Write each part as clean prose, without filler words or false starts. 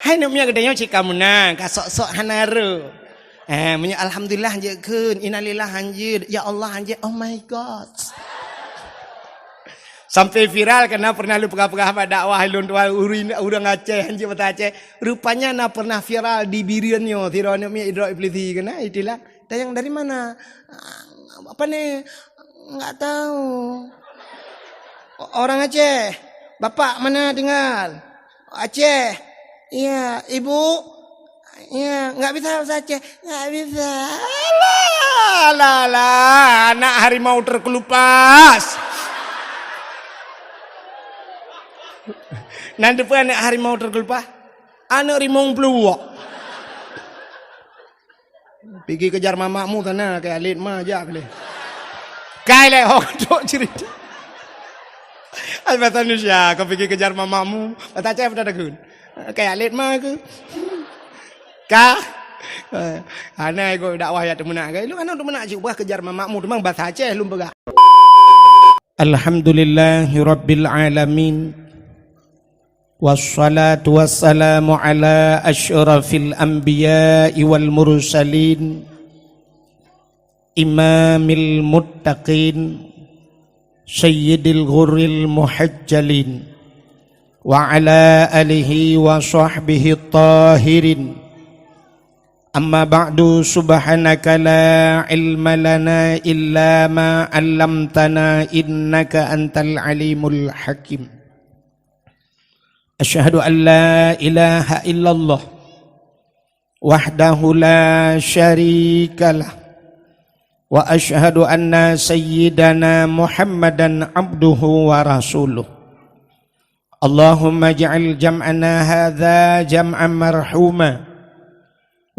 hai nak punya gedenya cik kamu nang kasok-sok hanaro. Punya alhamdulillah je kun, innalillah anjir, ya Allah anjir, oh my god. Sampai viral karena pernah lu pegah-pegah pada dakwah lun tua urang Aceh anjir mata Aceh. Rupanya na pernah viral di biriannya, tironya punya idra iblisi kena itulah. Tayang dari mana? Apa nih? Enggak tahu. Orang Aceh. Bapak mana tinggal? Aceh. Iya, ibu. Iya, enggak bisa bahasa Aceh. Enggak bisa. Lah, anak harimau terkelupas. Nanti pun anak harimau terkelupas. Anak harimau peluak. Pergi kejar mamakmu sana kayak alit mah aja kali. Kai le hok dok cerita. Albata Indonesia, kau pergi kejar mamakmu, kata Aceh pada dagun. Kayak alit mah ke. Ka. Ana ego dakwah ya temenak ke. Lu ana temenak cuba kejar mamakmu, memang bahasa Aceh lu begak. Alhamdulillahirabbil alamin. Wassalatu wassalamu ala asyrafil anbiya'i wal mursalin imamil muttaqin sayyidil ghurril muhajjalin wa ala alihi wa sahbihi tahirin amma ba'du subhanaka la ilma lana illa ma 'allamtana innaka antal alimul hakim. Asyhadu an la ilaha illallah wahdahu la syarikalah wa asyhadu anna sayyidana Muhammadan abduhu wa rasuluh. Allahumma ja'al jam'ana hadza jam'an marhuma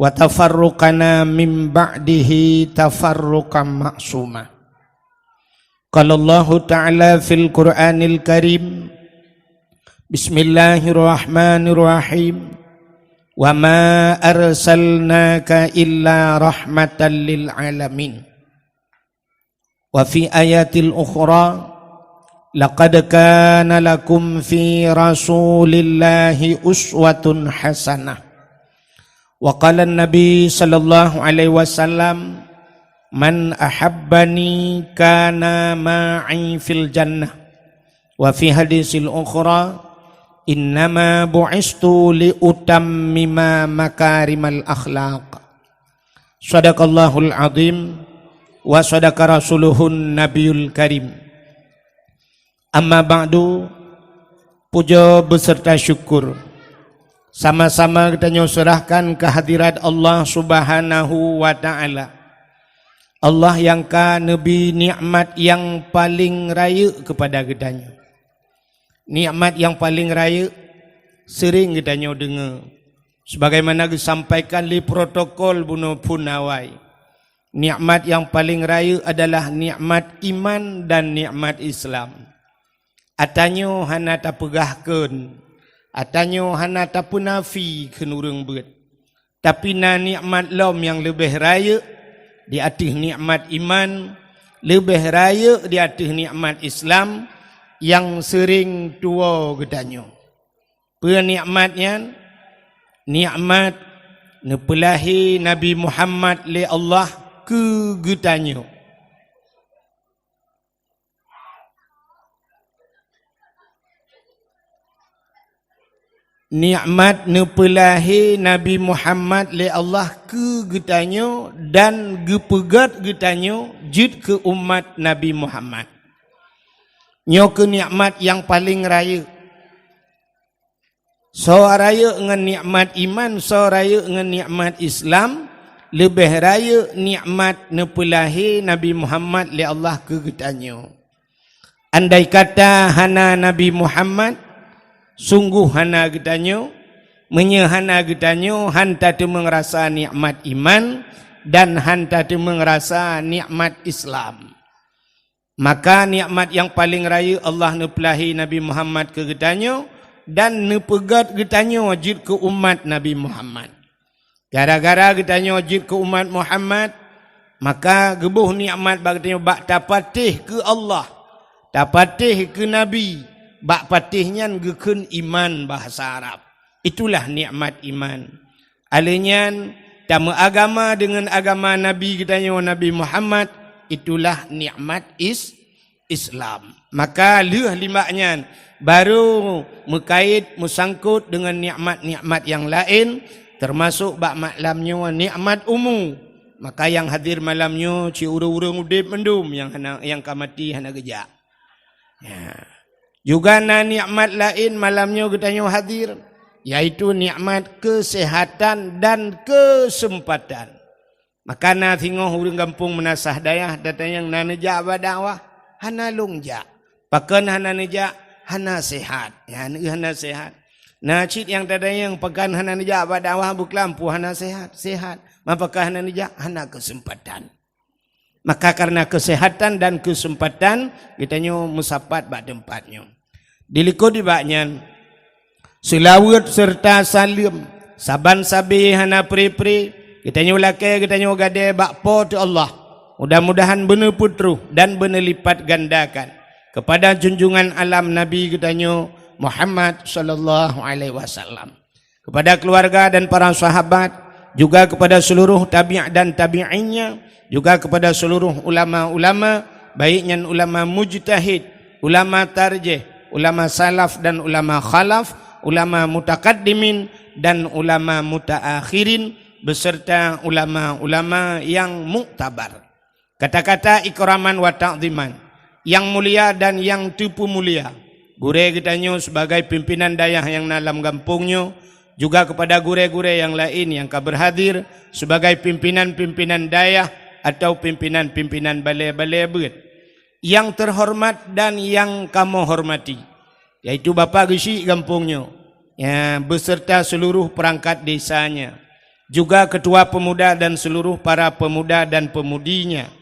wa tafarruqana min ba'dihi tafarruqan ma'suma. Qala Allah ta'ala fil Qur'anil Karim Bismillahirrahmanirrahim. Wa ma arsalnaka illa rahmatan lil alamin. Wa fi ayatil ukhra laqad kana lakum fi rasulillahi uswatun hasanah. Wa qala an-nabi sallallahu alaihi wasallam man ahabbani kana ma'i fil jannah. Wa fi hadisil ukhra innama bu'istu li utammima makarimal akhlaq. Sadaqallahul azim wa sadaqa rasuluhun nabiyul karim. Amma ba'du, puja beserta syukur sama-sama kita nyusurahkan kehadirat Allah subhanahu wa ta'ala. Allah yang ka nabi nikmat yang paling raya kepada kitanya. Nikmat yang paling raya sering kita dengar. Sebagaimana disampaikan di protokol bunuh punawai. Nikmat yang paling raya adalah nikmat iman dan nikmat Islam. Atanyo hana ta pegahkeun. Atanyo hana ta punafi keun urang beut. Tapi na nikmat lom yang lebih raya di atas nikmat iman, lebih raya di atas nikmat Islam yang sering tua gedanyo. Penikmatnya nikmat nepelahi Nabi Muhammad li Allah ke gedanyo. Nikmat nepelahi Nabi Muhammad li Allah ke gedanyo dan gepegat gedanyo jid ke umat Nabi Muhammad. Nyoke nikmat yang paling raya. So raya dengan nikmat iman, so raya dengan nikmat Islam, lebih raya nikmat nepelahi Nabi Muhammad li Allah ke getanyo. Andai kata hana Nabi Muhammad, sungguh hana getanyo, menyehana getanyo, hanta tu mengerasa nikmat iman dan hanta tu mengerasa nikmat Islam. Maka nikmat yang paling raya Allah nepelahi Nabi Muhammad ke getanyo dan nepegat getanyo wajib ke umat Nabi Muhammad. Gara-gara getanyo wajib ke umat Muhammad, maka gebuh nikmat bagtanya bak tapatih ke Allah, tapatih ke Nabi, bak patihnya gekeun iman bahasa Arab. Itulah nikmat iman. Alenyan tama agama dengan agama Nabi kita Nabi Muhammad, itulah nikmat Islam. Maka leuh limaknya baru mekait musangkut dengan nikmat-nikmat yang lain, termasuk bak malamnya nikmat umum. Maka yang hadir malamnya ci urang-urang udip mendum yang kamati hana gejak. Ya. Juga na nikmat lain malamnya kita hadir, yaitu nikmat kesehatan dan kesempatan. Maka na tengok urang kampung menasah dayah datang yang na nejak badakwah hana longjak. Pakan hana nejak hana sehat. Ya hana sehat. Nah cik yang tadi yang pakan hana nejak badakwah buklampu hana sehat. Mapakah hana nejak hana kesempatan. Maka karena kesehatan dan kesempatan kita musapat bak tempatnya. Dilikut di baknya selawat serta salim saban sabi hana pri-pri kita laki kita gade bakpo tu Allah. Mudah-mudahan benar putruh dan benar lipat gandakan kepada junjungan alam Nabi kita Muhammad sallallahu alaihi wasallam, kepada keluarga dan para sahabat, juga kepada seluruh tabi' dan tabi'innya, juga kepada seluruh ulama-ulama, baiknya ulama mujtahid, ulama tarjih, ulama salaf dan ulama khalaf, ulama mutakaddimin dan ulama mutaakhirin, beserta ulama-ulama yang muktabar. Kata-kata ikraman wa ta'ziman, yang mulia dan yang tipu mulia. Gure kita sebagai pimpinan dayah yang dalam kampungnya, juga kepada gure-gure yang lain yang berhadir sebagai pimpinan-pimpinan dayah atau pimpinan-pimpinan balai-balai beut. Yang terhormat dan yang kamu hormati, yaitu Bapak Gesi kampungnya, ya, beserta seluruh perangkat desanya, juga ketua pemuda dan seluruh para pemuda dan pemudinya,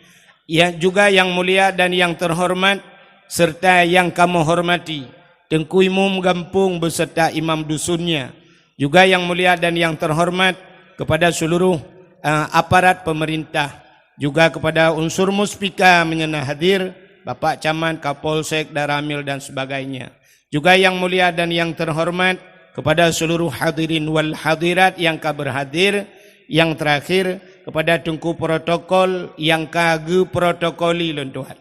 ya, juga yang mulia dan yang terhormat serta yang kamu hormati, Tengku Imam kampung beserta imam dusunnya, juga yang mulia dan yang terhormat kepada seluruh aparat pemerintah, juga kepada unsur muspika menyena hadir, Bapak Camat, Kapolsek, Daramil dan sebagainya. Juga yang mulia dan yang terhormat kepada seluruh hadirin wal hadirat yang berhadir. Yang terakhir kepada tengku protokol yang kage protokoli lentuhan.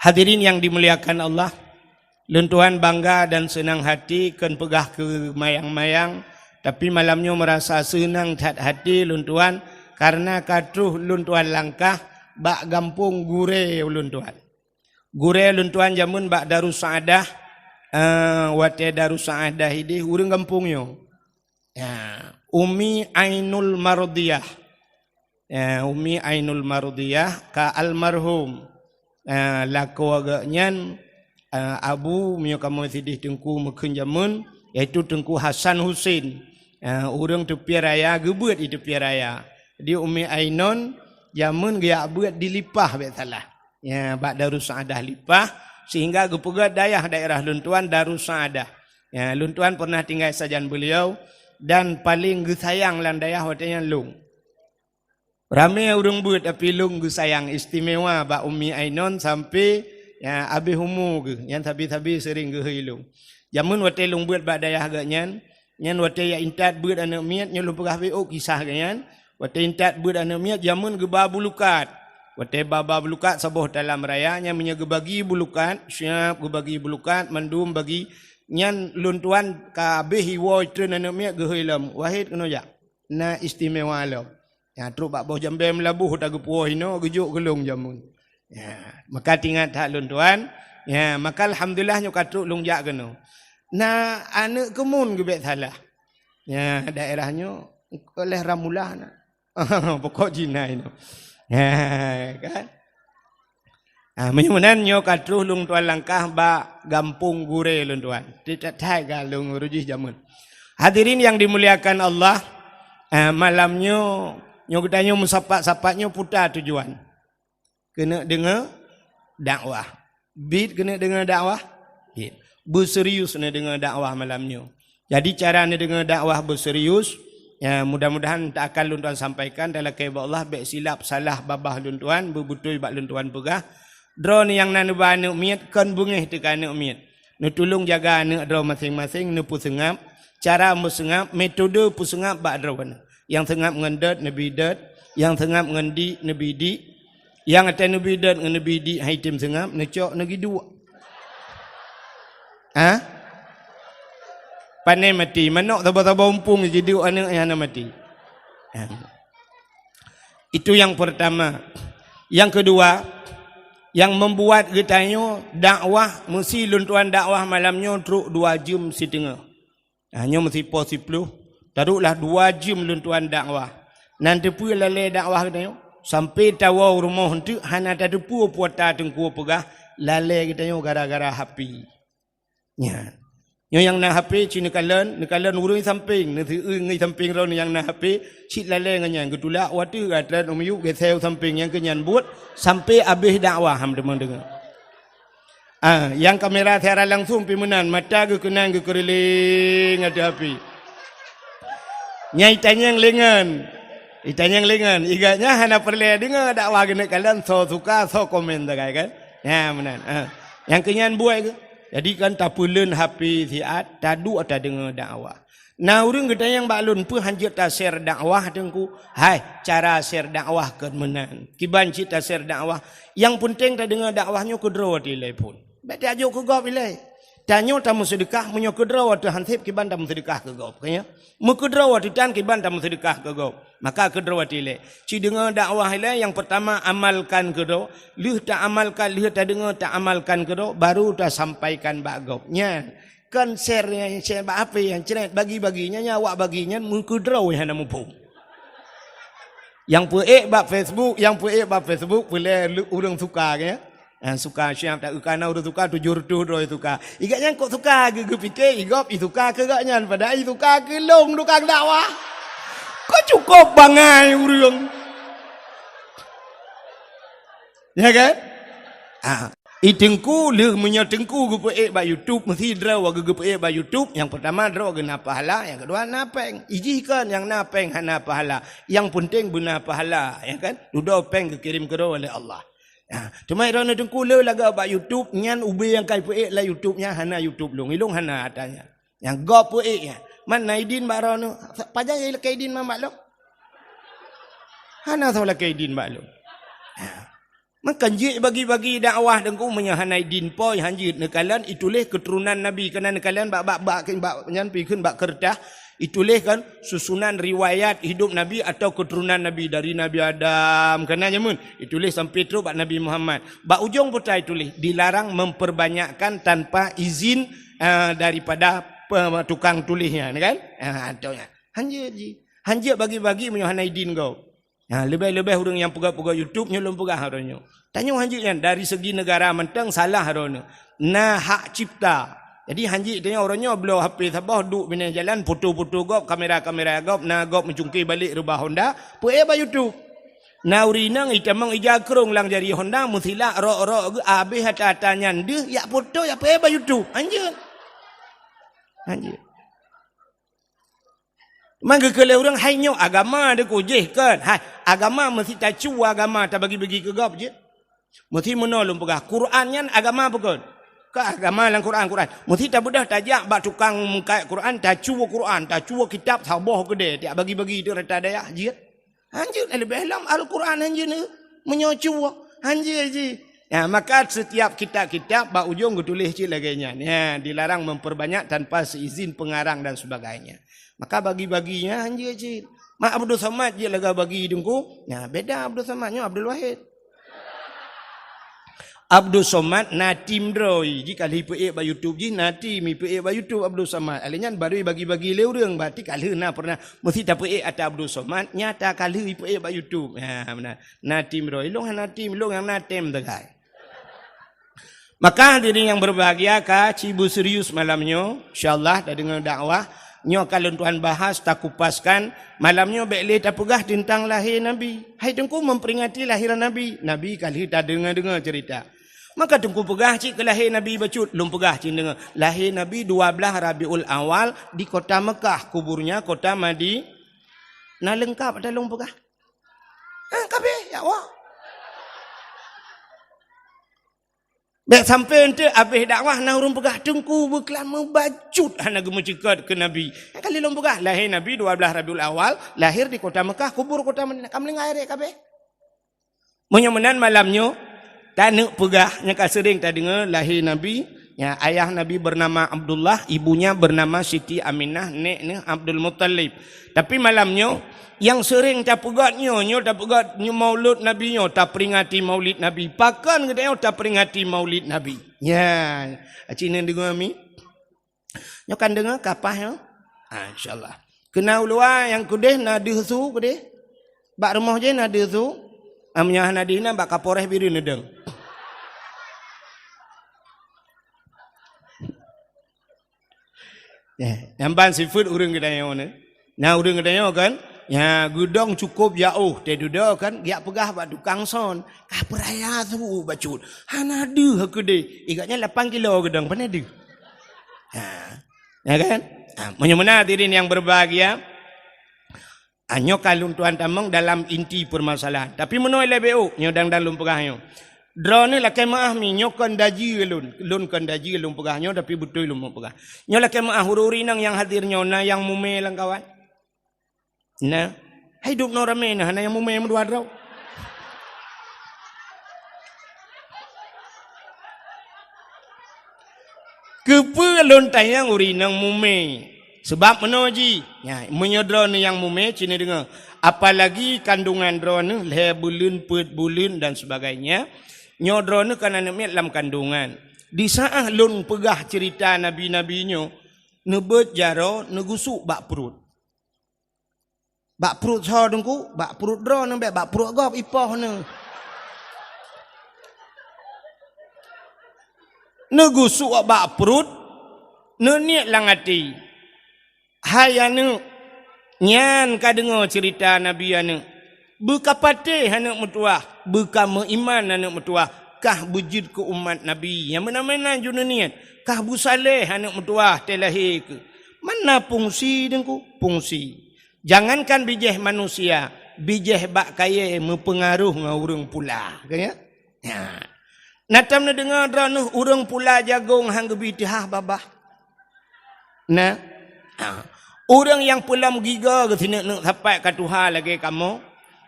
Hadirin yang dimuliakan Allah, lentuhan bangga dan senang hati kan pegah ke mayang-mayang, tapi malamnya merasa senang hati lentuhan karena katruh lentuhan langkah bak gampung gure lentuhan. Gure lentuhan jamun bak Darus Saadah, wate Darus Saadah ini urang kampungnya. Ya, Umi Ainul Mardiyah. Ya, Umi Ainul Mardiyah ka almarhum laku agaknya abu mio kamu tidih tengku meken jamun, yaitu Tengku Hasan Husin. Urang tepi raya gebeut di tepi raya. Di Umi Ainun jamun dia buat dilipah bet salah. Ya, bak Darus Saadah lipah sehingga gepegat daerah Luntuan Darus Saadah. Ya, Luntuan pernah tinggal sajan beliau dan paling gesayang lan dayah watanya lung. Ramai urang buat tapi lung gesayang istimewa bak Umi Ainun sampai ya abi humu ge yang tabi-tabi sering ge hilung. Jamun wate lung buat bak dayah agaknya, nyan wate ya intat buat anak miat nya lung pegah BO kisah ganyan. Wate intat buat anak miat jamun ge babulukat. Wate baba bulukat saboh dalam raya nya menye ge bagi bulukat, siap ge bagi bulukat mandum bagi nyan luntuan kabeh hiwo tren anak miak gehilam wahid kena jak na istimewa lo ya truk bak boh jambe melabuh tak gepuh ino gejuk gelung jamun ya maka tingat hak luntuan ya maka alhamdulillah nyo katruk lung jak kena na anak kemun gebek salah ya daerahnya oleh ramulah na pokok jina ino ya kan. Menyunan nyo katruh lung tuan langkah ba gampung gure lung tuan. Tidak tahu lung rujih jamun. Hadirin yang dimuliakan Allah, malamnya nyo katanya musapat-sapatnya putar tujuan. Kena dengar dakwah. Bid kena dengar dakwah. Berserius kena dengar dakwah malamnya. Jadi cara ni dengar dakwah berserius, ya mudah-mudahan tak akan lung tuan sampaikan dalam kehendak Allah baik silap salah babah lung tuan, bebutul bak lung tuan pegah. Drone yang nanu ba anak miat kan bungih tekan anak miat. Nu tulung jaga anak draw masing-masing nu pu sengap. cara mesengap, metode pusengap bak drawana. Yang sengap ngendet nabi det, yang sengap ngendi nabi di, yang atas nabi det ngan nabi di hai tim sengap necok nagi dua. Ha? Pandai mati, manok tabah-tabah umpung jadi anak yang mati. Ha. Itu yang pertama. Yang kedua, yang membuat getanyo dakwah mesti luntuan dakwah malamnya teruk 2 jam setengah. Hanya mesti pos 10. Taruklah 2 jam luntuan dakwah. Nanti pun lalai dakwah getanyo sampai tawau rumah hentu hana tak depu puata tengku pegah lalai getanyo gara-gara HP. Ya. Yang nak HP cina kalen urung samping, ngi samping ron yang nak HP cik lalai ngan getulak watu atlan umiyu geseu samping yang kenyan buat sampai habis dakwah ham demang dengar. Yang kamera siaran langsung pimenan mata ke kenang ke keriling ada HP. Nyai tanyang lengan. Itanyang lengan, iganya hana perle dengar dakwah gene kalian so suka so komen tak kan? Ya menan. Yang kenyan buat ke jadi kan tak pulen HP siat, tadu atau dengar dakwah. Nah orang kita yang balun pun hanjut tak share dakwah dengku. Hai, cara share dakwah ke menan. Kiban cita share dakwah. Yang penting tak dengar dakwahnya kedua tilai pun. Berarti ajuk ke gop ilai. Tanya tamu sedekah menyo kedua tu hansip kiban tamu sedekah ke gop. Kaya, kedua tu tan kiban tamu sedekah ke gop. Maka kedua tilai. Ci dengar dakwah ilai yang pertama amalkan kedua. Lih tak amalkan, lih tak dengar tak amalkan kedua. Baru tak sampaikan bak gop. Nya. Kan share apa yang cerita bagi-baginya awak baginya mengkudraw yang nama pun. Yang puek bab Facebook, boleh orang suka ke? Yang suka siap tak kerana orang suka tujuh roy suka. Igaknya kok suka ke fikir igop suka ke gaknya pada suka ke long tukang dakwah. Kok cukup bangai urang. Ya kan? Itengku leh menyatengku gupe ba YouTube mesti draw gupe ba YouTube. Yang pertama draw gena pahala, yang kedua napeng. Ijikan yang napeng hana pahala. Yang penting benar pahala, ya kan? Duda peng kekirim kedua oleh Allah. Ya, cuma irana tengku leh laga ba YouTube nyan ube yang kai pe la YouTube-nya hana YouTube long. Ilung hana atanya. Yang go pe ya. Man naidin ba rono. Pajang ya kaidin ma maklum. Hana sola kaidin maklum. Maka jik bagi-bagi dakwah dengku menyahanai din poi hanjit nekalan itulah keturunan Nabi kerana nekalan bak nyan pikun bak kertas itulah kan susunan riwayat hidup Nabi atau keturunan Nabi dari Nabi Adam kerana nyamun itulah sampai terus bak Nabi Muhammad bak ujung putra itulah dilarang memperbanyakkan tanpa izin daripada tukang tulisnya kan hanjit bagi-bagi menyahanai din kau. Lebih-lebih orang yang pegah-pegah YouTube nyelum pegah haronyo. Tanya hanjitnya dari segi negara mentang salah haronyo. Nah hak cipta. Jadi hanjit tanya orangnya belum HP sabah duk bina jalan foto-foto gop kamera-kamera gop na gop mencungkir balik rubah Honda puai ba YouTube. Na urinang itamang ija kerong lang jari Honda musila ro habis hata nyandu ya foto ya puai ba YouTube. Hanjit. Maka kalau orang hanya agama dia kujih kan. Agama mesti tak cua agama tak bagi-bagi ke gap je. Mesti menolong pegah. Qurannya agama bukan. Ke agama dalam Quran. Mesti tak mudah tajak bak tukang mengkait Quran tak cua kitab sabah ke dia. Tak bagi-bagi dia rata daya je. Anjir lebih dalam Al-Quran anjir ni menyocua. Anjir je. Ya, maka setiap kitab-kitab bak ujung tulis je laganya. Ya, dilarang memperbanyak tanpa seizin pengarang dan sebagainya. Maka bagi-baginya anjir cik. Mak Abdul Samad je laga bagi hidungku. Ya beda Abdul Samadnya Abdul Wahid. Abdul Samad natim droi. Jika lipe ba YouTube ji nati mi pe ba YouTube Abdul Samad. Alenya baru bagi-bagi le urang berarti kali na pernah mesti tak pe ata Abdul Samad nyata kali pe ba YouTube. Ya benar. Natim droi long natim long yang natem tegai. Maka hadirin yang berbahagia ka cibu serius malamnya insyaallah dah dengar dakwah. Nyo kalau Tuhan bahas tak kupaskan malamnya bekle tak pegah tentang lahir Nabi. Hai tengku memperingati lahiran Nabi. Nabi kali tak dengar cerita. Maka tengku pegah cik ke lahir Nabi bacut. Lum pegah cik dengar. Lahir Nabi 12 Rabiul Awal di kota Mekah. Kuburnya kota Madi. Nah lengkap ada lum pegah. Kabeh ya Allah. Baik sampai ente habis dakwah na urung pegah tengku berkelama bacut hana gemu cekat ke Nabi. Kali lom pegah lahir Nabi 12 Rabiul Awal, lahir di kota Mekah, kubur kota Madinah. Kamling air kabeh. Menyemenan malamnya tak nak pegah nya ka sering tak dengar lahir Nabi, ya ayah Nabi bernama Abdullah, ibunya bernama Siti Aminah, neknya Abdul Muttalib. Tapi malamnya yang sering tak pegatnya, tak pegat maulud Nabi nya, tak peringati maulid Nabi. Pakan kita tak peringati maulid Nabi. Ya, Cina dengar mi. Nyo kan dengar kapah ya. Insyaallah. Kena ulua yang kudeh nadi su kudeh. Bak rumah je nadi su. Amnya nadina bak kaporeh biru nedeng. Ya, nampan seafood urang kedaya mana? Nah urang kedaya kan? Ya gudang cukup jauh te duda kan dia pegah bak tukang son kah peraya tu bacut hana de hakede igaknya 8 kilo gedang pana de ya kan menyemena hadirin yang berbahagia anyo kalun tuan tamang dalam inti permasalahan tapi menoi lebeu nyodang dalum pegahnya drone lakai maah mi nyokan daji lun kan daji lun pegahnya tapi betul lun pegah nyo lakai maah hururi nang yang hadirnya na yang mume lang kawan. Nah, hidup no rame nah, hana yang mume yang dua draw. Kepa lontai yang urinang mume. Sebab menoji, ya, menyodron yang mume cina dengar. Apalagi kandungan drone le bulan, pet bulan dan sebagainya. Nyodron kan anak dalam kandungan. Di saat lon pegah cerita nabi-nabinya, nebet jaro negusuk bak perut. Bak perut so dengku, bak perut drone nang bak perut gop ipoh ne. Negusuk bak perut, ne niat lang hati. Hayane nyan ka dengar cerita Nabi ane. Bekapate anak metuah, bekama iman anak metuah, kah bujid ke umat Nabi. Yang mana-mana juna niat, kah bu saleh anak metuah telahir ke. Mana fungsi dengku? Fungsi. Jangankan bijih manusia, bijih bak kaya mempengaruh dengan orang pula. Kaya? Ya. Natam na dengar drone orang pula jagung hang gebitih babah. Nah. Orang yang pula giga ke sini nak sampai ke Tuhan lagi kamu.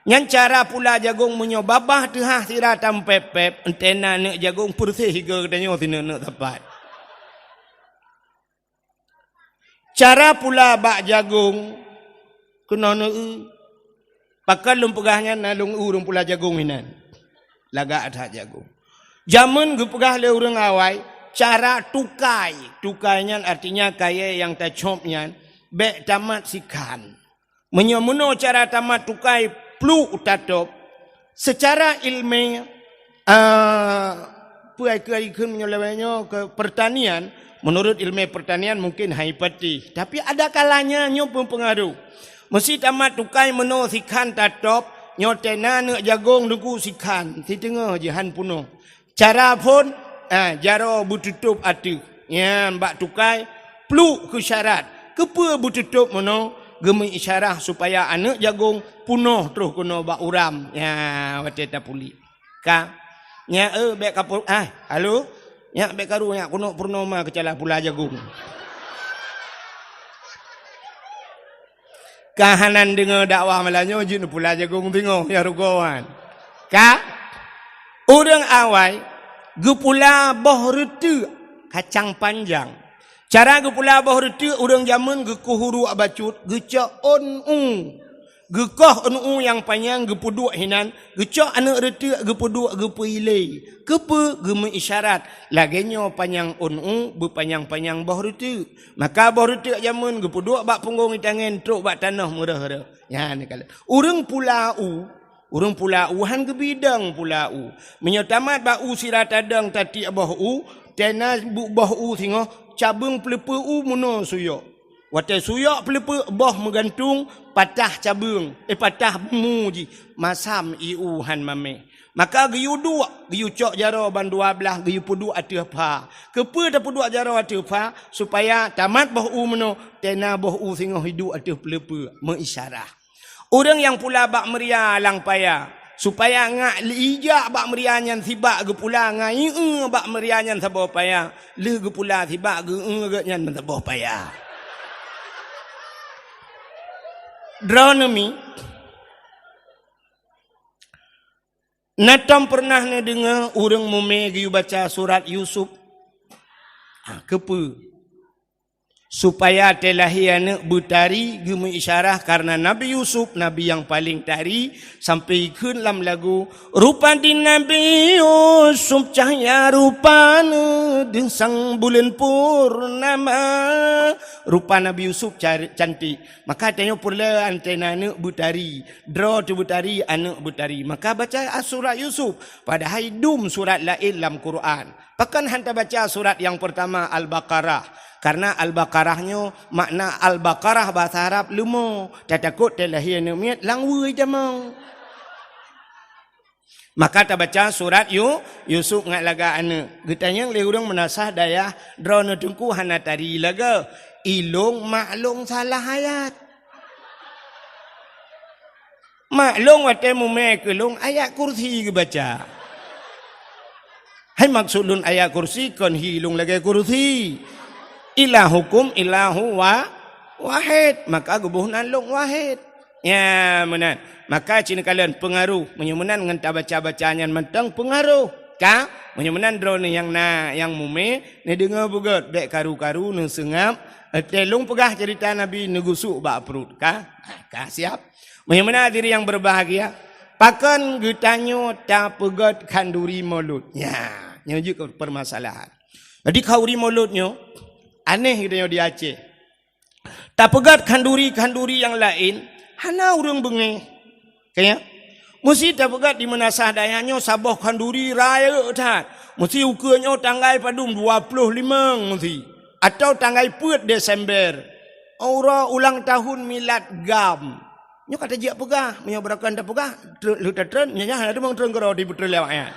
Yang cara pula jagung menyo babah tihah siratam pep-pep entena nak jagung bersih higa katanya sini nak sampai. Cara pula bak jagung kena pakai lumpegahnya nalung urung pula jagung hinan laga ada jagung zaman gepegah le urang awai cara tukainya artinya kaya yang tacopnya bek tamat sikan menyomuno cara tamat tukai plu utatop secara ilmiah puai ikun menyolawanya ke pertanian menurut ilmu pertanian mungkin haipati tapi ada kalanya nyo pengaruh. Mesti tamat tukai meno sikan tatop nyotena nak jagung duku sikan si tengah jihan puno cara pun jaro bututup atu ya mbak tukai plu ke syarat kepa bututup meno gemi isyarah supaya anak jagung puno terus kuno bak uram ya wate tapuli ka nya bek kapul halo nya bek karu nya kuno purnama kecalah pula jagung. Kahanan dengar dakwah malanyo jin pula jagung tengok ya rugawan. Ka orang awai gepula boh retu kacang panjang. Cara gepula boh retu orang zaman gekuhuru abacut gecak onu. Gekoh onu yang panjang gepuduk hinan, gecak anak retu gepuduk gepuile. Kepe geme isyarat laginya panjang onu berpanjang-panjang boh retu. Maka boh retu zaman gepuduk bak punggung tangan truk bak tanah murah-murah. Ya ni kala. Urang pulau han gebidang pulau. Menyatamat bak sirat adang tati boh tena boh singo cabung pelepe muno suyok. Watai suyok pelepe boh menggantung patah cabung patah muji masam han mame. Maka giyu dua, giyu cok jaro ban 12, giyu pudu atu apa. Kepa dah pudu jaro atu apa supaya tamat boh meno tena boh singo hidu atu pelepe mengisyarah. Orang yang pula bak meria lang paya supaya ngak lijak bak merianyan sibak ge pula ngai bak merianyan sabo paya le ge pula sibak ge nyan sabo paya. Dronomi natam pernah ne dengar urang mume ge baca surat Yusuf. Kepa supaya telahi anak bertari gemu isyarah karena Nabi Yusuf Nabi yang paling tari sampai ke dalam lagu rupa di Nabi Yusuf cahaya rupana sang bulan purnama. Rupa Nabi Yusuf cantik, maka tanya pula antena anak bertari, draw tu bertari anak bertari, maka baca surat Yusuf. Padahal dum surat lain dalam Quran, pakan hantar baca surat yang pertama Al-Baqarah. Karena Al-Baqarahnya makna Al-Baqarah bahasa Arab lumo. Tak takut terlahir numiat langwui jamang. Maka tak baca surat Yusuf ngat laga anak. Getanya le urang menasah daya drone tungku hana tari laga. Ilung maklung salah ayat. Maklung wate mume kelung ayat kursi ke baca. Hai maksudun ayat kursi kon hilung lagi kursi. Ilahukum ilahu wahid, maka gubuh nalung wahid. Ya menan. Maka cina kalian pengaruh menyemenan dengan tak baca-bacaan mentang pengaruh. Ka menyemenan drone yang mume ne dengar bugat dek karu-karu ne sengap telung pegah cerita Nabi negusuk bak perut ka siap. Menyemenan diri yang berbahagia. Pakan getanyo tak pegat kanduri mulut. Ya, nyujuk permasalahan. Jadi kauri mulutnya aneh gitu di Aceh. Tak pegat kanduri-kanduri yang lain, hana urang bengeh. Kayak mesti tak pegat di menasah dayanya sabah kanduri raya tak. Mesti ukurnya tanggal padum 25 mesti. Atau tanggal 4 Desember. Aura ulang tahun milad gam. Nyo kata dia pegah, menyabarakan tak pegah, lu tak tren, nyanya ada mong tren karo di betul lewatnya.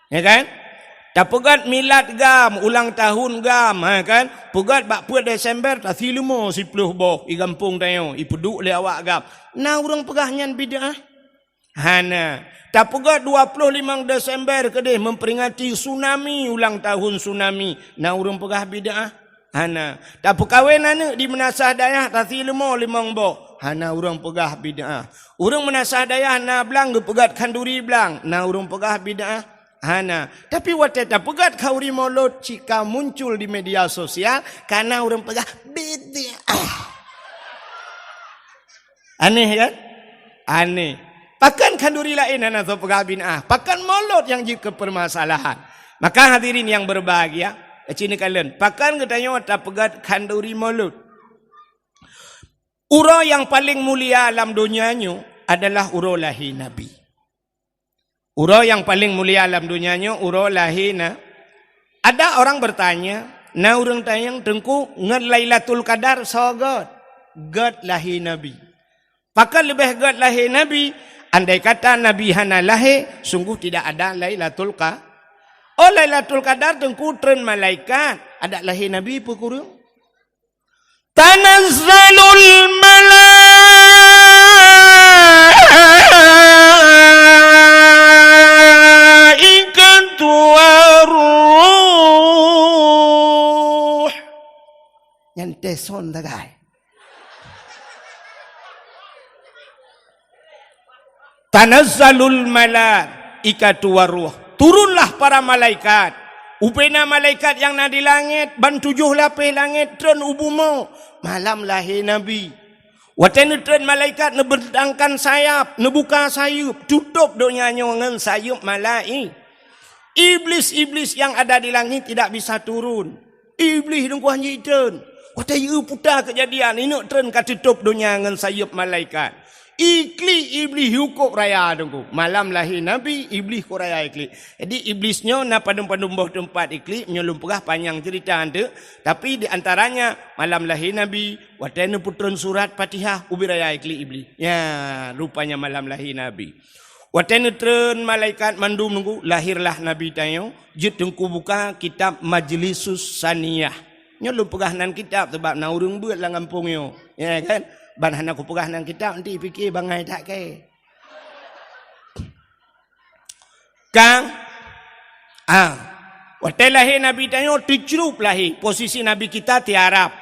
Ya kan? Tak pegat milad gam, ulang tahun gam, kan? Pegat bak 4 Desember tak silumo 10 boh i kampung tayo, i peduk le awak gam. Nah urang pegah nyan bidah. Hana. Tak pegat 25 Desember kedeh memperingati tsunami, ulang tahun tsunami. Nah urang pegah bidah. Hana. Tak perkahwin anak di menasah dayah tak silumo 5 boh. Hana urang pegah bidah. Urang menasah dayah na belang ge pegat kanduri belang. Nah urang pegah bidah. Hana, tapi waktu tak pegat kauri mulut jika muncul di media sosial karena orang pegah beda. Aneh kan? Aneh. Pakan kanduri lain anak tu pegah binah. Pakan mulut yang jika permasalahan. Maka hadirin yang berbahagia, cini kalian. Pakan katanya tak pegat kanduri mulut. Ura yang paling mulia alam dunianya adalah ura lahir Nabi. Ura yang paling mulia alam dunianya ura lahina. Ada orang bertanya, na urang tayang tengku ngan Lailatul Qadar so God lahir Nabi. Pakai lebih God lahir Nabi, andai kata Nabi hana lahir, sungguh tidak ada Lailatul Qadar. Oh Lailatul Qadar tengku tren malaikat, ada lahir Nabi apa kurang? Tanazzalul teson tagay. Tanazzalul malaikatu waruh. Turunlah para malaikat. Upena malaikat yang na di langit, ban 7 lapis langit tren ubumo. Malam lahir Nabi. Watan tren malaikat ne berdangkan sayap, ne buka sayup, tutup donyanya dengan sayup malaik. Iblis-iblis yang ada di langit tidak bisa turun. Iblis dengku hanjitan. Wata yu putar kejadian ini tren katutup dunia dengan sayup malaikat. Ikli iblis hukum raya dengku. Malam lahir Nabi, iblis ko raya ikli. Jadi iblisnya na padum-padum boh tempat ikli menyelum pegah panjang cerita ante. Tapi di antaranya malam lahir Nabi, watana putron surat Fatihah ubi raya ikli iblis. Ya, rupanya malam lahir Nabi. Watana tren malaikat mandum nunggu lahirlah Nabi tayo. Jit dengku buka kitab Majlisus Saniyah. Nyolong pegahanan kitab sebab na urang buat lah kampung yo. Ya kan? Ban hana ku pegahanan kitab nanti fikir bangai tak ke. Kang waktu lahir Nabi tanya tercerup lahir posisi Nabi kita tiarap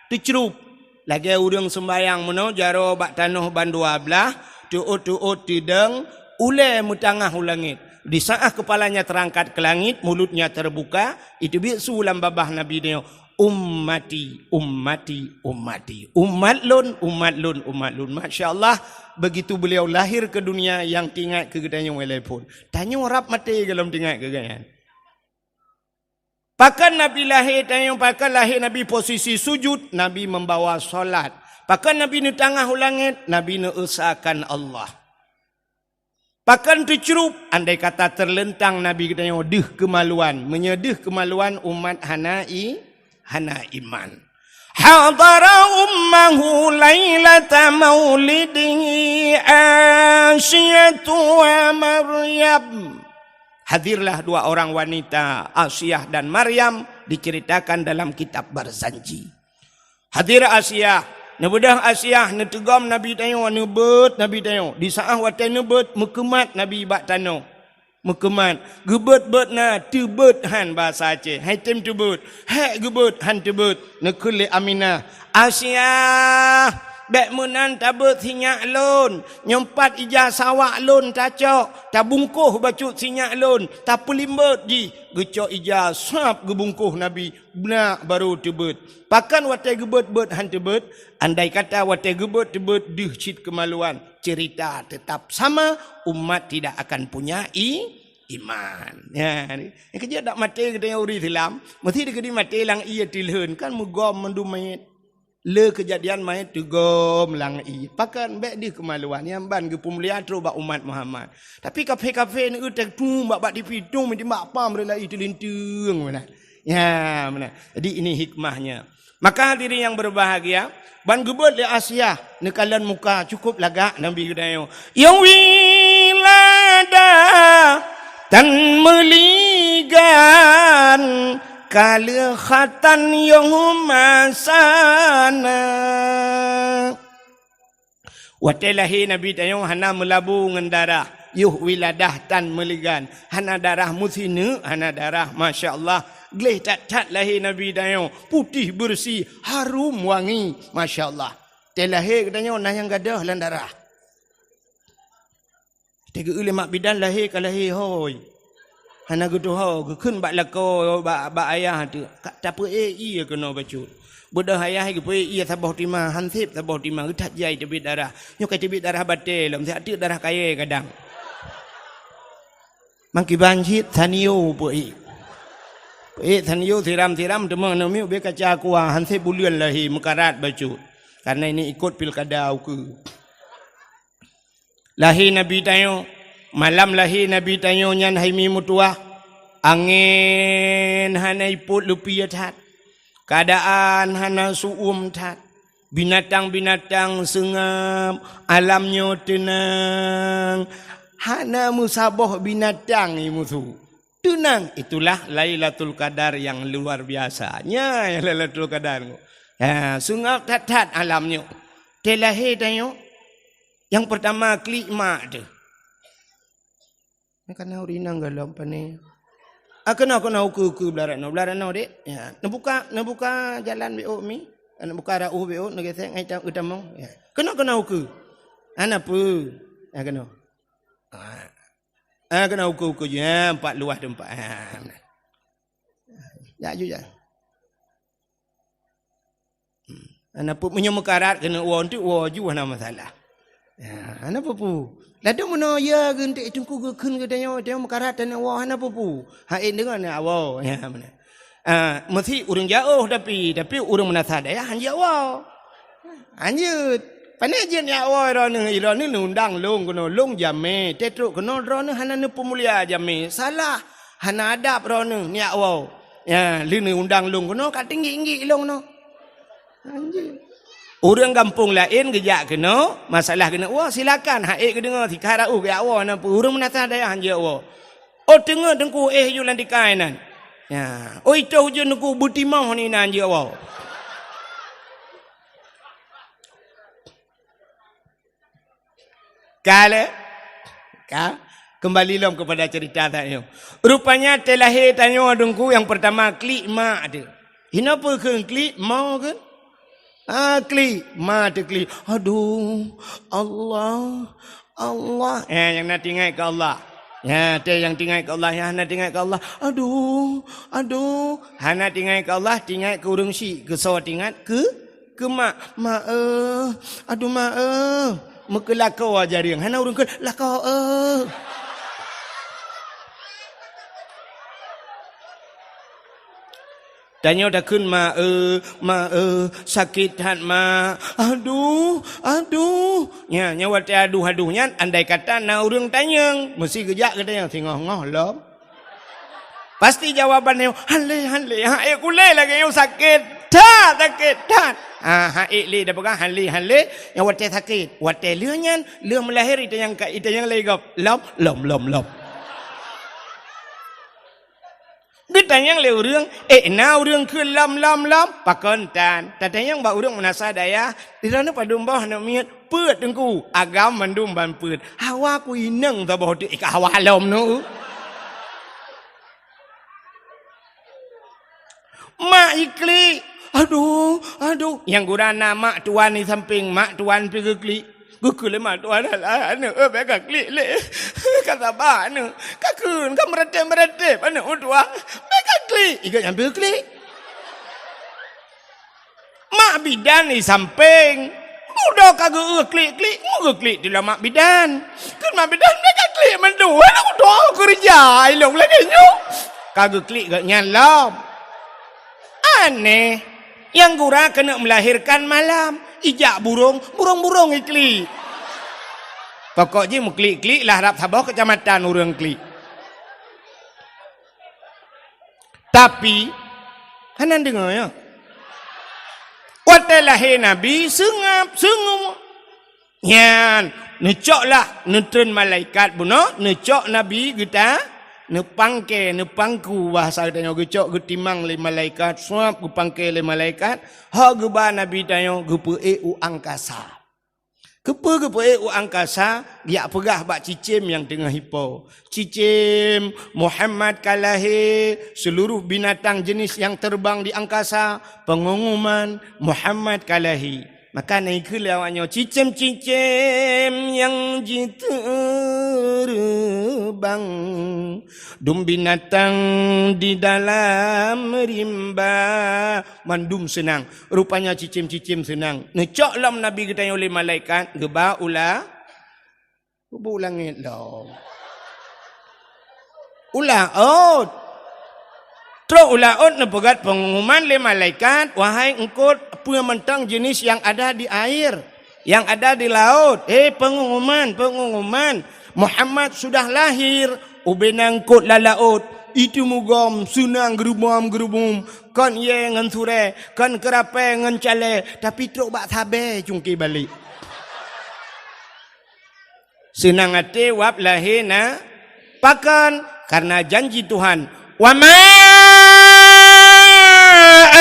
tercerup lagi urang sembayang meno jaro bak tanah bandua belah tuut tideng ule mutangah ulangit di saat kepalanya terangkat ke langit mulutnya terbuka itu bisu ulam babah Nabi dia ummati umat lun masya-Allah begitu beliau lahir ke dunia yang tinggal kegedanya walaupun tanya rap mati dalam tinggal kegayan pakan Nabi lahir tanya pakan lahir Nabi posisi sujud Nabi membawa solat pakan Nabi ni tengah ulangit Nabi ni usahakan Allah pakan tercerup andai kata terlentang Nabi katanya kemaluan menyedih kemaluan umat hana iman hadara ummahu lailata maulidihi Asyatu wa Maryam hadirlah dua orang wanita Asyah dan Maryam diceritakan dalam kitab Barzanji hadir Asyah nebedah Asyah netegam Nabi tanya nebet Nabi tanya di saat waktu nebet mekemat Nabi bak tanah mekemat gebet na tebet han bahasa Aceh hai tem tebet hai gebet han tebet nekule Aminah Asyah bek menan tabet sinyak lon nyempat ijah sawak lon tacok tabungkuh bacut sinyak lon tapelimbet ji gecok ijah sap gebungkuh Nabi benak baru tebet pakan watai gebet han tebet andai kata watai gebet tebet cit kemaluan cerita tetap sama umat tidak akan punya iman ya ni kerja dak mati kita uri Islam mesti dia kedi mati lang ia tilhun kan mugom mendu mayit le kejadian mayit tugom lang ia pakan bek di kemaluan yang ban ge pemulihan tro bak umat Muhammad tapi kafe-kafe ni utek tu bak di pitung di mak pam relai tilinteng mana ya mana jadi ini hikmahnya maka hadirin yang berbahagia ban gebet le Asyah nekalan muka cukup lagak Nabi gedayo yang wilada tan meligan kalikhatan yang masana watelahi Nabi tayong hana melabu ngendara yuh wiladah tan meligan hana darah musinu hana darah masya-Allah gleh tat lahir Nabi tayong putih bersih harum wangi masya-Allah telahi tayong nah yang gadah lan darah tega ule mak bidan lahir kalahi hoi hana gudu ho keun bak lako bak ayah tu tak apa ia kena bacut bodoh ayah ke pe ia sabah timah hansip sabah timah utat jai tebit darah nyo kai tebit darah batel lam sak darah kaya kadang mangki banjit thanio pe thanio tiram demang no miu be kaca kuah hansip bulian lahir mekarat bacut karena ini ikut pilkada ke lahir Nabi tayo malam lahir Nabi tayo nyan haimi mutua angin hana iput lupi tat keadaan hana suum tat binatang-binatang sengam alamnya tenang hana musabah binatang musuh tenang itulah Lailatul Qadar yang luar biasanya Lailatul Qadar sengap tat alamnya telahir tayo yang pertama klima tu. Kena urinang galam pane. Kena uku belarano dek. Ya, nabuka jalan BO mi. Nabuka rauh BO nagesek ngai utamong. Ya. Kena uku. Ana pu. Kena. Kena uku je empat luah tempat. Ya ju ya. Ana pu menyemekarat kena won tu ju ana masalah. Ya, ana pupu. Ladu mono ya gentik tungku keun gedanya dia mekarat dan wah ana pupu. Hain dengan awal ya mana. Mesti urang jauh tapi urang menasad ya hanya awal. Hanya panajen ya awal ron ni undang long kono long jame tetruk kono ron hana ne pemulia jame salah hana adab ron ni awal. Ya li undang long kono kat tinggi-tinggi long no. Anjir. Orang kampung lain gejak kena masalah kena wah silakan haik ke dengar tikara ke awak nampu urang menata daya hanja awak tengah dengku julan di kainan ya itu hujan dengku butimau ni nan je awak kale Kembali lom kepada cerita tadi. Rupanya terlahir tanya adungku yang pertama klik mak dia. Kenapa ke klik mau ke? Klik mak dia klik. Aduh, Allah. Yang nak tinggal ke Allah. Ya, yang tinggal ke Allah, yang nak tinggal ke Allah. Aduh. Hana tinggal ke Allah, tinggal ke urang si, ke saw tinggal ke mak. Mak aduh mak mekelakau aja dia. Hana urang ke lakau Tanya dah kun ma sakit hat ma. Aduh. Ya nyawa te aduh-aduhnya andai kata na urang tanya, mesti gejak ke tanya tengah-ngah lom. Pasti jawabannya hanle ha kulai lagi yang sakit. Sakit. Ha le dah pegang hanle yang wate sakit. Wate leunyan leu melahir itu yang legap. Lom. Ditanya le urang, na urang ke lam pakon tan. Tatanya ba urang menasa daya, dirana padumbah nak miat peut engku. Agam mandum ban peut. Hawa ku ineng ta boh ik hawa lom no. Mak ikli. Aduh. Yang gurana mak tuan ni samping mak tuan pergi kli. Guku le mak tuan anu bega kli le. Kata ba anu. Kakun ka meretep anu tua. Bega kli. Iga ambil kli. Mak bidan ni samping. Udah kagak kli. Mu kli di mak bidan. Kan mak bidan bega kli mendua udah kerja ilong lagi nyu. Kagak kli gak nyalam. Aneh. Yang gura kena melahirkan malam. Ijak burung ikli. Pokoknya mu klik lah harap sabah kecamatan urang klik. Tapi hanan dengar ya. Waktu lahir Nabi sengap. Yan, necoklah nutun malaikat buno, necok Nabi kita nepangku bahasa tanya gecok getimang le malaikat suap gepangke le malaikat ha geba Nabi tanya gepe u angkasa gepe u angkasa dia pegah bak cicim yang tengah hipo cicim Muhammad kalahi seluruh binatang jenis yang terbang di angkasa pengumuman Muhammad kalahi. Maka naiklah awaknya cicim-cicim yang terbang dum binatang di dalam rimba mandum senang. Rupanya cicim-cicim senang. Necok lam Nabi kita oleh malaikat geba langit lah. Terus ulaut nepegat pengumuman le malaikat, wahai engkau pementang jenis yang ada di air, yang ada di laut. Pengumuman. Muhammad sudah lahir, ubenang kot la laut. Itu mugam sunang gerubum. Kan ye ngan sure, kan kerape ngan cale, tapi truk bak sabe cungki balik. Senang hati wap lahir na pakan karena janji Tuhan. Wa ma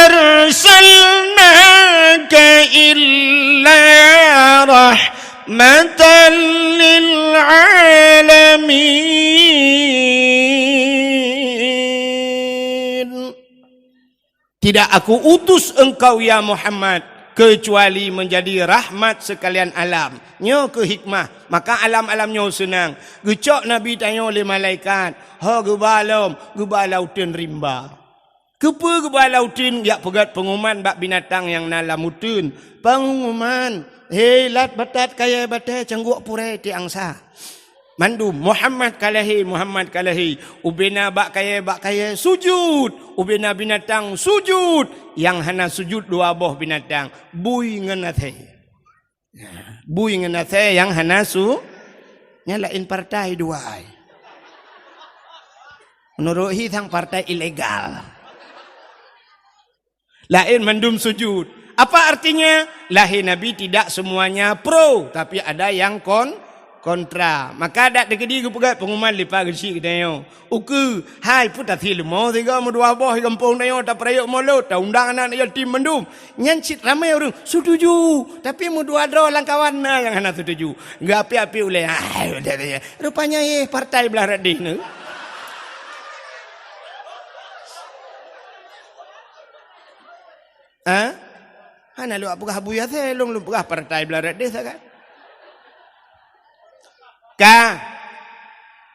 arsalnaka illa rahmatan lil alamin. Tidak aku utus engkau ya Muhammad kecuali menjadi rahmat sekalian alam. Nyo ke hikmah, maka alam-alam nyo senang. Gecok Nabi tanya oleh malaikat, ha gebalauten rimba. Kepa gebalauten yak pegat pengumuman bak binatang yang nalamutun. Pengumuman, lat batat kaya batai cangguk pure ti angsa. Mandum Muhammad kalahi. Ubena bak kaya sujud. Ubena binatang sujud. Yang hana sujud dua boh binatang. Bui ngenathe yang hana nyalain partai dua ai. Menurut hitang partai ilegal. Lain mandum sujud. Apa artinya? Lahir Nabi tidak semuanya pro, tapi ada yang kontra. Maka dak dekedi ke pegat pengumuman lipat gesi kita yo. Uku hai puta thil mo tiga mo dua boh kampung dayo tak perayuk molo tak undang anak yatim mendum. Nyancit ramai orang setuju. Tapi mo dua dro lang kawan na yang hana setuju. Enggak api-api uleh. Rupanya partai belah radih ni. Hana lu apakah buya teh long lu pegah partai belah radih kan?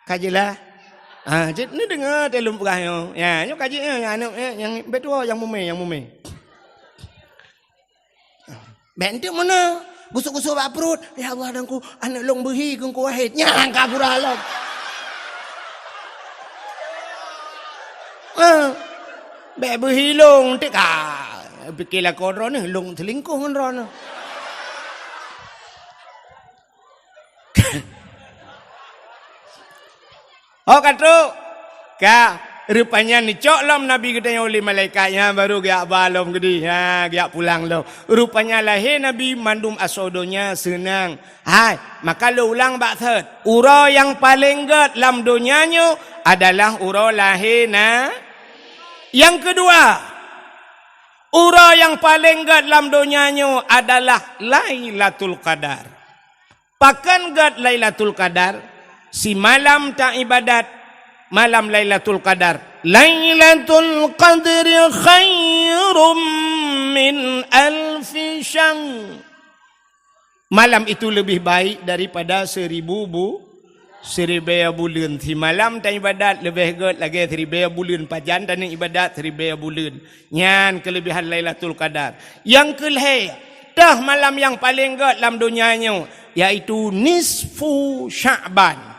Kajilah. Jadi ni dengar telum pegah yo. Ya, nyo kaji yang betul yang mume. Bentuk mana? Gusuk-gusuk bak perut. Ya Allah dangku anak long behi kengku wahid. Nyang kabur halak. Be behi long tik pikirlah kodro ni long selingkuh kan ron. Oh katru, rupanya ni cok lom Nabi kita yang oleh malaikatnya baru giak balom gedi, giak pulang lo. Rupanya lahir Nabi mandum asodonya senang. Hai, maka lo ulang bak third. Uro yang paling get lam dunianya adalah uro lahir na. Yang kedua, uro yang paling get lam dunianya adalah Lailatul Qadar. Pakan get Lailatul Qadar. Si malam tak ibadat, malam Lailatul Qadar. Lailatul Qadri khairum min alfi syahr. Malam itu lebih baik daripada 1000 bulan. Si malam tak ibadat lebih good lagi 1000 bulan. Pajan tak ibadat 1000 bulan. Nyan kelebihan Lailatul Qadar. Yang kelih, dah malam yang paling good dalam dunianya, yaitu nisfu Sya'ban.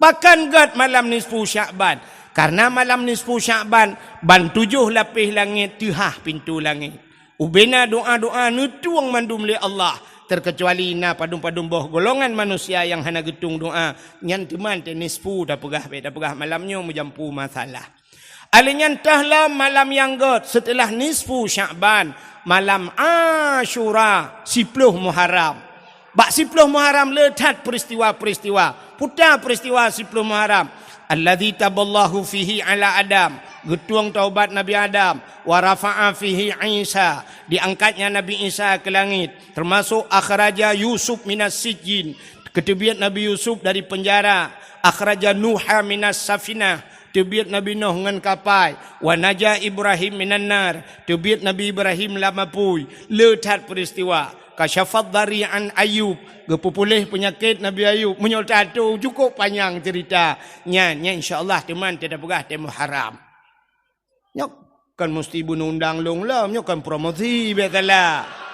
Bahkan gad malam nisfu Sya'ban. Karena malam nisfu Sya'ban, ban 7 lapis langit, tuhah pintu langit. Ubena doa-doa nutuang mandum li Allah. Terkecuali na padum-padum boh golongan manusia yang hana getung doa. Nyan teman te nisfu dah pegah malamnya menjampu masalah. Alinyan tahlah malam yang gad setelah nisfu Sya'ban. Malam Ashura, 10 Muharram. Bak 10 Muharram letat peristiwa-peristiwa. Putar peristiwa 10 Muharram. Alladzi taballahu fihi ala Adam. Getuang taubat Nabi Adam. Wa rafa'a fihi Isa. Diangkatnya Nabi Isa ke langit. Termasuk akhraja Yusuf minas sijin. Ketebiat Nabi Yusuf dari penjara. Akhraja Nuha minas safinah. Tebiat Nabi Nuh dengan kapal. Wa naja Ibrahim minan nar. Tebiat Nabi Ibrahim lamapui. Letat peristiwa. Kasyafat dari'an Ayub. Gepupulih penyakit Nabi Ayub. Menyoltat tu cukup panjang cerita. Nya insyaAllah teman tidak pegah temu haram. Nyok kan mesti bunuh undang long lah. Nyok kan promosi biasalah.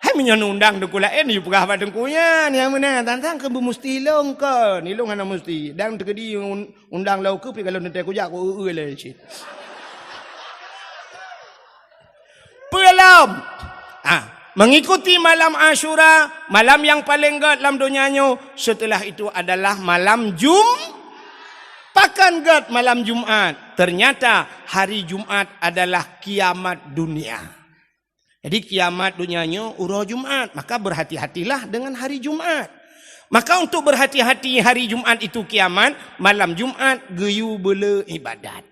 Hai menyon undang dukula ni pegah badengkunya. Ni yang mana tantang ke mesti long ke. Ni long hana mesti. Dan terkedi undang lau ke. Kalau nanti aku jak aku lah cik. Pelam. Mengikuti malam Ashura, malam yang paling gad dalam dunianya. Setelah itu adalah malam Pakan gad malam Jumat. Ternyata hari Jumat adalah kiamat dunia. Jadi kiamat dunianya urau Jumat. Maka berhati-hatilah dengan hari Jumat. Maka untuk berhati-hati hari Jumat itu kiamat, malam Jumat geyu bela ibadat.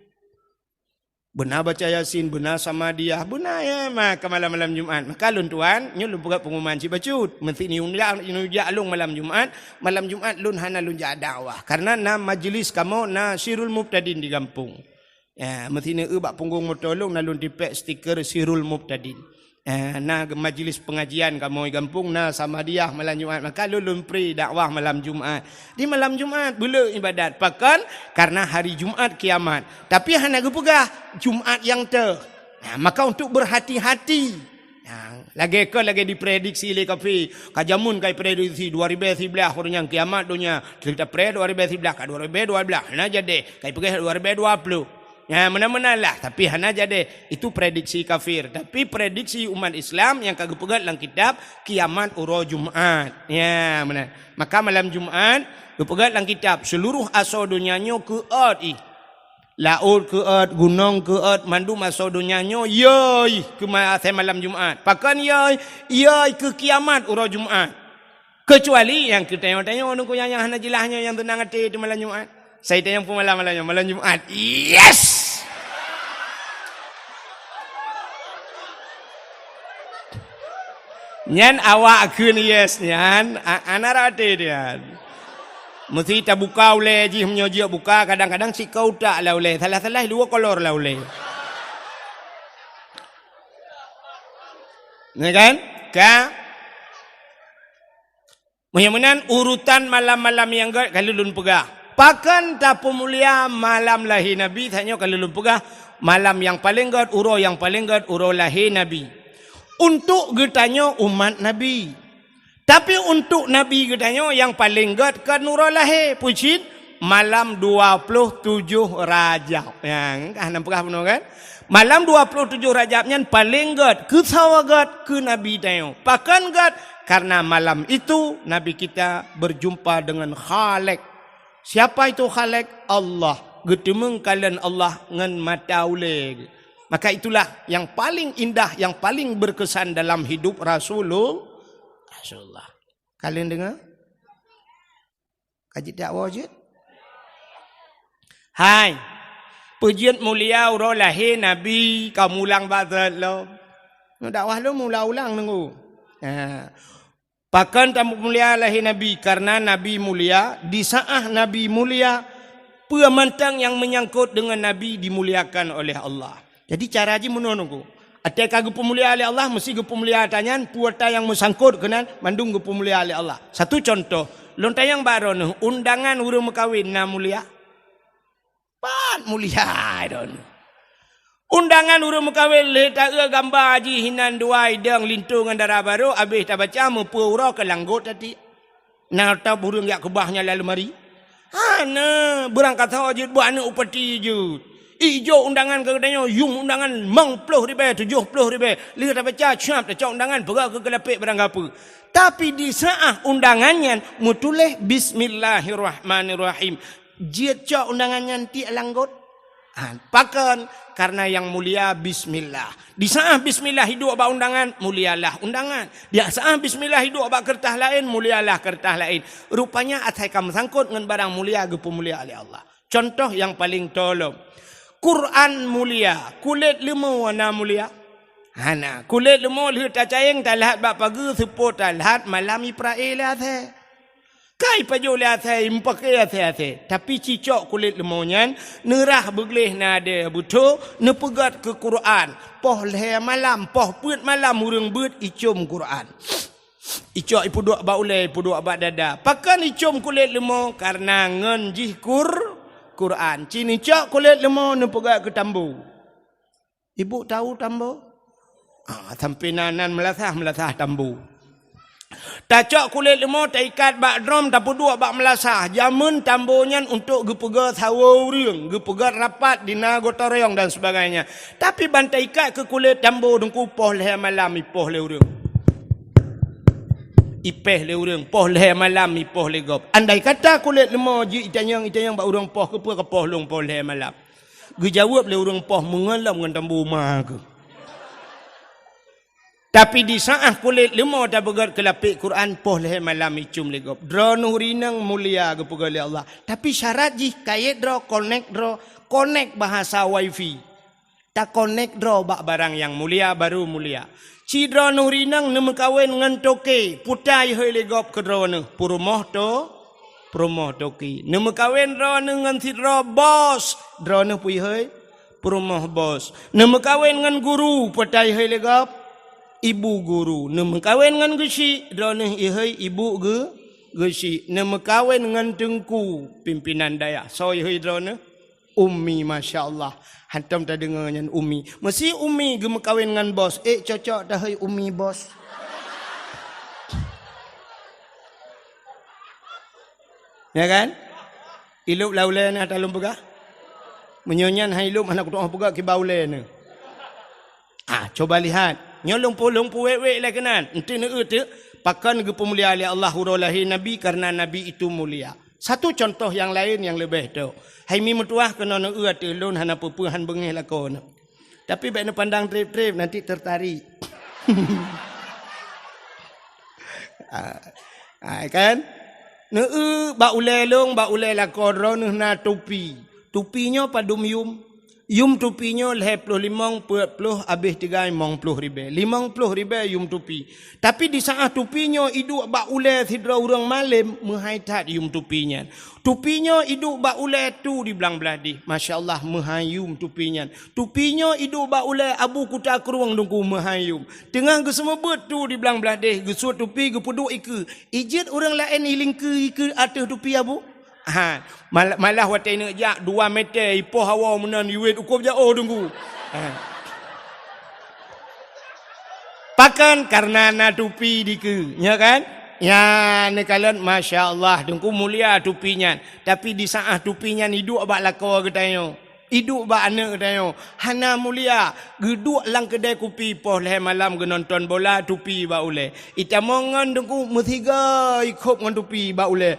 Benar baca Yasin, benar sama dia, benar ya maka malam-malam Jumat. Maka lun tuan, nyo lun buka pengumuman si bacut. Mesti ni unjak lung malam Jumat lun hana lun jak dakwah. Karena na majlis kamu na Sirul Mubtadin di kampung. Ya, mesti ni bak punggung motolong na lun dipek stiker Sirul Mubtadin. Na majlis pengajian kamu di kampung na sama dia malam Jumat. Maka lun pri dakwah malam Jumat. Di malam Jumat bela ibadat. Pakan karena hari Jumat kiamat. Tapi hana gepegah Jumat yang maka untuk berhati-hati. Lagi diprediksi oleh kafe. Kajamun kai prediksi 2011 orangnya kiamat dunia. Kita pred 2011 ke 2012. Hana jadi kai pergi 2020. Ya mana-mana lah. Tapi hana jadi. Itu prediksi kafir. Tapi prediksi umat Islam yang kagak pegat dalam kitab. Kiamat uro Jumat. Ya mana. Maka malam Jumat. Kepegat dalam kitab. Seluruh asal dunianya keat. Laut keat. Gunung keat. Mandum asal dunianya. Yoi. Ke malam Jumat. Pakan yoi. Yoi ke kiamat uro Jumat. Kecuali yang kita tengok orang ku yang hana jilahnya yang tenang hati di malam Jumaat. Saya tengok pun malam Jumaat. Yes. Nyan awak kun yes nyan anarate dia. Mesti tak buka oleh ji menyoji buka kadang-kadang si kau tak lah oleh. Salah-salah dua kolor lah oleh. Ya kan? Mudah-mudahan urutan malam-malam yang kalau lun pegah. Pakan tak pemulia malam lahir Nabi tanya kalau lun pegah malam yang paling god uro yang paling god uro lahir Nabi. Untuk getanya umat Nabi. Tapi untuk Nabi getanya yang paling god kan uro lahir pucin malam 27 Rajab. Yang nampak benar kan? Malam 27 Rajabnya paling god ke sawa god ke Nabi tanya. Pakan god karena malam itu Nabi kita berjumpa dengan Khalik. Siapa itu Khalik? Allah. Getemeng kalian Allah ngan mata uleg. Maka itulah yang paling indah, yang paling berkesan dalam hidup Rasulullah. Kalian dengar? Kaji dakwah je? Hai. Pujian mulia uro lahir Nabi kamu ulang bazat lo. Dakwah lo mula ulang nunggu. Pakan tamu mulia lahir Nabi karena Nabi mulia, di saat Nabi mulia, pemantang yang menyangkut dengan Nabi dimuliakan oleh Allah. Jadi cara haji menunggu. Ada kagum pemulia oleh Allah, mesti pemulia tanyan, puata yang mesangkut kenan, mandung pemulia oleh Allah. Satu contoh, lontar yang baru nih, undangan urung kawin na mulia. Pan mulia don. Undangan urung kawin letak gambar haji hinan dua idang lintungan darah baru, habis tak baca mempura ke langgut tadi. Nak tahu burung yak kebahnya lalu mari. Hana berangkat haji buat anak upati je. Ijo undangan ke katanya yung undangan mengpuluh ribu 70 ribu lihat apa cak undangan berak ke kelapik barang apa tapi di saat undangannya mutuleh bismillahirrahmanirrahim jiat cak undangannya ti alanggot pakan karena yang mulia bismillah di saat bismillah hidup abak undangan mulialah undangan di saat bismillah hidup abak kertas lain mulialah kertas lain rupanya atai kamu sangkut dengan barang mulia ge pemulia oleh Allah contoh yang paling tolong Quran mulia, kulit lemau warna mulia. Hana, kulit lemau lihat cacing talat bak pagi sepuluh talat malam iprae lah the. Kai paju lah the, impakai the. Tapi cicok kulit lemau nyan, nerah begleh nade buto, nepegat ke Quran. Poh leh malam, poh put malam urang bet icum Quran. Icok ipu dua bak ulai, ipu dua bak dada. Pakan icum kulit lemau karena ngenjih Quran. Cini cak kulit lemau ni pegat ke tambu. Ibu tahu tambu? Sampai nanan melasah tambu. Tak cak kulit lemau tak ikat bak drum tak dua bak melasah. Jamun tambunya untuk gepegat hawa uriang, gepegat rapat di nagota reong dan sebagainya. Tapi bantai ikat ke kulit tambu dengku poh leh malam ipoh leh uriang. Ipeh le urang poh le malam ipoh le gop. Andai kata kulit lemau ji itanyang bak urang poh ke poh long poh le malam. Ge jawab le urang poh mengalam ngan tambu mah ke. Tapi di saat kulit lemau dah begat ke lapik Quran poh le malam icum le gop. Dra nurinang mulia ke pegali Allah. Tapi syarat ji kait dra connect bahasa wifi. Tak connect dra bak barang yang mulia baru mulia. Cidra nurinang nama kawin dengan toke putai hoi legop ke drone purumoh toki nama kawin drone dengan sidra bos drone pui hoi purumoh bos nama kawin dengan guru putai hoi legop ibu guru nama kawin dengan gesi drone hoi ibu gesi nama kawin dengan tengku pimpinan daya soi hoi drone Ummi Masya Allah. Hantam tak dengar dengan Ummi. Mesti Ummi gema kahwin dengan bos. Cocok dah hai Ummi bos. Ya kan? Ilup laulai ni atas lumpegah. Menyonyan hai ilup anak kutuk pegah ke baulai ni. Coba lihat. Nyo lumpu wek-wek lah kenan. Nanti ni tu. Pakan ke pemulia oleh Allah hurulahi Nabi karena Nabi itu mulia. Satu contoh yang lain yang lebih tu. Hai mi metuah kena nak tu lun hana pupuhan bengih lakon. Tapi baik nak pandang trip-trip nanti tertarik. Kan? Ba ulai long, ba ulai la kodro na topi. Topinya padum yum. Yum tupinya leh puluh limang puluh habis 350 ribu. 50 ribu yum tupi. Tapi di saat tupinya iduk bak ulai sidra orang malam menghaitat yum tupinya. Tupinya iduk bak ulai tu di belang beladi. Masya Allah menghayum tupinya. Tupinya iduk bak ulai abu kuta keruang dengku menghayum. Tengah semua betu di belang beladi. Gesut tupi gepuduk iku. Ijit orang lain hiling ke atas tupi abu. Malah watai nak jak 2 meter ipoh hawa menan yuit ukur jauh tunggu. Pakan karena na tupi diku, ya kan? Ya ni kalian Masya Allah tunggu mulia tupinya. Tapi di saat tupinya hidup abak lakau katanya. Hidup bak anak katanya. Hana mulia geduk lang kedai kopi poh leh malam ke nonton bola tupi bak ule. Ita mongan tunggu metiga ikut ngan tupi bak ule.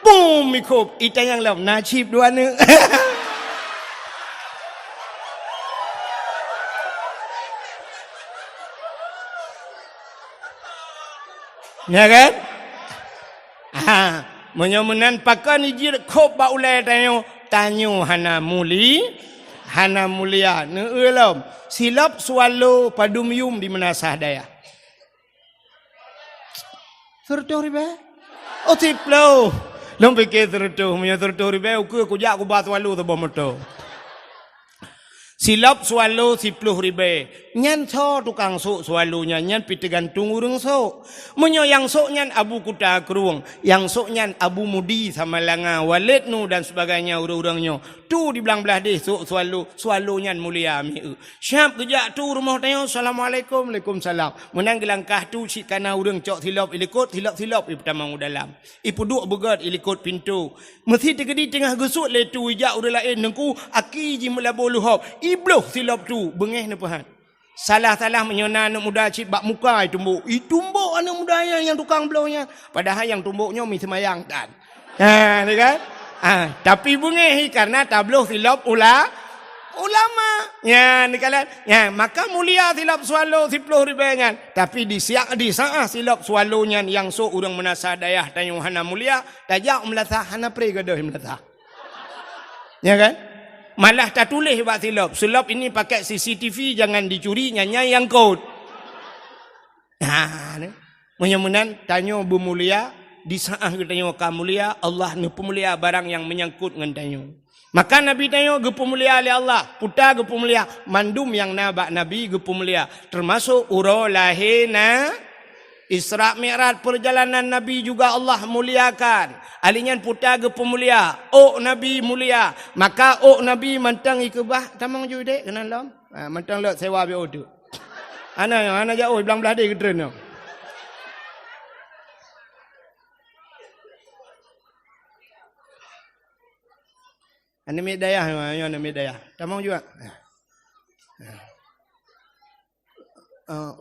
Boom ikut ita yang lam nasib dua ni. Ya kan? Menyomenan pakan ijir kop ba ulai tanyo hana mulia ne elam silap swallow padum yum di menasah daya. Serto ribe? Oh tiplo. Long fikir serto, punya serto ribe aku jak aku bat swallow tu bomoto. Silap swallow 10 ribu. Nyan so tukang sok swallownya nyan piti gantung urang sok. Menyo yang sok nyan abu kuta keruang, yang sok nyan abu mudi sama langa walid nu dan sebagainya urang-urangnya. Tu di belang belah deh sok swallow nyan mulia mi. Syap kejak tu rumah tanya assalamualaikum waalaikumsalam. Menang gelangkah tu si kana urang cok silap ilikot silap pertama dalam. Ipuduk begat ilikot pintu. Mesti tegedi tengah gesut le tu ijak urang lain nengku aki ji melabo luhop. Ibloh silap tu bengeh ni pahat. Salah-salah menyona anak muda cip bak muka tumbuk. Tumbuk anak muda yang tukang blownya. Padahal yang tumbuknya mi semayang kan. Ni kan? Tapi bengeh karena tabloh silap ulama. Ya ni kalian. Ya maka mulia silap swallow 10 ribu kan. Tapi di saat silap swallownya yang so urang menasa dayah tanyung hana mulia, tajak melatah hana pre gadah melatah. Ya kan? Malah tak tulis buat silap. Silap ini pakai CCTV jangan dicuri nyanya yang kod. Menyemunan tanya bermulia di saat tanya kamu mulia Allah ni pemulia barang yang menyangkut dengan tanya. Maka Nabi tanya ge pemulia oleh Allah, puta ge pemulia, mandum yang nabak Nabi ge pemulia termasuk uro lahina Isra Mi'raj perjalanan Nabi juga Allah muliakan. Alinyan puta ge pemulia, Nabi mulia. Maka Nabi mantang ikebah tamang ju dek kenal lam. Mantang lek sewa be odu. Ana jauh belang belah dek ke tren. Ana medayah, ana medayah. Tamang juga.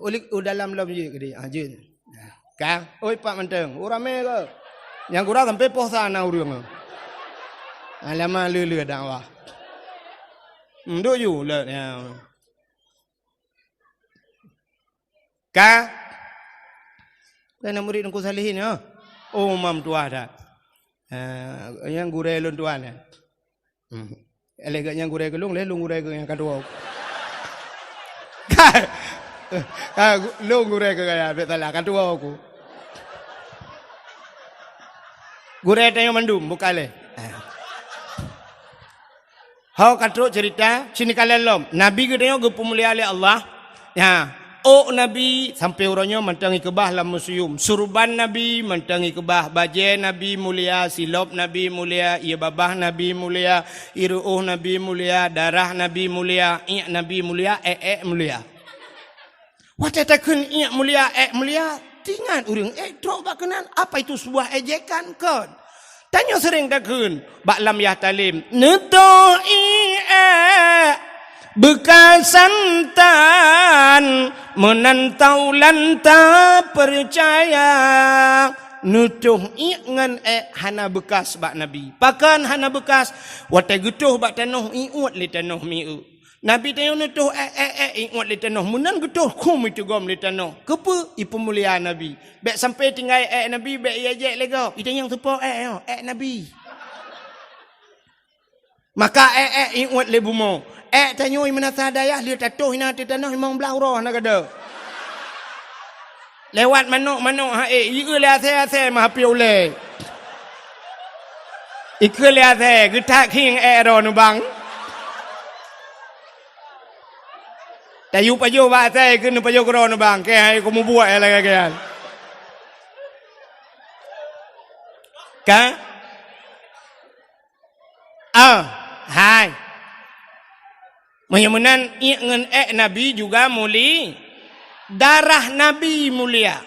Ulik dalam lam je ke dia. Je. Kang, oi Pak Menteng, urame ke? Yang kurang sampai poh sana urang. Lama lele dakwah. Nduk ju le ya. Kang. Kana murid aku salihin ya. Oh mam tua dah. Yang gure lun tuan ya. Eleganya gure gelung le lung gure yang kedua. Lu gure ke kaya betul lah kan tua aku. Gure tanya mandum bukan le. Hau katro cerita sini kalian lom. Nabi gedenya ge pemulia oleh Allah. Ya, Nabi sampai orangnya mantangi kebah lam museum. Surban Nabi mantangi kebah, baje Nabi mulia, silop Nabi mulia, ia babah Nabi mulia, iruh Nabi mulia, darah Nabi mulia, Nabi mulia, mulia. Watatakun ia mulia mulia tingan urang drop bak kenan apa itu sebuah ejekan kon tanya sering takun bak lam yah talim netoi bekas santan menantau lanta percaya nutuh ngan hana bekas bak Nabi pakan hana bekas watai getuh bak tanuh iut li tanuh miu Nabi tanya tu ingat le tanah munan getuh kum itu gom le tanah. Kepa ipu mulia Nabi. Bek sampai tinggal Nabi bek ajak le go. Itu yang sepo Nabi. Maka ingat le bumo. Tanya mana sadayah dia tatuh hina di tanah imang belah roh nak ada. Lewat manuk ieu le ase mah pi ule. Ikut le ase getak king ro nu bang. Tayu payo ba saya kena payo korona bang. Kaya aku mau buat lagi kan. Ka? Hai. Mudah-mudahan ingat Nabi juga mulia. Darah Nabi mulia.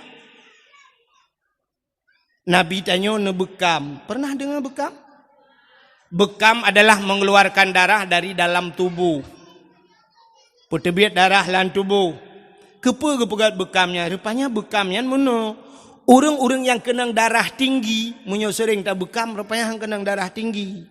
Nabi tanya ne bekam. Pernah dengar bekam? Bekam adalah mengeluarkan darah dari dalam tubuh. Pertebiat darah dalam tubuh. Kepa kepegat bekamnya? Rupanya bekamnya mana? Orang-orang yang kena darah tinggi, munyo sering tak bekam, rupanya yang kena darah tinggi.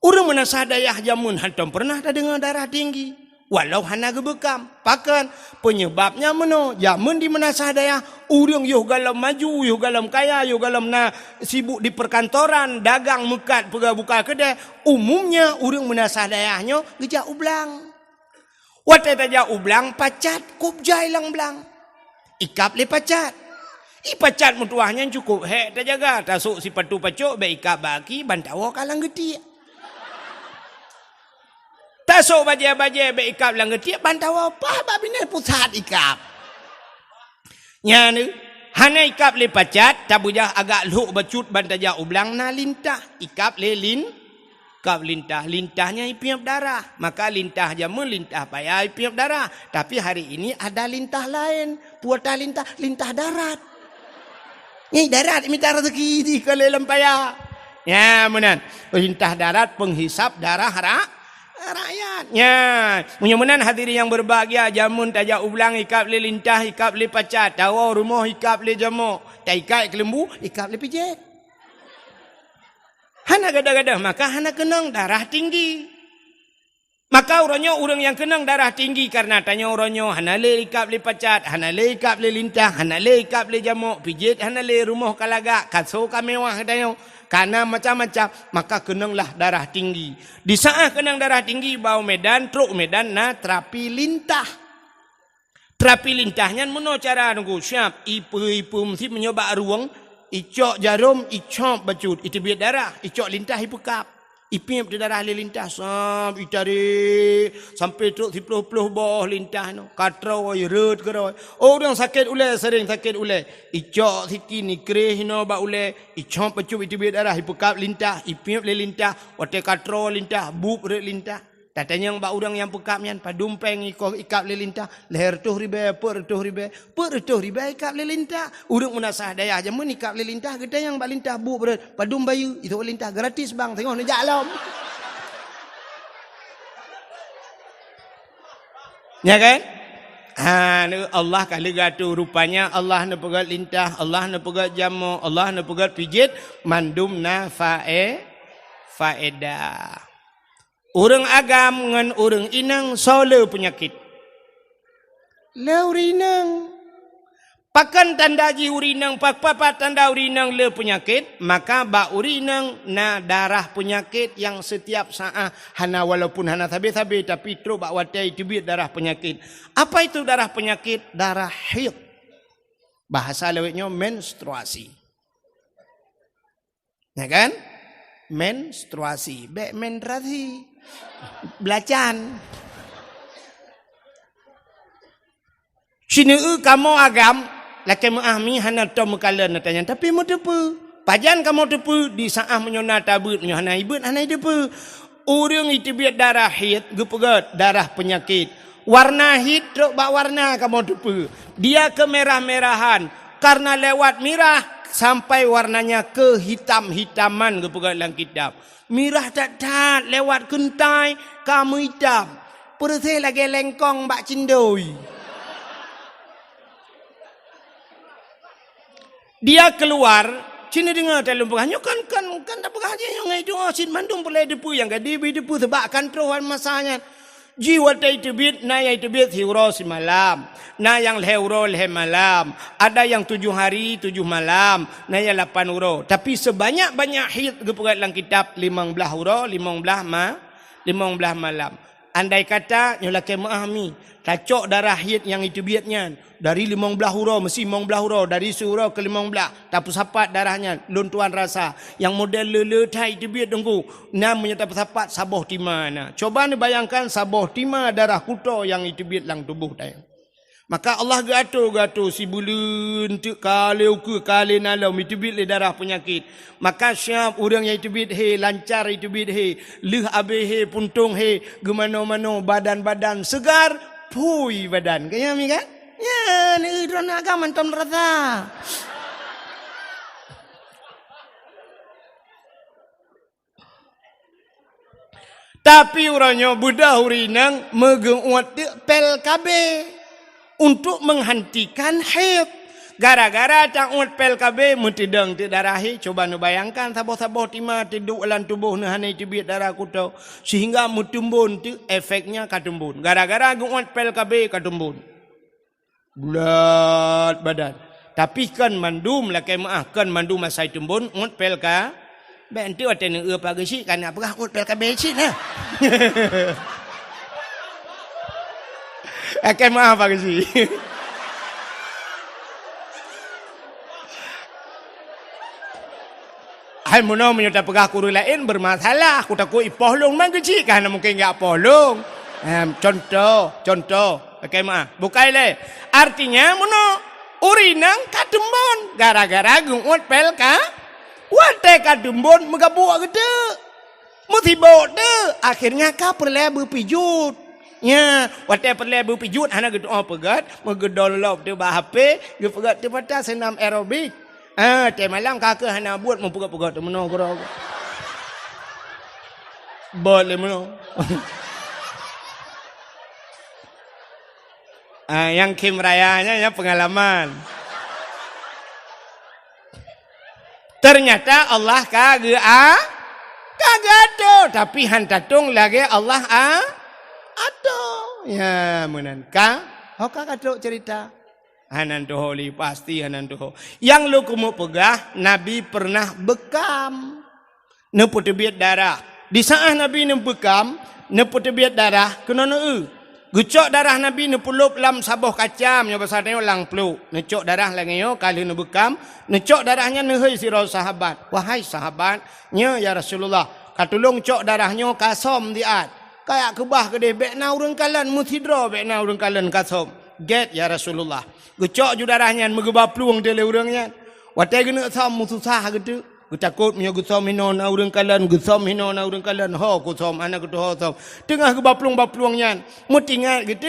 Orang mana sadayah jamun hantam pernah tak dengar darah tinggi. Walau hana ke bekam. Pakan penyebabnya mana? Jamun di mana sadayah, orang yuh galam maju, yuh galam kaya, yuh galam na sibuk di perkantoran, dagang mekat, pegah buka kedai. Umumnya orang mana sadayahnya gejak ublang. Watai taja ublang pacat kubjai lang blang. Ikap le pacat. Pacat mutuahnya cukup hek terjaga. Tasuk si patu pacuk be ikap baki bantawa kalang geti. Tasuk baje-baje be ikap lang geti bantawa pa babine pusat ikap. Nya ni hana ikap le pacat tabujah agak luk bacut bantaja ublang na lintah. Ikap le Kap lintahnya ipiap darah. Maka lintah jamu lintah payah ipiap darah. Tapi hari ini ada lintah lain. Puata lintah darat. Ni darat minta rezeki di kelelam payah. Ya menan. Lintah darat penghisap darah rakyat. Ya. Mudah-mudahan hadirin yang berbahagia jamun tajak ublang ikap le lintah ikap le pacat. Tawa rumah ikap le jamu. Taikai kelembu ikap le pijat. Hana gada-gada, maka hana kenang darah tinggi. Maka orang yang kenang darah tinggi karena tanya orangnya hana le ikap le pacat, hana le ikap le lintah, hana le ikap le jamuk, pijit hana le rumah kalagak, kaso kamewah tanya. Karena macam-macam, maka kenanglah darah tinggi. Di saat kenang darah tinggi bau medan, truk medan na terapi lintah. Terapi lintahnya mana cara nunggu siap ipu mesti menyoba ruang. Icok jarum, icok bacut. Itu biar darah. Icok lintah, ipekap. Ipim di darah lintah. Sampai tarik. Sampai tu 10 bawah lintah. Katrau, rut kerau. Orang sakit ulai, sering sakit ulai. Icok siti ni kerih, ba ulai. Icok bacut, itu biar darah. Ipekap lintah. Ipim le lintah. Wate katrau lintah. Bub rut lintah. Tatanya mbak orang yang pekapnya padumpeng ikap lelintah leher tuh ribe per tuh ribe ikap lelintah urang menasah daya aja mun ikap lelintah kita yang balintah bu ber padum bayu itu lelintah gratis bang tengok ni jalam ya kan Allah kali gatu rupanya Allah na pegat lintah Allah na pegat jamu Allah na pegat pijit mandum na faedah. Orang agam dengan orang inang sole penyakit. Le urinang. Pakan tanda ji urinang, pak tanda urinang le penyakit, maka ba urinang na darah penyakit yang setiap saat hana walaupun hana sabi-sabi tapi terus bak watai tibit darah penyakit. Apa itu darah penyakit? Darah haid. Bahasa lewatnya menstruasi. Ya kan? Menstruasi. Menstruasi. Belacan. Sini kamu agam laki muahmi hana tom kala natanya tapi mau depu. Pajan kamu depu di saah menyona tabut menyona ibut hana depu. Orang itu biar darah haid gepegat darah penyakit. Warna haid truk bak warna kamu depu. Dia kemerah-merahan karena lewat merah sampai warnanya ke hitam-hitaman gepegat dalam kitab. Mirah tak lewat kentai kamu hitam. Perse lagi lengkong bak cindoi. Dia keluar, cina dengar dalam pegahnya kan tak pegah dia yang itu asin mandum boleh depu yang gadi depu sebab kontrol masanya. Jiwa itibit na yang itibit hiro si malam. Na yang lehuro leh malam. Ada yang 7 hari 7 malam. Na yang 8 huro. Tapi sebanyak-banyak hid kepegat dalam kitab 15 huro 15 malam. Andai kata nyolake maahmi tacok darah hid yang itibitnya dari 15 huro mesti 15 huro dari surau ke 15 tapi sapat darahnya luntuan rasa yang model lele tai itibit dengku namanya tapi sapat saboh timana. Coba ni bayangkan saboh tima darah kuto yang itibit lang tubuh tayang. Maka Allah gato si bulun tu kalau ke kali nalau itibit le darah penyakit. Maka siap orang yang itibit he lancar itibit he leh abe he puntung he gemano-mano badan-badan segar pui badan. Kaya mi kan? Ya ni drona agama tom rasa. Tapi orangnya budak hurinang megeuat pel kabe untuk menghentikan haid. Gara-gara cangut pel KB mentidang ti darahi. Coba nu bayangkan saboh-saboh tima tiduk dalam tubuh nu hanai tibit darah kuto sehingga mutumbun tu efeknya katumbun. Gara-gara guat pel KB katumbun. Bulat badan. Tapi kan mandum lah kemaah kan mandum masai tumbun ngut pel ka. Benti wate nu pagi si kan apa ngut pel KB si nah. Kemaah pagi si. Hai mono menyudah pegah kuru lain bermasalah. Aku takut ipohlong man kecil kan mungkin enggak pohlong. Contoh. Okey maaf. Bukai le. Artinya mono urinang kadembon gara-gara gungut pel ka. Wate kadembon megabuak gede. Musibot de. Akhirnya ka perle berpijut. Ya, wate perle berpijut hana gitu pegat, megedol lop tu bah HP, ge pegat tu patah senam aerobik. Teh malam kakak hana buat mempegat-pegat tu meno gero. Boleh meno. Yang Kim Rayanya ya pengalaman. Ternyata Allah kagak tu, tapi hantatung lagi Allah aduh. Ya menanka, kagak cerita. Hanan doholi pasti hanan doho. Yang lu kumu pegah Nabi pernah bekam neput tebiat darah. Di saat Nabi bekam neput tebiat darah kena gucok darah Nabi nepulup lam saboh kacam nya besarnya lang peluk. Necok darah lagi yo kali bekam necok darahnya nehei sira sahabat. Wahai sahabat, nya ya Rasulullah, katulung cok darahnya kasom diat. Kayak kebah gede bekna urang kalan muthidro bekna urang kalan kasom. Get ya Rasulullah. Gecok ju darahnya megeba pluang tele urangnya. Wate gena sam mususah gitu. Gutakut nya gusom hinon urang kalan gusom hinon urang kalan ho gusom anak gitu ho som. Tengah geba pluang-pluangnya. Mutingat gitu.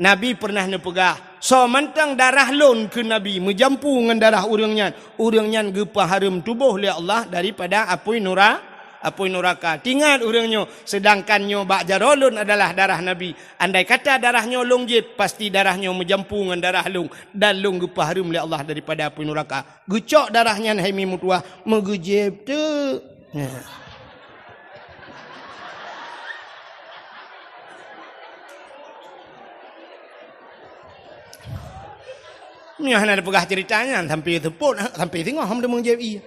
Nabi pernah nepegah. So mantang darah lon ke Nabi menjampu dengan darah urangnya. Urangnya gepa harum tubuh oleh Allah daripada apui neraka. Tingat urangnya sedangkannya bak jarolun adalah darah Nabi. Andai kata darahnya longjib pasti darahnya menjampu dengan darah lung dan lung gepa harum oleh Allah daripada apui neraka. Gucok darahnya haimi mutuah megejib tu. Ni hana ada pegah ceritanya sampai tepuk sampai tengok hom demung JI.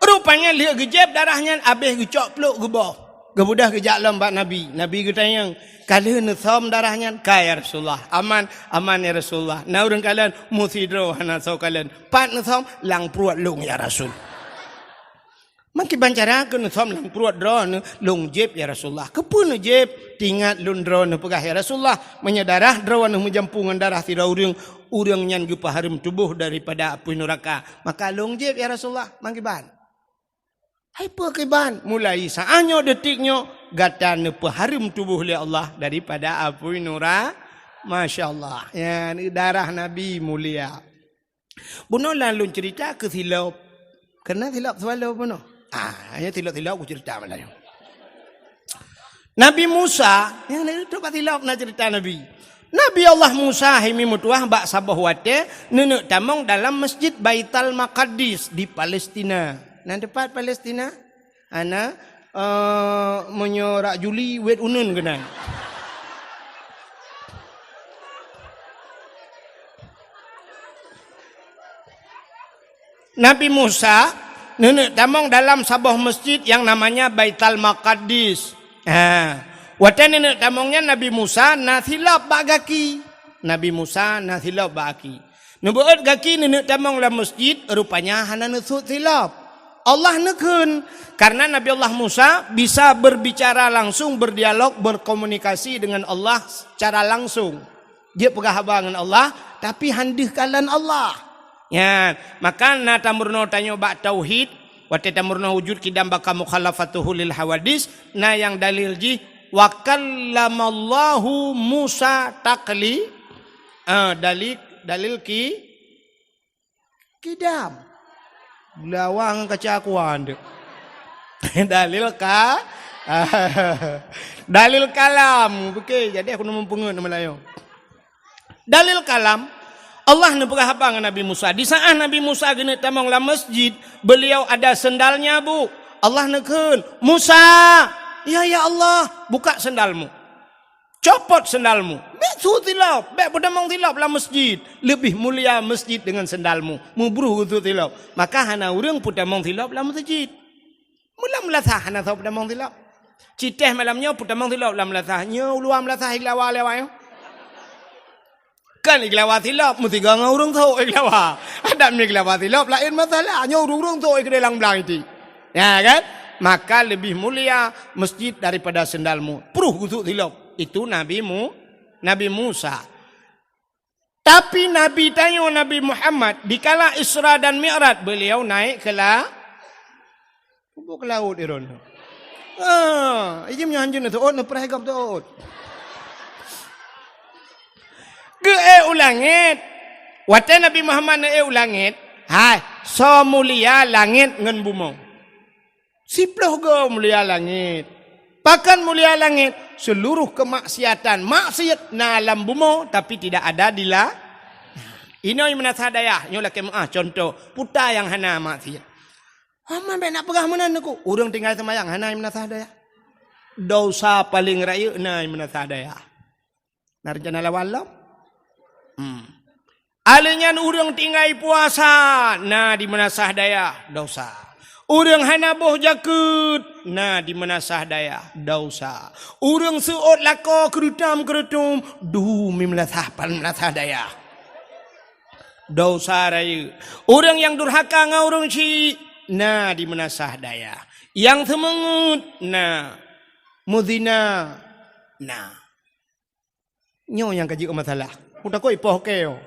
Rupanya lihat gejeb darahnya habis gecok peluk gebah. Gebudah gejak lambat Nabi. Nabi ketanya, "Kalian nesam darahnya?" "Kaya Rasulullah." Aman ya Rasulullah. Na urang kalian musidro hana sau kalian. Pat nesam lang pruat lung ya Rasul. Maki bancara ke nesam lang pruat dron lung jeb ya Rasulullah. Kepun jeb tingat lun dron pegah ya Rasulullah. Menyedarah drawan menjampungan darah tidak urang nyan gepa harum tubuh daripada api neraka. Maka lung jeb ya Rasulullah mangkiban. Hai pekiban mulai saatnya detiknya gatan peharum tubuh oleh Allah daripada api neraka. Masya Allah. Ya, ini darah Nabi mulia. Buno lalu cerita ke silap. Kena silap selalu buno. Hanya silap-silap aku cerita malah. Nabi Musa, yang itu pak silap nak cerita Nabi. Nabi Allah Musa himi mutuah bak sabah wate nenek tamong dalam masjid Baitul Maqdis di Palestina. Nan depan Palestina, ana menyorak Juli wet unun kena. Nabi Musa nenek tamong dalam sebuah masjid yang namanya Baitul Maqdis. Watan nenek tamongnya Nabi Musa nathilap bagaki. Nabi Musa nathilap bagaki. Nubuat gaki nenek tamong dalam masjid rupanya hana nusut silap. Allah nekun karena Nabi Allah Musa bisa berbicara langsung, berdialog, berkomunikasi dengan Allah secara langsung. Dia pegah dengan Allah tapi handih kalan Allah. Ya, maka na tamurno tanyo ba tauhid, wa tamurno wujud kidam baka mukhalafatuhu lil hawadis, na yang dalil ji wa kallamallahu Musa takli, dalil kidam. Lawang kacakuan dek. Dalil kalam, okey, jadi aku mempungut nama lain. Dalil kalam Allah nepegah apa dengan Nabi Musa. Di saat Nabi Musa gini tamang la masjid, beliau ada sendalnya bu. Allah nekun, Musa, ya Allah, buka sendalmu. Copot sendalmu. Bek sutilap, bek bedamang tilap la masjid. Lebih mulia masjid dengan sendalmu. Mubruh itu tilap. Maka hana urang pudamang tilap la masjid. Mula melasah hana tau pudamang tilap. Citeh malamnya pudamang tilap la melasahnya. Uluam melasah iklawa lewayo. Kan iklawa tilap mesti gang urang tahu iklawa. Ada mi iklawa tilap lain masalahnya urang tahu ikdelang belang itu. Ya kan? Maka lebih mulia masjid daripada sendalmu. Pruh untuk tilap. Itu Nabi Musa. Tapi Nabi tanya Nabi Muhammad dikala Isra dan Mi'raj beliau naik ke laut iron. Ini menyanjung itu na perhagap tu. Ke ulangit. Watan Nabi Muhammad na ulangit. Hai, so mulia langit ngan bumi. Siploh go mulia langit. Pakan mulia langit seluruh kemaksiatan maksiat na alam bumi tapi tidak ada di la. Ini yang menasah daya. Nyolah contoh puta yang hana maksiat. Aman be nak pegah mana aku? Urang tinggal semayang hana yang menasah daya. Dosa paling raya na yang menasah daya. Narjana lawalam. Alenyan urang tinggal puasa na di menasah daya dosa. Urang hana boh jakut na di menasah daya dosa. Urang seot lako kerutam dumi menasah daya dosa raya. Urang yang durhaka ngaurang ci na di menasah daya. Yang semengut na muzina na. Nyo yang kaji ke masalah. Udah kau ipoh keo.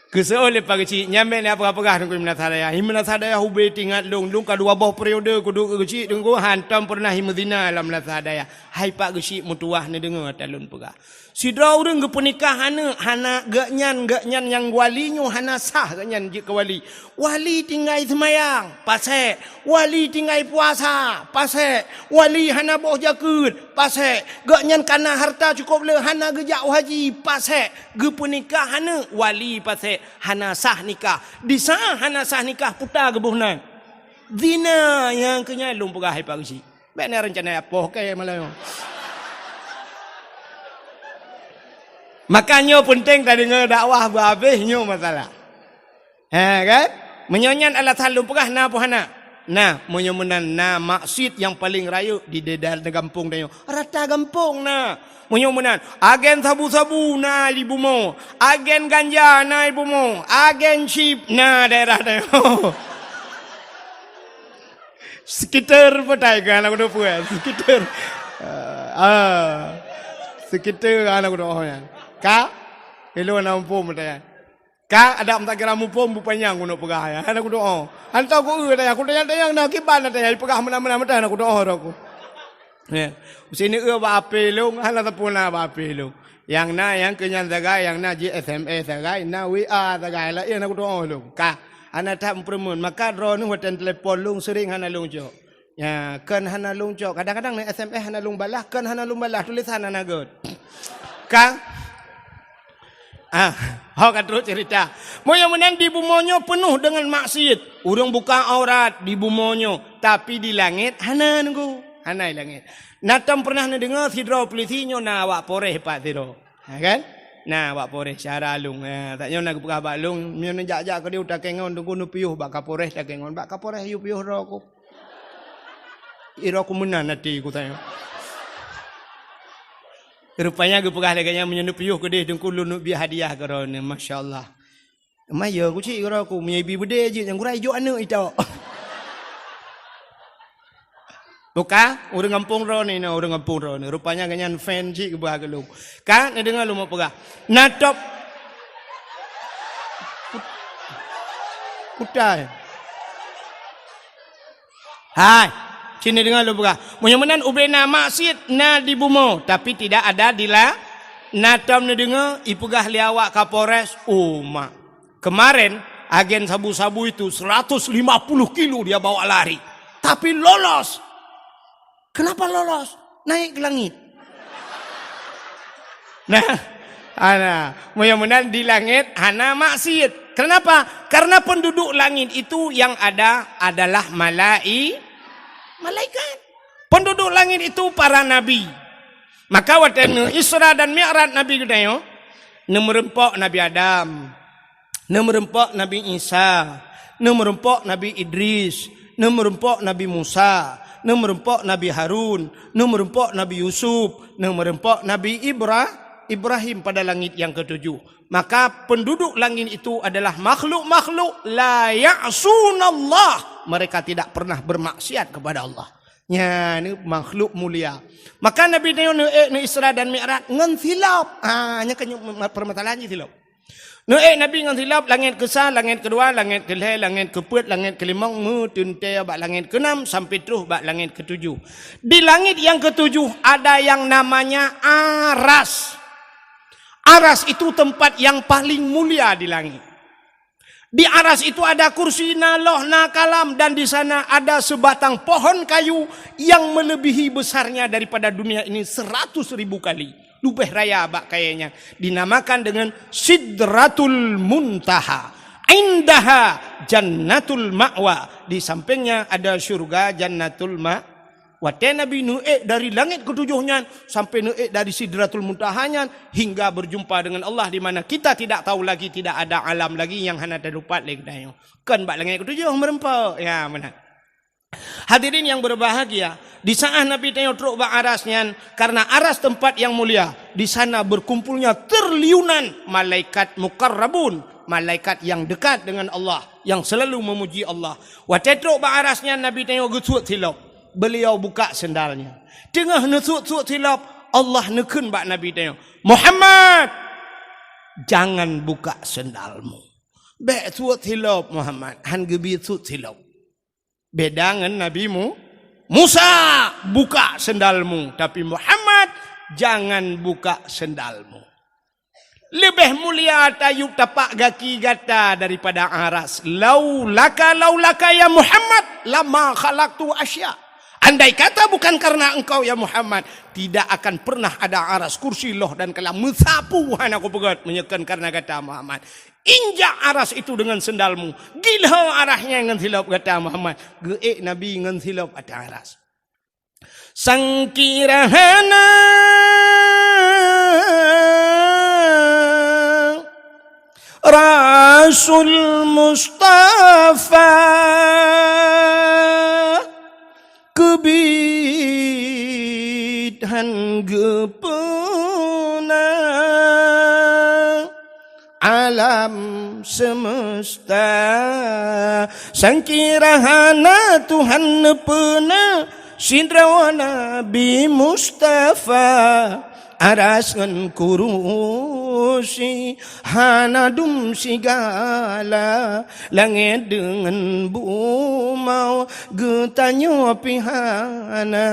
Keseoleh pagi nyampe ni apa-apa dengan menasah daya hube tinggal lung kedua bawah periode kudu kecik tunggu hantam pernah himedina dalam menasah daya. Hai pak kecik mutuah ni dengar talun pegah. Sidra urang ke pernikahan hana gaknyan yang walinyo hana sah gaknyan je ke wali. Wali tinggal semayang, pasek. Wali tinggal puasa, pasek. Wali hana boh jakut, pasek. Gaknyan kana harta cukup le hana gejak haji, pasek. Ge pernikahan wali pasek hana sah nikah. Di saat hana sah nikah puta gebuhnan. Zina yang kenyalung pegah hai pagi. Benar rencana apa ke malayo. Makanya penting tadi ngedakwah berhabisnya masalah. Kan? Menyonyan alat halum pegah na puhana. Nah, menyomenan na maksud yang paling raya di dedal kampung dayo. Rata kampung na. Menyomenan agen sabu-sabu na ibu mo. Agen ganja na ibu mo. Agen chip na daerah dayo. Sekitar petai kan aku dah puas. Sekitar anak aku dah Ka, hello nampu mutaya. Ka ada mta kira mupom bupanyang kuno pegah ya. Ana kudo oh. Anta ku daya ku dayang na kiban daya pegah mana-mana mata ana kudo oh aku. Ya. Sini ba apelong hala tapuna ba apelong. Yang na yang kenyan daga yang na SMS daga na WA daga la ana kudo oh long. Ka ana tak permun maka ro nu hoten telepon lung sering hana lung jo. Ya, kan hana lung jo. Kadang-kadang na SMS hana lung balah, kan hana lung balah tulisan ana god. Ka Hak terus cerita. Moyo menang di bumonyo penuh dengan maksiat. Urang buka aurat di bumonyo, tapi di langit hana nunggu. Hana di langit. Natam pernah dengar sidro polisinyo na awak poreh pak sidro. Kan? Nah, awak poreh syara alung. Tak nyo nak buka balung, nyo jak-jak ke dia utak kengon tunggu nu piuh bak kaporeh tak kengon. Bak kaporeh yu piuh ro aku. Iro aku menan nanti aku tanya. Rupanya aku pegah leganya menyenup piuh ke dia tunggu lu nu biar hadiah ke rona. Masya-Allah. Maya aku cik ro aku menyebi bede je yang kurai jo anak itu. Buka, orang kampung ro ni, orang kampung ro ni. Rupanya ganyan fan cik ke bah ke lu. Kan, dengar lu mau pegah. Natop. Kutai. Hai. Sini dengar lu pegah. Mudah-mudahan ubena maksiat na di bumo. Tapi tidak ada di la. Natom ni dengar, ipegah liawak Kapolres. Mak. Kemarin, agen sabu-sabu itu 150 kilo dia bawa lari. Tapi lolos. Kenapa lolos? Naik ke langit. Nah, mudah-mudahan di langit hana maksiat. Kenapa? Karena penduduk langit itu yang ada adalah malaikat. Penduduk langit itu para nabi. Maka waktu Isra dan Mi'raj Nabi kita merempok Nabi Adam, merempok Nabi Isa, merempok Nabi Idris, merempok Nabi Musa, merempok Nabi Harun, merempok Nabi Yusuf, merempok Nabi Ibrahim pada langit yang ketujuh. Maka penduduk langit itu adalah makhluk-makhluk la ya'sunallah. Mereka tidak pernah bermaksiat kepada Allah. Ya, ini makhluk mulia. Maka Nabi ni Isra dan Mi'raj ngan silap. Hanya permasalahan silap. Nabi ngan silap langit ke-1, langit kedua, langit ke-2, langit ke-4, langit ke-5, tuntai bak langit ke-6 sampai terus bak langit ke-7. Di langit yang ke-7 ada yang namanya aras. Aras itu tempat yang paling mulia di langit. Di aras itu ada kursi na loh na kalam dan di sana ada sebatang pohon kayu yang melebihi besarnya daripada dunia ini 100.000 kali. Lubeh raya bak kayaknya. Dinamakan dengan Sidratul Muntaha. Indaha Jannatul Ma'wa. Di sampingnya ada syurga Jannatul Ma'wa. Waktu Nabi Nuh dari langit ketujuhnya sampai Nuh dari Sidratul Muntahanya hingga berjumpa dengan Allah di mana kita tidak tahu lagi, tidak ada alam lagi yang hanya terlupa lagi. Kan bak langit ketujuh merempau. Ya benar. Hadirin yang berbahagia, di saat Nabi tengok truk bak arasnya, karena aras tempat yang mulia, di sana berkumpulnya triliunan malaikat mukarrabun, malaikat yang dekat dengan Allah, yang selalu memuji Allah. Waktu truk bak arasnya Nabi tengok gesut silap. Beliau buka sendalnya. Tengah nesut-sut silap, Allah nekun bak Nabi tengok. Muhammad, jangan buka sendalmu. Bek sut silap Muhammad, han gebi sut silap. Beda dengan nabimu Musa, buka sendalmu. Tapi Muhammad, jangan buka sendalmu. Lebih mulia tayuk tapak gaki gata daripada aras. Laulaka ya Muhammad, lama khalaqtu asya. Andai kata bukan karena engkau ya Muhammad, tidak akan pernah ada aras, kursi, loh dan kalam mensapu aku pegat menyekan karena kata Muhammad. Injak aras itu dengan sendalmu. Gila arahnya dengan silap kata Muhammad. Geek Nabi dengan silap ada aras. Sangkirahana Rasul Mustafa kebidhan gepuna alam semesta sangkirahana Tuhan nepena sindrawa Nabi Mustafa aras ngan kurusi hanadum sigala langit dengan bumau getanyo pihana.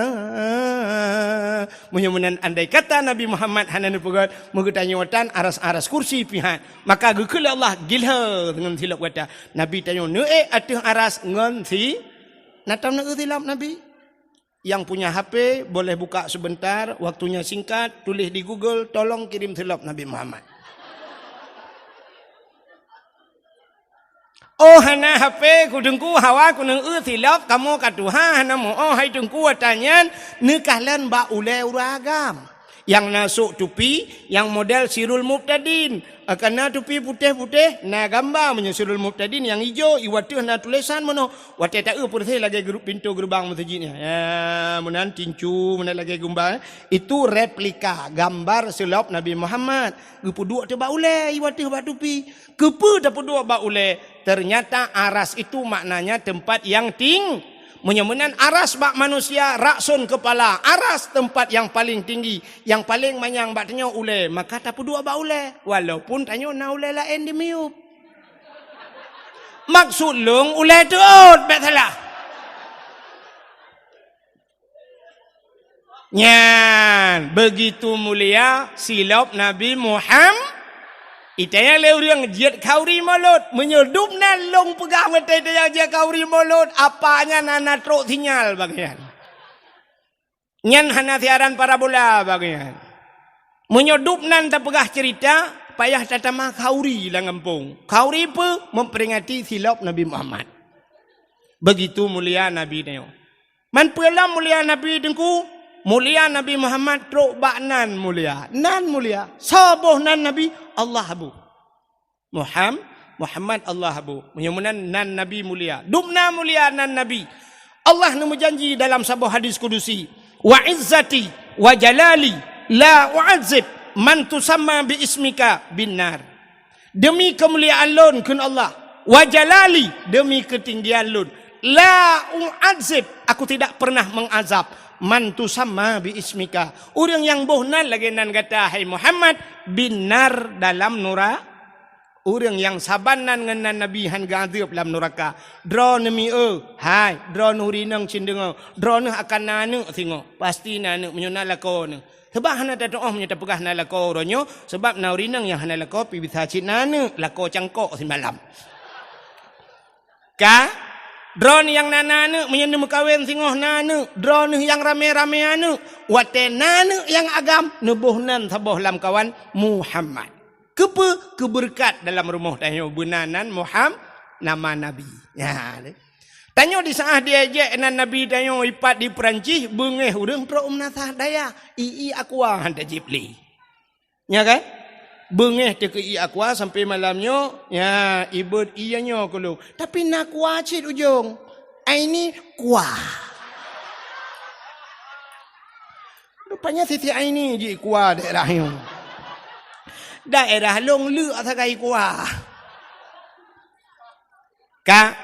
Mudah-mudahan andai kata Nabi Muhammad hanan pegat mengetanyotan aras-aras kursi pihan, maka gekul Allah gilha dengan silap kata Nabi tanyo ne atuh aras ngan si natam nak silap Nabi. Yang punya HP boleh buka sebentar, waktunya singkat, tulis di Google, tolong kirim silap Nabi Muhammad. Oh hana HP ku dengku hawa ku neng silap kamu katuha hana mo oh hai dengku tanyan nekalan ba ule uragam. Yang nasuk tupi yang model Sirul Muqtadin karena tupi putih-putih na gambar punya Sirul Muqtadin yang hijau iwatu na tulisan mono wate tak putih lagi grup pintu gerbang masjidnya ya munan tincu munan lagi gambar itu replika gambar silap Nabi Muhammad gepuduk te ba ule iwatu ba tupi kepe te puduk ba ule ternyata aras itu maknanya tempat yang menyemenan aras bak manusia raksun kepala aras tempat yang paling tinggi yang paling manyang bak tanya ule maka tak dua bak ule walaupun tanya na ule lain di miup maksud lung ule tuut bak salah nyan begitu mulia silap Nabi Muhammad itaya leuriang jiat kauri mulut menyedup nan long pegang mata itaya jiat kauri mulut apanya nana truk sinyal bagian nyan hana siaran parabola bagian menyedup nan tak pegah cerita payah tatama kauri lah ngampung kauri pe memperingati silap Nabi Muhammad begitu mulia Nabi neo man pula mulia Nabi dengku mulia Nabi Muhammad truk bak nan mulia saboh nan Nabi Allah abu Muhammad Allah abu menyemunan nan Nabi mulia dumna mulia nan Nabi Allah nemu janji dalam sebuah hadis kudusi wa izzati wa jalali la u'adzib man tusamma bi ismika binnar demi kemuliaan lun kun Allah wa jalali demi ketinggian lun la u'adzib aku tidak pernah mengazab man tusamma bi ismika urang yang bohnan lagi nan kata hai Muhammad binar dalam nura urang yang sabanan ngan Nabi han gadib dalam neraka dro nemi hai dro nurinang cindengo dro ne akan nanu singo pasti nanu menyuna lako ne sebab hana ta doa menyata pegah na lako ronyo sebab naurinang yang hana lako pi bisa cin nanu lako cangkok semalam ka drone yang nananu menyendem kawin singoh nanu drone yang rame-rame anu wate nanu yang agam nebuhnan saboh lam kawan Muhammad keberkat dalam rumah tanyo benanan Muhammad nama Nabi ya tanyo di saat diajak nan Nabi tanyo ipat di Perancis bengeh urang pro nasah daya ii akwa hantar jipli ya kan bengeh te ke akwa sampai malamnya ya ibut ianya kalau tapi nak kuacit ujung ini kuah rupanya sisi ini ji kuah daerah long lu asakai kuah ka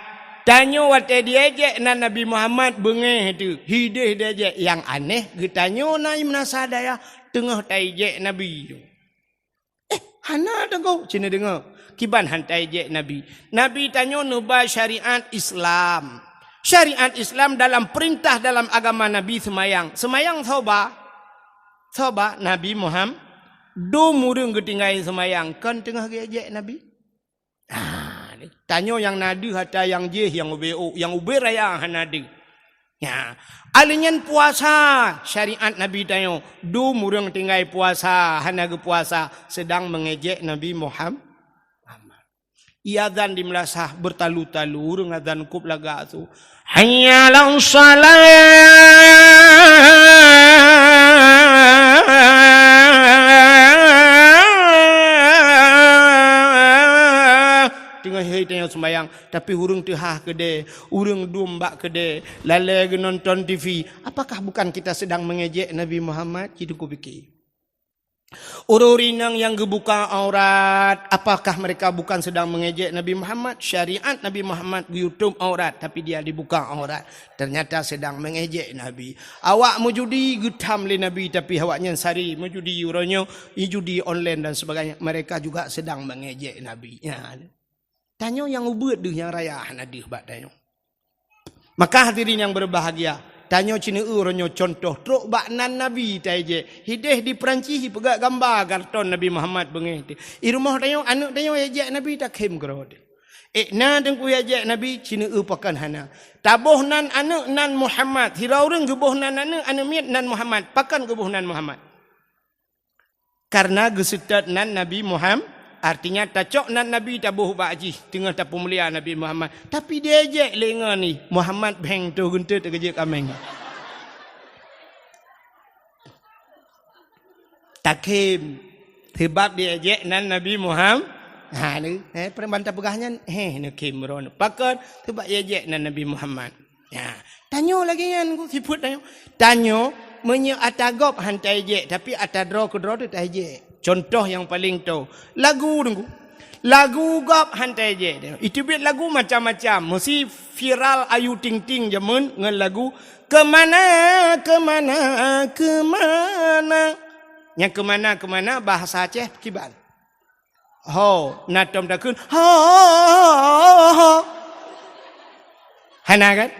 tanyo wate diajak nan Nabi Muhammad bengeh tu hidih diajak yang aneh getanyo na imna sadaya tengah taijak Nabi tu hana tengok cina dengar kiban hantai je Nabi tanya nuba syariat Islam dalam perintah dalam agama Nabi semayang soba Nabi Muhammad do murung ketinggai semayang kan tengah je Nabi tanya yang nadi hata yang je yang ube raya hanadi ya alinyan puasa syariat Nabi tayo du murang tinggai puasa hanaga puasa sedang mengejek Nabi Muhammad iadzan di melasah bertalu-talu urang adzan kup laga tu hayya 'alas shalah tengah tengok sembayang tapi urang tehah kede urang domba kede lale nonton TV apakah bukan kita sedang mengejek Nabi Muhammad gitu ku fikir ururinang yang gebuka aurat apakah mereka bukan sedang mengejek Nabi Muhammad syariat Nabi Muhammad YouTube aurat tapi dia dibuka aurat ternyata sedang mengejek Nabi awak mujudi getam le Nabi tapi awaknya sari mujudi uronyo judi online dan sebagainya mereka juga sedang mengejek Nabi ya tanyo yang ubud deh yang raya nadih bak tanyo. Maka hadirin yang berbahagia, tanyo cina uronyo contoh truk bak nan Nabi taije. Hideh di Perancis pegak gambar karton Nabi Muhammad bengeh. I rumah tanyo anak tanyo ajak Nabi tak kem kerod. Na dengku ajak Nabi cina pakan hana. Tabuh nan anak nan Muhammad. Hirau reng gebuh nan anak miat nan Muhammad. Pakan gebuh nan Muhammad. Karena gesetat nan Nabi Muhammad Artinya tacok nan Nabi tabuh baji tengah tapu mulia Nabi Muhammad. Tapi dia ejek lenga ni. Muhammad beng tu guntur terkejut kameng. Takim. Sebab dia ejek nan Nabi Muhammad. Ha ni, perbantai pegahnya ni kimron. Pakar sebab dia ejek nan Nabi Muhammad. Ya. Tanyo lagi kan ku siput tanyo. Tanyo menye atagop hantai ejek tapi atadro kudro tu tak ejek. Contoh yang paling tahu lagu tunggu. Lagu gop hantai je. Itu bit lagu macam-macam. Mesti viral Ayu Ting Ting jamun dengan lagu kemana kemana kemana. Yang kemana kemana bahasa Aceh kibal. Ho natom dakun. Ho. Hana kan?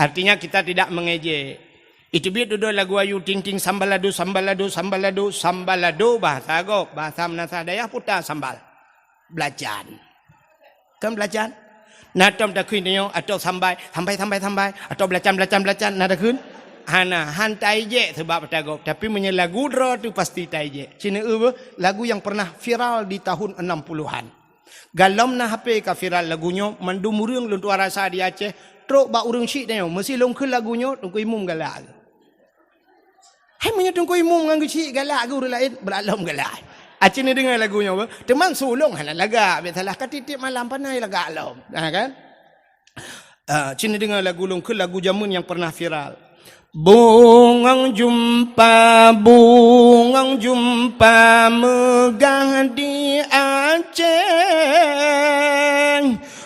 Artinya kita tidak mengejek. Itu biar duduk lagu Ayu Ting Ting sambalado sambalado sambalado sambalado bahasa agok bahasa Menasa Dayah putar sambal belacan kan belacan natom tak kun yo atau sambai atau belacan nada kun hana hantai je sebab agok tapi menyelagu dro tu pasti tai je cina lagu yang pernah viral di tahun 60-an galom na HP ka viral lagunya mandumurung luntu rasa di Aceh trok ba urang syik dia mesti longkeun lagunya tungku imum galak. Hai menyedung ko imum nganggo cik galak ke urang lain beralom galak. Acin ni dengar lagunya apa? Teman sulung hana laga biasalah katitip malam panai laga alom. Ha kan? Cin ni dengar lagu longkeun lagu jamun yang pernah viral. Bungang jumpa megah di Aceh.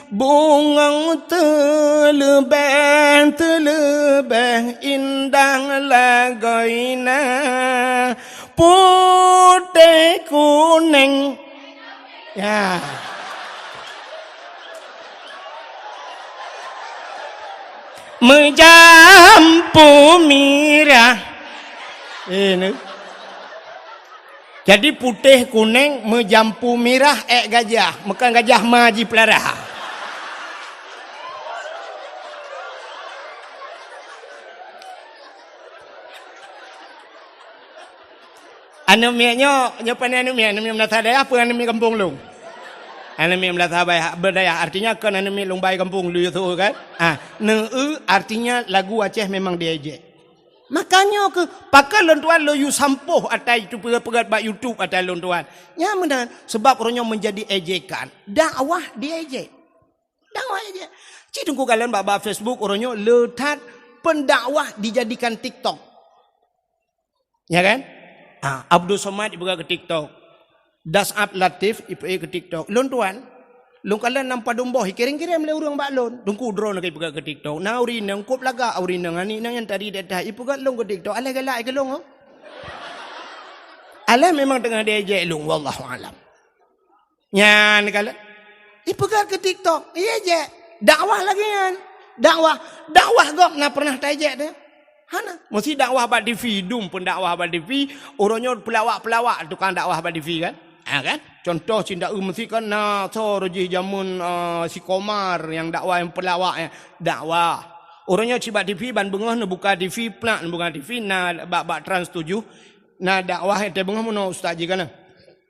Bungang telebeh indah lagoina putih kuning ya menjampu mirah ini jadi putih kuning menjampu mirah gajah bukan gajah maji pelarah. Anumianya nyopan anumia Menasa Dayah apa anumia kampung lu? Anumia Menasa Berdayah artinya kan anumia lumbai kampung lu itu kan? Artinya lagu Aceh memang diejek. Makanya ke pakai lontuan lo you sampuh atai itu pegat bak YouTube atai lontuan. Ya benar sebab orangnya menjadi ejekan. Dakwah diejek. Dakwah ejek. Cik tunggu kalian bak Facebook orangnya letat pendakwah dijadikan TikTok. Ya kan? Abdul Somad ibu ke TikTok. Dasab Latif ibu ke TikTok. Lon tuan, lon kalian nampak domboh kirim-kirim le urang baklon. Dungku drone ke ibu ke TikTok. Na uri nang kop laga uri nang ani nang yang tadi dah ibu ke lon ke TikTok. Alai galak ke lon. Alai memang tengah diejek lon wallahu alam. Nyan kala. Ibu ke TikTok. Iya je. Dakwah lagi kan. Dakwah gok na pernah tajek dah. Hana, mesti dakwah bak TV, dum pun dakwah bak TV, orangnya pelawak tukang dakwah bak TV kan? Kan? Contoh cinta mesti kan so rojih jamun si Komar yang dakwah yang pelawak dakwah. Orangnya cibak TV ban bengah na buka TV plat buka TV na bak Trans 7 na dakwah te bengah mono ustaz ji kana.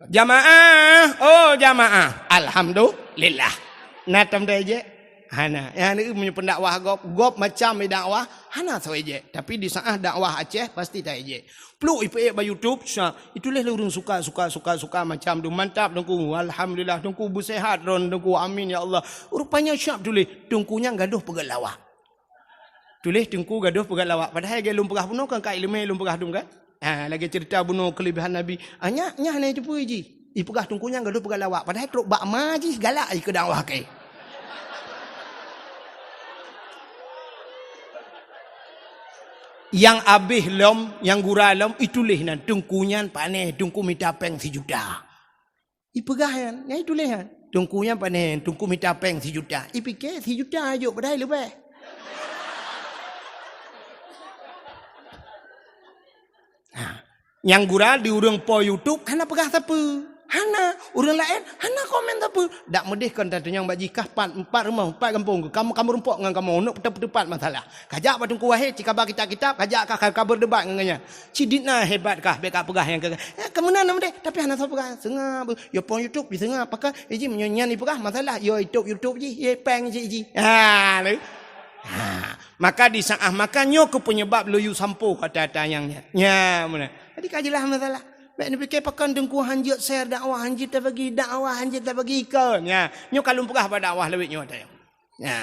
Jamaah, alhamdulillah. Na tam je. Hana, yang ini punya pendakwah gop macam dakwah, hana so eje. Tapi di saat dakwah Aceh pasti tak eje. Peluk ipe ba YouTube, itulah lurung suka macam tu mantap dongku. Alhamdulillah dongku bersehat ron dongku amin ya Allah. Rupanya syap tulis dongkunya gaduh pegalawak. Tulis dongku gaduh pegalawak. Padahal dia lum pegah bunuh kan kai lemeh lum pegah dum kan. Lagi cerita bunuh kelebihan Nabi. Nya hanya itu puji. Ipegah dongkunya gaduh pegalawak. Padahal krok bak maji galak ke dakwah kai. Yang abih lom, yang gura lom, itulah nan tungkunyan paneh, tungku minta peng 1 juta. Ipegahan, ya itulah kan. Tungkunya paneh, tungku minta peng 1 juta. Ipike 1 juta aja padahal lebih. Yang gura di urang po YouTube, kana pegah siapa? Hana, orang lain, hana komen tak apa. Tak medih kan tanya yang bagi kah empat rumah, empat kampung. Kamu rumpok dengan kamu, nak tepat masalah. Kajak batang kuahir, cik kabar kitab-kitab, kajak kah berdebat dengannya. Ciditna hebat kah, beka pegah yang kagak. Kamu nak medih, tapi hana tak pegah. Sengah, yo pon YouTube, di sengah, apakah? Iji menyanyi ni pegah masalah. Yo YouTube je, ye peng je iji. Maka di saat makannya ke penyebab lu sampo kata tayangnya. Ya, mana? Jadi kajilah masalah. Baik ni fikir pakan dengku hanjit share dakwah hanjit tak bagi dakwah hanjit tak bagi ikon. Ya, nyo kalau pegah pada dakwah lebih nyo tayang. Ya.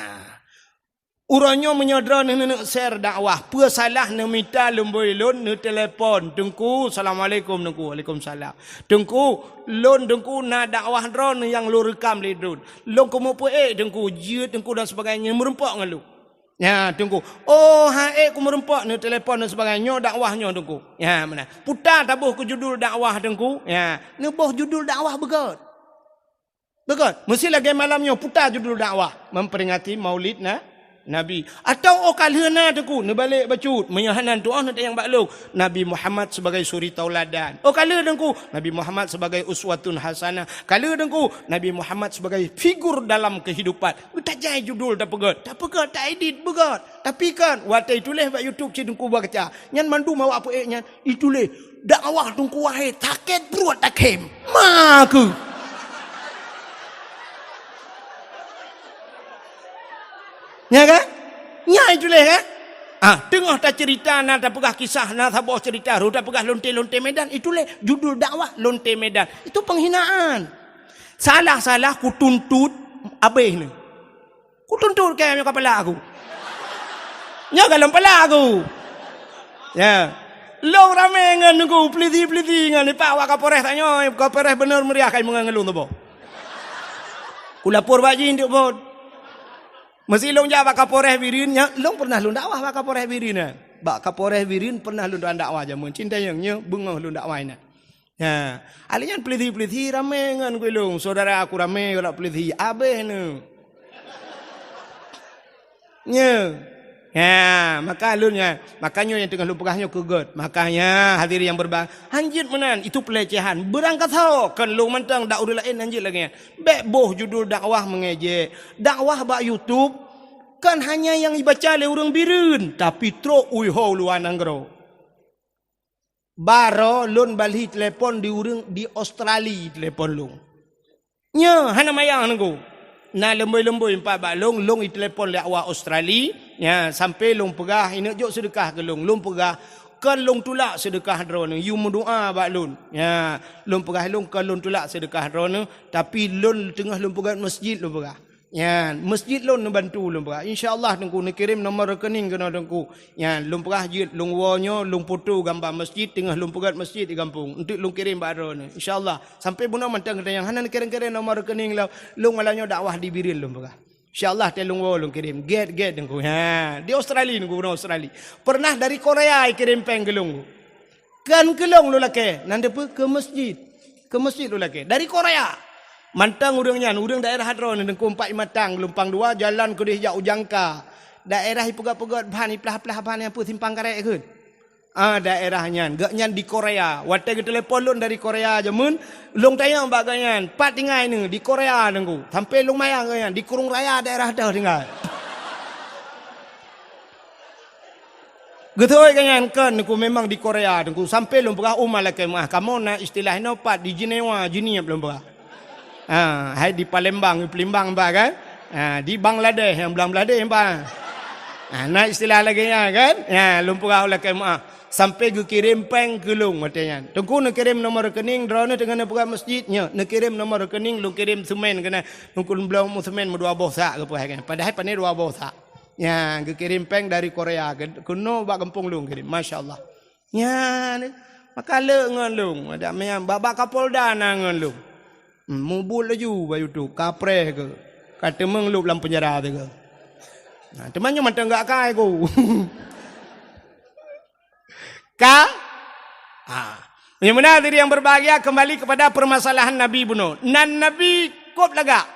Uranyo menyodra nak share dakwah. Apa salah nak minta lemboi lon nak telefon. Dengku assalamualaikum dengku. Waalaikumsalam. Dengku lon dengku nak dakwah drone yang lu rekam le drone. Lon komo pe dengku jut dengku dan sebagainya merempok dengan lu. Ya, tunggu. Oh, ku merempak ni telefon dan sebagainya dakwahnya tunggu. Ya, mana? Putar tabuh ke judul dakwah tunggu. Ya, ni boh judul dakwah begot. Begot. Mesti lagi malamnya putar judul dakwah memperingati Maulid Nabi. Atau kalhana tunggu ni balik bacut menyahanan doa nanti yang bakluk Nabi Muhammad sebagai suri tauladan. Kala tunggu Nabi Muhammad sebagai uswatun hasanah. Kala tunggu Nabi Muhammad sebagai figur dalam kehidupan. Tak jai judul tak pegat. Tak pegat, tak edit begat. Tapi kan watai tulis bak YouTube tunggu baca. Nyan mandu mau apa nyan itulis dakwah tunggu wahai taket perut takem. Maku. Ya kan? Ya itulah kan? Tengah tak cerita nak tak pegah kisah nak tak bawa cerita ru tak pegah lonte-lonte medan itulah judul dakwah lonte medan. Itu penghinaan. Salah-salah ku tuntut abih ni. Ku tuntut ke kepala aku. Nya dalam kepala aku. Ya. Long ramai ngan aku peliti-peliti ngan ni pak wak kapolres tanya kapolres benar meriah kai mengalung tu bo. Ku lapor baji nduk bo. Mesti long jawab kapolres Wirin, long pernah long dakwah bak kapolres Wirin nah. Bak kapolres Wirin pernah long dakwah jamun cinta yang nya bengah long dakwah ina. Ya, alinya peliti-peliti ramai ngan ku long, saudara aku ramai kalau peliti abeh ne. Nya. Ya, maka lunnya, makanya yang tengah lupagahnya kegot. Makanya hadirin yang berbang, hanjit menan itu pelecehan. Berangkat tau kan lu mentang dak urut lain hanjit lagi. Bek boh judul dakwah mengejek. Dakwah bak YouTube kan hanya yang dibaca oleh orang Biren, tapi tro uiho luan anggro. Baro lun balhi telefon di urang di Australia telefon lu. Nya hana mayang nunggu. Na lemboi-lemboi empat bak long i telefon le awak Australia ya sampai long pegah ini jok sedekah ke long pegah kan long tulak sedekah drone you mendoa bak long ya long pegah long kan long tulak sedekah drone tapi long tengah long pegah masjid long pegah ya masjid long bantu long pegah insyaallah tengku nak kirim nombor rekening kena tengku ya long pegah jid long wonyo long foto gambar masjid tengah long pegah masjid di kampung untuk long kirim bak drone insyaallah sampai buna mantang kata yang hanan kirim-kirim nombor rekening long malanya dakwah di Biril long pegah insyaallah telung wo long kirim get tengku ha di Australia tengku buna Australia pernah dari Korea kirim peng gelung kan gelung lu lake nande ke masjid lu lake dari Korea. Mantang urangnya, urang daerah hadron dengku 4 matang, lumpang 2 jalan ke dia ujangka. Daerah pegat-pegat bahan iplah-plah bahan apa simpang karek ke. Daerahnya, gaknya di Korea. Watai ke telefon lun dari Korea jamun, long tayang baganyan, 4 tinggal ni di Korea dengku. Sampai long mayang ganyan di Kurung Raya daerah dah tinggal. Getoi ganyan kan dengku memang di Korea dengku sampai long pegah umal ke mah. Kamu nak istilah no pat di Jenewa, Jiniap long pegah. Hai di Palembang, Pelimbang bah kan? Di Bangladesh, yang Bangladesh bah. Nah istilah lagi kan? Ya, lumpur oleh kemah. Sampai ke kirim peng gelung matanya. Tengku nak kirim nomor rekening drone dengan buka masjidnya. Nak kirim nomor rekening lu kirim semen kena. Tengku belum semen mu 2 bosak ke kan. Padahal pane 2 bosak. Ya, ke kirim peng dari Korea. Kuno bak kampung lu kirim. Masya-Allah. Ya, maka le ngan lung. Ada mayang babak Kapolda nangan lung. Mubul laju bayu tu kapre ke kata mengelup dalam penjara tu ke temannya mata enggak kai ku yang benar diri yang berbahagia kembali kepada permasalahan Nabi bunuh nan Nabi kop laga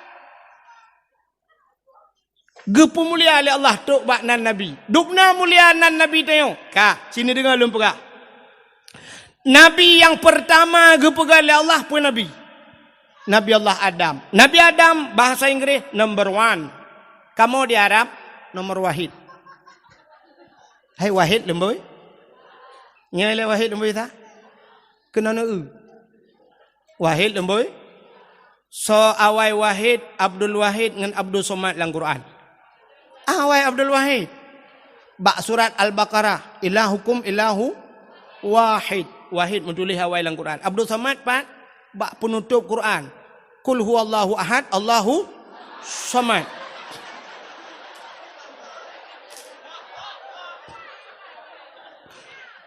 gepu mulia oleh Allah tok bak nan Nabi dukna mulia nan Nabi tengok sini dengar lum pegak Nabi yang pertama gepu oleh Allah pun Nabi Nabi Allah Adam. Nabi Adam bahasa Inggris number 1. Kamu di Arab nomor wahid. Hai wahid lemboi. Nyai wahid lemboi ta? Kenana Wahid lemboi. So awai Wahid, Abdul Wahid dengan Abdul Somad dalam Quran. Awai Abdul Wahid. Bak surat Al-Baqarah. Ilahukum ilahu wahid. Wahid menulis awai dalam Quran. Abdul Somad bak penutup Quran. Kul huwallahu ahad, Allahu Somad.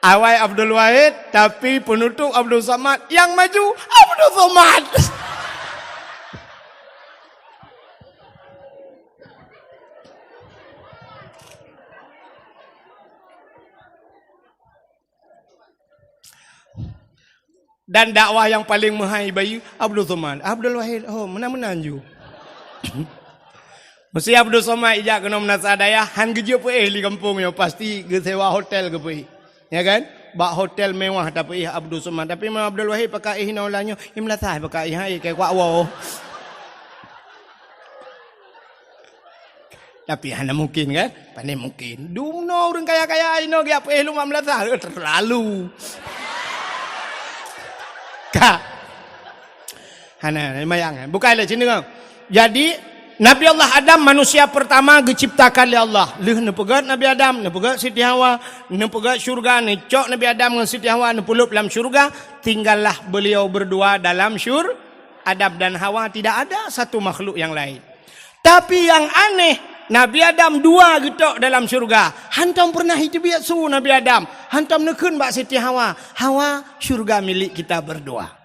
Awai Abdul Wahid tapi penutup Abdul Somad. Yang maju Abdul Somad. Dan dakwah yang paling menghaibui Abdul Somad. Abdul Wahid, oh menang-menang ju. Mesti Abdul Somad ijak kena menasadaya, han kerja pe di kampung yo pasti ke sewa hotel ke pe. Ya kan? Bak hotel mewah tapi Abdul Somad. Tapi memang Abdul Wahid pakai naulanyo, imlatah pakai hai kayak kuat wow. Tapi hanya mungkin kan? Pandai mungkin. Dumno orang kaya-kaya ino ge apa lu mamlatah terlalu. Hana mayang bukan le sini kau. Jadi Nabi Allah Adam manusia pertama diciptakan oleh Allah. Leh nepegat Nabi Adam, nepegat Siti Hawa, nepegat syurga, necok Nabi Adam dengan Siti Hawa nepulup dalam syurga, tinggallah beliau berdua dalam Adam dan Hawa, tidak ada satu makhluk yang lain. Tapi yang aneh, Nabi Adam dua gitu dalam syurga. Hantam pernah hidup biasa Nabi Adam. Hantam nekun bak Siti Hawa. Hawa syurga milik kita berdua.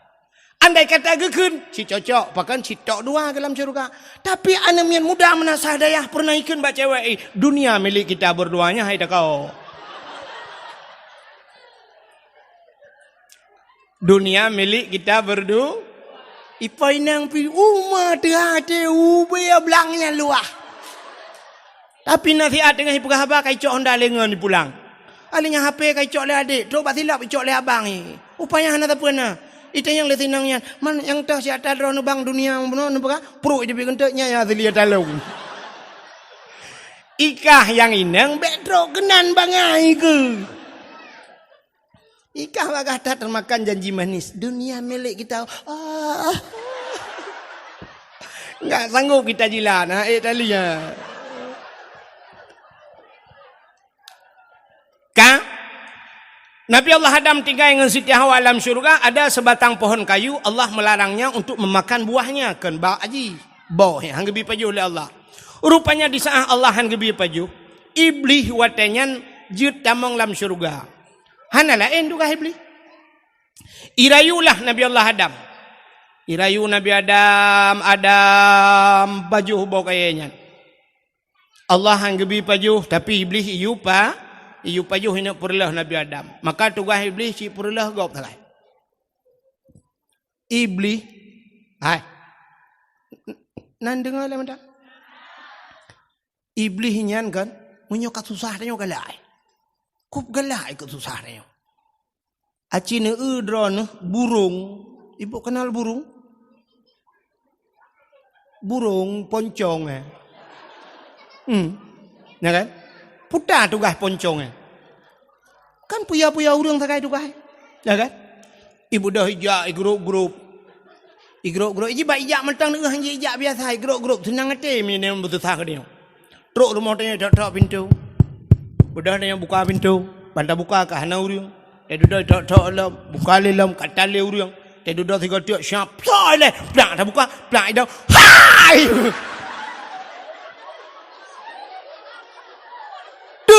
Andai kata gekun, si cocok, bahkan si tok dua dalam syurga. Tapi anamian muda menasah dayah pernah ikun bak cewek. Dunia milik kita berduanya, hai dah kau. Dunia milik kita berdua. Ipai nang pi umah terhati ubaya belangnya luah. Tapi nasihat dengan ibu khabar kai cok honda lengan di pulang. Alinya HP kai cok le adik, tok batilap cok le abang ni. Upaya hana tak pernah. Itu yang le tinangnya. Man yang tah si atas drone bang dunia beno nepaka pro je bikenteknya ya selia talung. Ikah yang inang betro kenan bangai ke. Ikah bagah tak termakan janji manis. Dunia milik kita. Enggak sanggup kita jilat. Tali ya. Nabi Allah Adam tinggal dengan Siti Hawa alam syurga, ada sebatang pohon kayu, Allah melarangnya untuk memakan buahnya. Kan bau aji, bau yang gebi paju oleh Allah. Rupanya di saat Allah yang gebi paju, iblis watenyan jut tamong lam syurga. Hana lain juga iblis. Irayulah Nabi Allah Adam. Irayu Nabi Adam baju bau kayaknya. Allah yang gebi paju, tapi iblis iyu pajuh hina purlah Nabi Adam. Maka tugas iblis si purlah gop talai. Iblis hai. Nan dengar lah madam. Iblis nyan kan munyo kat susah nyo galai. Kup galai kat susah nyo. Acine drone burung. Ibu kenal burung? Burung poncong ya kan? Putar tugas poncongnya. Kan puya-puya urang sakai tugas. Ya kan? Ibu dah hijak grup-grup. Grup-grup iji ba ijak mentang deuk hang ijak biasa grup-grup senang ate min nem betusah dia. Truk rumah tanya tok pintu. Budak dia buka pintu, banta buka ke hana urang. Dia duduk tok lam, buka lelam katal le urang. Dia duduk tiga tiak syap. Sole, plak dah buka, plak dah. Hai.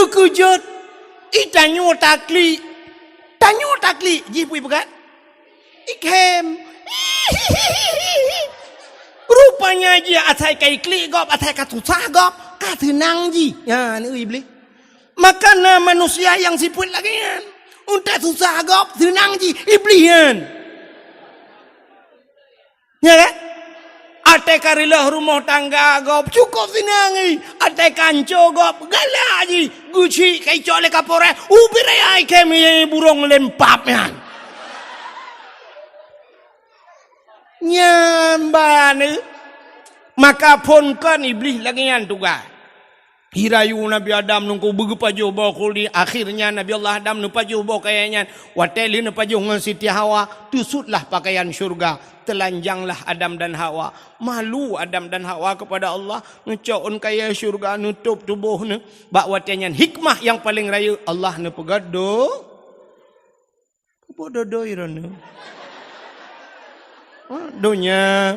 Kujut itanyo takli jipu bukan ikem rupanya dia atai kai kli gop atai katusah gop katenang ji ya ni iblis maka manusia yang siput lagi kan untuk susah gop tenang ji iblis kan ya kan ate karilah rumah tangga gop cukup sinangi ate kanco gop galaji guci kai cole kapore ubire ai kemi burung lempap yan Nyambane. Maka pun kan iblis lagi yang tugas. Hirayu Nabi Adam nungku bergepaju bawa kuli. Akhirnya Nabi Allah Adam nupaju bawa kayaknya. Wateli nupaju dengan Siti Hawa. Tusutlah pakaian syurga. Telanjanglah Adam dan Hawa. Malu Adam dan Hawa kepada Allah. Ngecokun kaya syurga. Nutup tubuh ni. Bak watenya hikmah yang paling raya. Allah ni pegado. Apa dodo irana? Donya.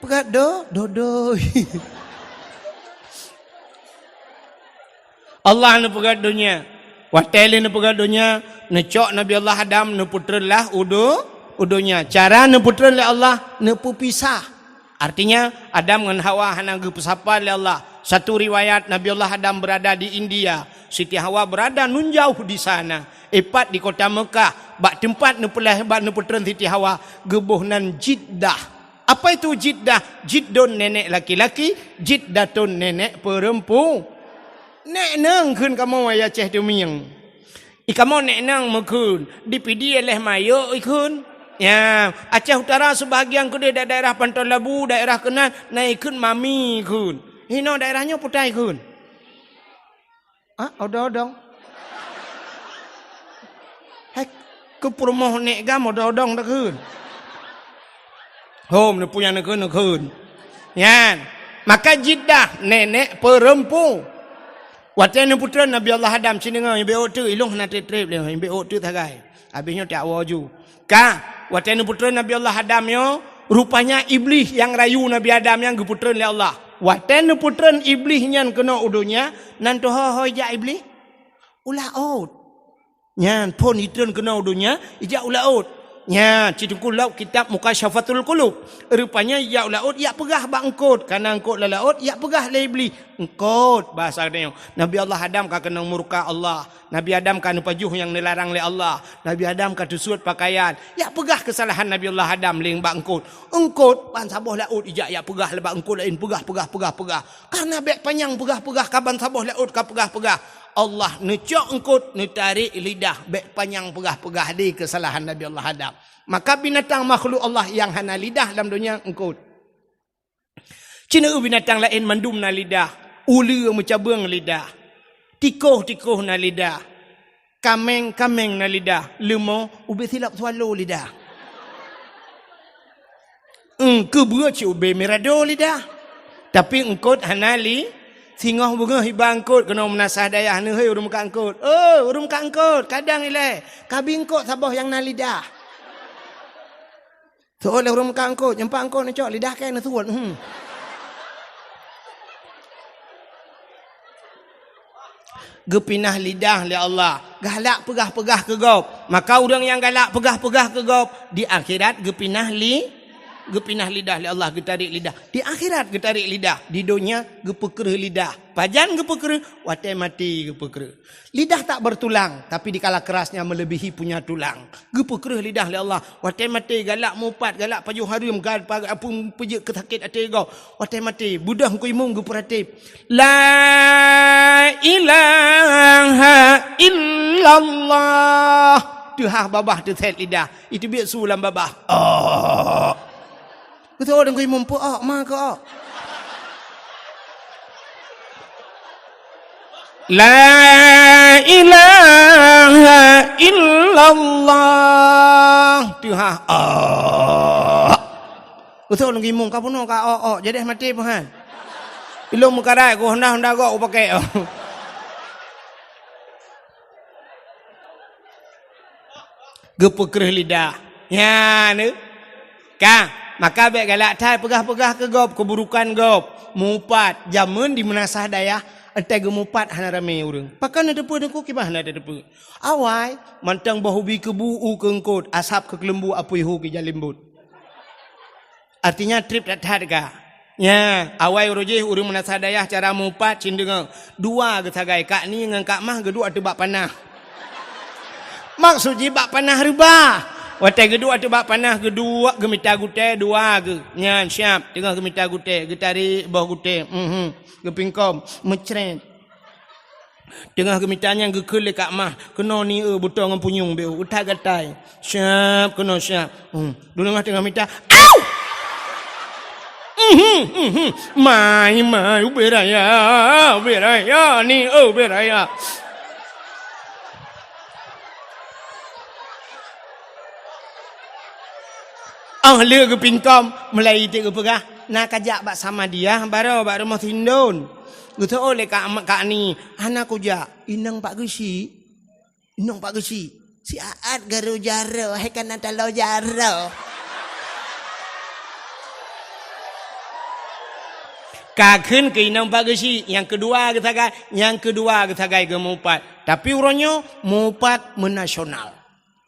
Pegado. Dodo. Allah ni pegadunya. Wateli ni pegadunya. Necok Nabi Allah Adam ni putralah udunya. Cara ni putra oleh Allah ni pisah. Artinya Adam dengan Hawa hanya pesapa oleh Allah. Satu riwayat Nabi Allah Adam berada di India. Siti Hawa berada nun jauh di sana. Epat di kota Mekah. Bak tempat ni pelah bak ni putra Siti Hawa. Gebuhnan Jiddah. Apa itu Jiddah? Jiddun nenek laki-laki. Jiddatun nenek perempuan. Nek nang kun kamu ya ceh tu miang. Kamu nek nang mekun. Dipidi oleh mayo ikun. Ya, Aceh Utara sebahagian ke daerah Pantai Labu, daerah Kenan, naikun mami kun. Hino daerahnya putai kun. Odong-odong. Hek ke perumahan nek gam odong-odong dak kun. Hom ni punya nekun. Yan. Maka Jiddah nenek perempuan. Watanya putra Nabi Allah Adam sini ngau ibe otu ilung na trip le ibe otu tagai. Habisnya tak waju. Watanya putra Nabi Allah Adam yo rupanya iblis yang rayu Nabi Adam yang geputra oleh Allah. Watanya putra iblis yang kena udunya nan to hoi ja iblis. Ulah out. Nyan pon itun kena udunya ija ulah out. Ya, cidukul laut kitab Mukasyafatul Qulub. Rupanya ya laut ya pegah bak engkot. Karena engkot la laut ya pegah la iblis. Engkot bahasa dia. Nabi Allah Adam ka kena murka Allah. Nabi Adam ka pajuh yang dilarang oleh Allah. Nabi Adam ka tusut pakaian. Ya pegah kesalahan Nabi Allah Adam ling bak engkot. Engkot ban saboh laut ija ya pegah le bak engkot lain pegah. Karena bek panjang pegah kaban saboh laut ka pegah. Allah necok engkut tarik lidah bek panjang pegah di kesalahan Nabi Allah Adam. Maka binatang makhluk Allah yang hana lidah dalam dunia engkut. Cina binatang lain mandum na lidah, ulu mencabung lidah, tikoh na lidah, kameng na lidah, lemau ube silap swallow lidah. Kebua ci ube merado lidah. Tapi engkut hana Singoh bunga hibangkut kena menasah dayah ni hei urum kangkut. Urum kangkut kadang ile kabingkut saboh yang na lidah. Soalnya urum kangkut nyempak angkut ni cok lidah kain na suat. Gepinah lidah li Allah. Galak pegah ke gop. Maka orang yang galak pegah ke gop di akhirat gepinah lidah li Allah getarik lidah. Di akhirat getarik lidah. Di dunia gepekereh lidah. Pajan gepekereh, watai mati gepekereh. Lidah tak bertulang, tapi dikala kerasnya melebihi punya tulang. Gepekereh lidah li Allah. Watai mati galak mupat, galak pajuh harim, galak apun pejek ketakit hati kau. Watai mati budah ku imum geperatip. La ilaha illallah. Tuhan babah tu set lidah. Itu biar sulam babah. Betul orang kau mampu mak kau. La ilaha illallah. Tuhan. Betul orang kau mampu kau pun kau jadi mati puhan. Ilmu mukarai kau hendak kau pakai. Gepekereh lidah. Ya ni. Maka baik galak thai pegah ke gop keburukan gop mupat jamun di menasah dayah entai gemupat hana rame urang pakan ada depu deku kibah hana ada depu awai mantang bahubi kebu kengkot asap ke kelembu apui hu ke jalimbut artinya trip tak harga ya awai urujih urang menasah dayah cara mupat cindeng dua ke sagai kak ni ngan kak mah kedua tu bak panah maksud bak panah ribah. Watai kedua tu bak panah kedua gemita gute dua ge nyan siap tengah gemita gute getari bawah gute gepingkom mecret Tengah kemitanya gekele kat mah. Kena ni buta dengan punyung be. Utai gatai. Siap kena siap. Dulu tengah mita. Au! Mai beraya ni beraya. Le ke pingkom mulai te ke pegah nak kajak bak sama dia baru rumah tindon. Gutu oleh kak ni anak kuja inang pak gesi. Inang pak gesi. Si aat garu jaro hai kan talo jaro. Kakun ke inang pak gesi yang kedua ketagai ke mupat. Tapi uronyo mupat menasional.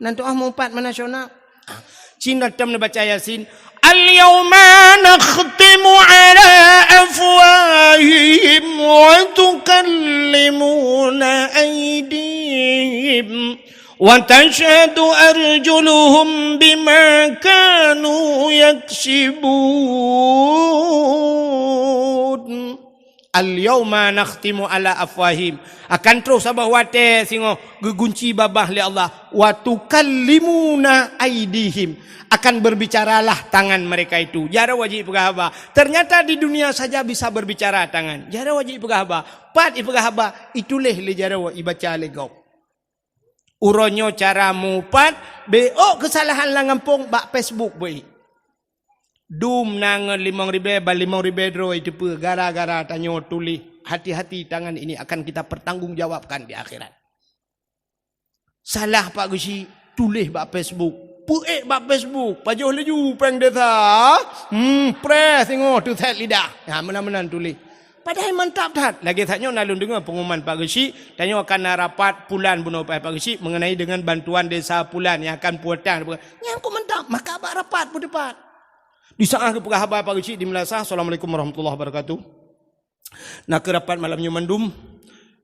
Nanti mupat menasional. Cina tam baca Yasin. Al-yawma nakhtimu ala afwahihim wa tukallimuna aydihim wa tashhadu arjuluhum bima kanu yaksibun. Al-yawma nakhtimu ala afwahim. Akan terus abah wate singo gegunci babah li Allah. Wa tukallimuna aydihim. Akan berbicaralah tangan mereka itu. Jara wajib pegah haba. Ternyata di dunia saja bisa berbicara tangan. Jara wajib pegah haba. Pat ipegah haba. Ituleh li jara wajib baca legau. Uronyo cara mupat. Beok kesalahan langampung bak Facebook boleh. Dum nang 5,000 bal 5,000 dro itu pe gara-gara tanyo tulis hati-hati tangan ini akan kita pertanggungjawabkan di akhirat. Salah Pak Gusi tulis bak Facebook. Puek bak Facebook, pajuh laju peng desa. Press tengok tu set lidah. Ha menan-menan tulis. Padahal mantap tat. Lagi taknya nalun dengar pengumuman Pak Gusi, tanya akan rapat pulan bunuh Pak Gusi mengenai dengan bantuan desa pulan yang akan puatan. Yang aku mantap, maka abak rapat pun depan. Di saat ke pegah Pak Gusi di Melasa. Assalamualaikum warahmatullahi wabarakatuh. Nak ke rapat malamnya mendum.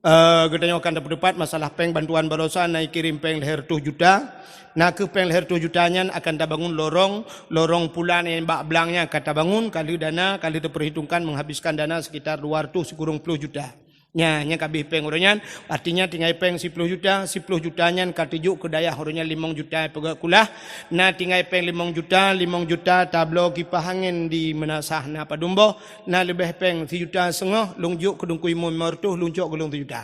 Katanya akan dapat masalah peng bantuan barosan naik kirim peng leher 7 juta. Nak ke peng leher 7 jutanya akan dah bangun lorong pulan yang bak belangnya kata bangun kali dana kali diperhitungkan menghabiskan dana sekitar 210 juta. Nya kabih peng uronyan artinya tinggal peng 10 juta 10 jutanya katijuk ke daya uronnya 5 juta pegak kulah. Nah tinggal peng 5 juta tablo kipas angin di menasah na padumbo. Nah lebih peng 3 juta setengah lungjuk kedungkui mertuh luncuk gelung 3 juta.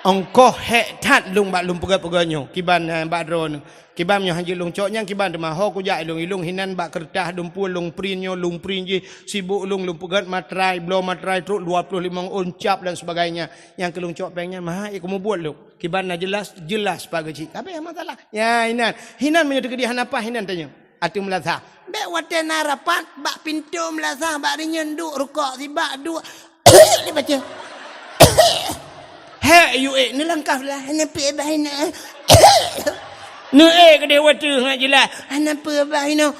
Ongkoh hek tat lung bak lung pegak-pegaknya kiban bak drone kiban nyo hanji lung coknya kiban de maho ku ja ilung hinan bak kertas dumpul lung prinyo lung prinji sibuk lung pegat matrai blow matrai truk 25 uncap dan sebagainya yang kelung cok pengnya mah kamu buat lu kiban na jelas Pak Gaji apa yang masalah ya hinan menyatu ke dia apa hinan tanya atu melasa be wate narapat bak pintu melasa bak nyenduk rukuk si bak dua ni baca Hei, you ni langkah lah. Kenapa bahina? Nu ke dia watu ngak jelas. Kenapa bahina?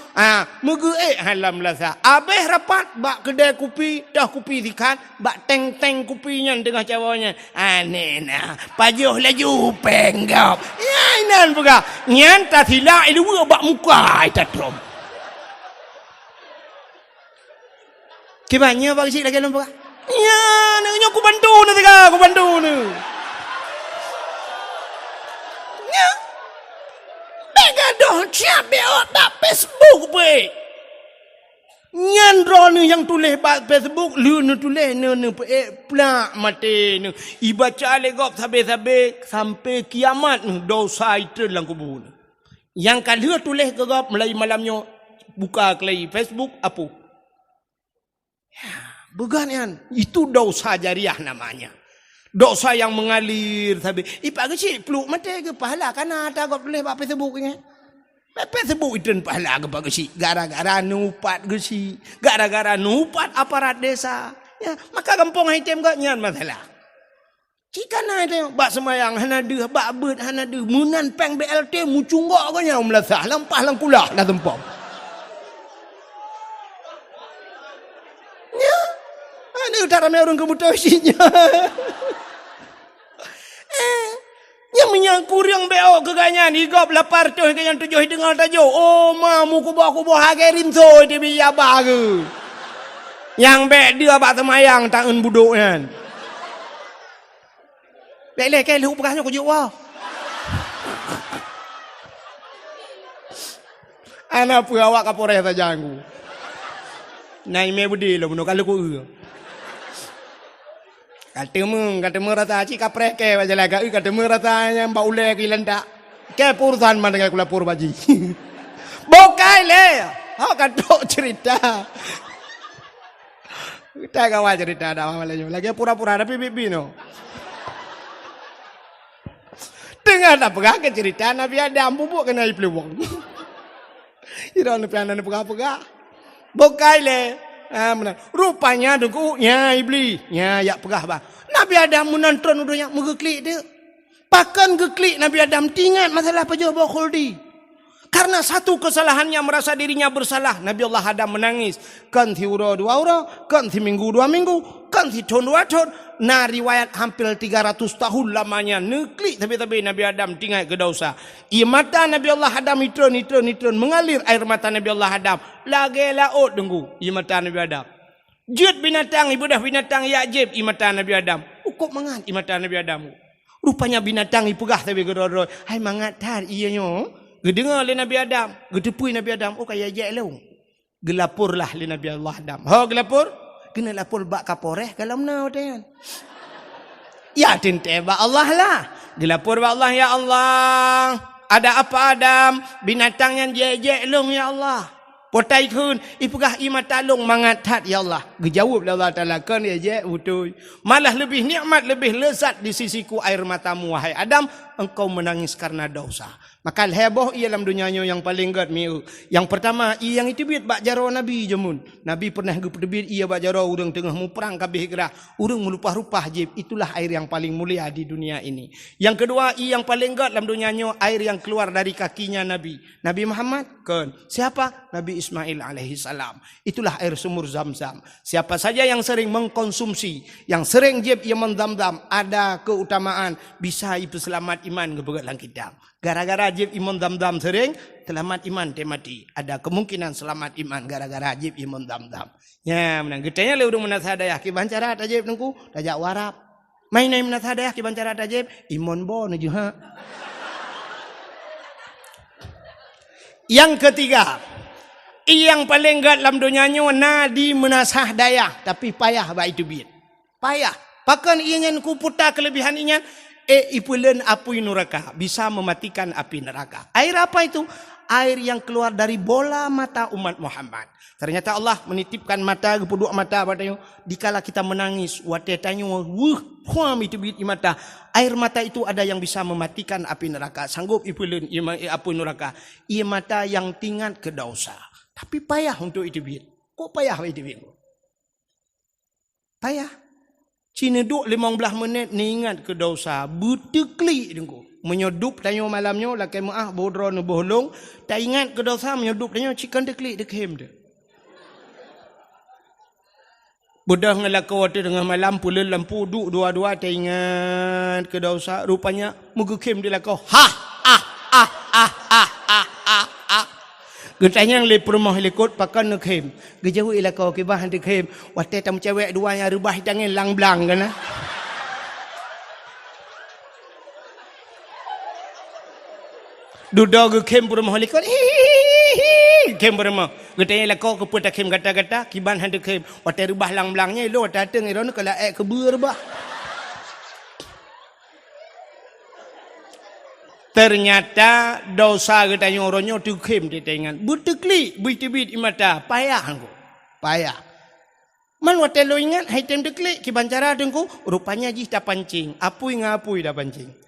Mugu halam lasa. Abeh rapat bak kedai kopi, dah kopi dikat, bak teng-teng kopinya tengah cawanya. Nena, pajuh laju penggap. Ya, inan buka. Nyan tak silak ilu bak muka itatrom. Kibannya bak sik lagi lomba. Ya, nak aku bantu ni tiga, aku bantu ni. Ya, bega dah siap beot bak Facebook be. Nyan drone yang tulis bak Facebook, lu nu tulis nu plak mati nu. Ibaca legop sampai kiamat nu dosa itu dalam kubur. Yang kalau tulis gegop mulai malamnya buka kelai Facebook apa? Ya. Bukan kan? Itu dosa jariah namanya. Dosa yang mengalir. Pak Gesi peluk mati ke pahala. Karena ada kau boleh buat Facebook ni. Facebook itu pahala ke Pak Gesi. Gara-gara nupat Gesi. Gara-gara nupat aparat desa. Ya, maka kampung item kau nyan masalah. Jika nak itu bak semayang hanadu, bak bet hanadu. Munan peng BLT mucunggok kau nyam melasah. Lampah langkulah lah tempom. Ini utara merun kebutuhan isinya. Yang menyangkur yang beok keganyan. Igop lapar tu yang tujuh dengar tajuk. Oh mamu kubuh hagerin so di biya bagu. Yang bek dia bak semayang tangan buduk kan. Lek ke lu pegahnya ko jiwa. Ana pu awak kapore ta janggu. Nai me budi lo buno kalau ku. Kata rata aci kapre ke baca laga kata ratanya mbak ule ke lenda. Ke purusan mana dengan kula pur baji. Bokai le. Ha kadok cerita. Kita kawan cerita ada apa lagi pura-pura ada pipi no. Tengah tak pegang ke cerita Nabi Adam bubuk kena iplewong. Ira ni pian pegah-pegah. Bokai le. Rupanya dengku nya iblis. Nya ya pegah bah. Nabi Adam menonton udahnya megeklik dia. Pakan geklik Nabi Adam tingat masalah pejabat khuldi. Karena satu kesalahannya merasa dirinya bersalah. Nabi Allah Adam menangis. Kan thi ura 2 ura, kan thi minggu 2 minggu, kan thi tahun 2 tahun. Nah riwayat hampir 300 tahun lamanya neklik tapi Nabi Adam tinggal ke dosa. Ia mata Nabi Allah Adam nitron mengalir air mata Nabi Allah Adam. Lagi laut tunggu ia mata Nabi Adam. Jut binatang ibadah binatang ya ajib ia mata Nabi Adam. Ukuk mangat ia mata Nabi Adam. Rupanya binatang ipegah tapi gedoro. Hai mangat tar ianya. Gedengar le Nabi Adam, gedepui Nabi Adam, oh kaya je lo. Gelapurlah le Nabi Allah Adam. Ho gelapur? Kena lapor bak kaporeh kalau menau tan. Ya tinte ba Allah lah. Gelapur ba Allah ya Allah. Ada apa Adam? Binatang yang je lo ya Allah. Potai kun, ipegah imata long mangat tat ya Allah. Gejawab Allah Taala kan je betul. Malah lebih nikmat, lebih lezat di sisiku air matamu wahai Adam, engkau menangis karena dosa. Maka heboh ia dalam dunianya yang paling gad miu. Yang pertama, ia yang itu biat bak jaro Nabi jemun. Nabi pernah gepedebit ia bak jaro urang tengah mu perang kabeh gerah. Urang melupah-rupah jib. Itulah air yang paling mulia di dunia ini. Yang kedua, ia yang paling gad dalam dunianya air yang keluar dari kakinya Nabi. Nabi Muhammad kan. Siapa? Nabi Ismail alaihi salam. Itulah air sumur Zam-Zam. Siapa saja yang sering mengkonsumsi, yang sering jib ia mendam-dam, ada keutamaan bisa itu selamat iman kebegat langkidang. Gara-gara ajib iman dam-dam sering, selamat iman temati. Ada kemungkinan selamat iman gara-gara ajib iman dam-dam. Ya, menang getanya le urang menat hadayah ki bancara ajib nengku, dajak warap. Main nai menat hadayah ki bancara ajib, iman bon je ha. Yang ketiga, yang paling gad dalam dunianya nadi menasah dayah, tapi payah ba itu biat. Payah. Pakan ianya ku putar kelebihan ianya ipulen api neraka, bisa mematikan api neraka. Air apa itu? Air yang keluar dari bola mata umat Muhammad. Ternyata Allah menitipkan mata kedua mata padanya dikala kita menangis watetanya huam itu bit mata. Air mata itu ada yang bisa mematikan api neraka. Sanggup ipulen api neraka. Ia mata yang tingkat ke dosa. Tapi payah untuk itu bit. Kok payah itu bit? Payah. Cina duk 15 minit ni ingat ke dosa. Berteklik dengku. Menyodup tanya malamnya. Lakai maaf bodro ni bohlong. Tak ingat ke dosa. Menyodup tanya cikan teklik dekem dia. Bodah ngelakau waktu tengah malam. Pula lampu duk dua-dua. Tak ingat ke dosa. Rupanya mugekem dia lakau. Getanya yang lepur mah lekot pakan nekem. Gejauh ila kau kebah dekem. Wate tam cewek dua yang rubah tangan lang-blang kan. Duda gekem pur mah lekot. Kem pur mah. Getanya ila kau keput kem kata-kata kiban han dekem. Wate rubah lang-blangnya lo datang iron kala kebur bah. Ternyata dosa katanya orangnya dikem di tangan. Berteklik, bit-bit imata. Payah aku. Payah. Man wate lo ingat, hai tem deklik, kibancara dengku, rupanya jih dah pancing. Apui ngapui dah pancing.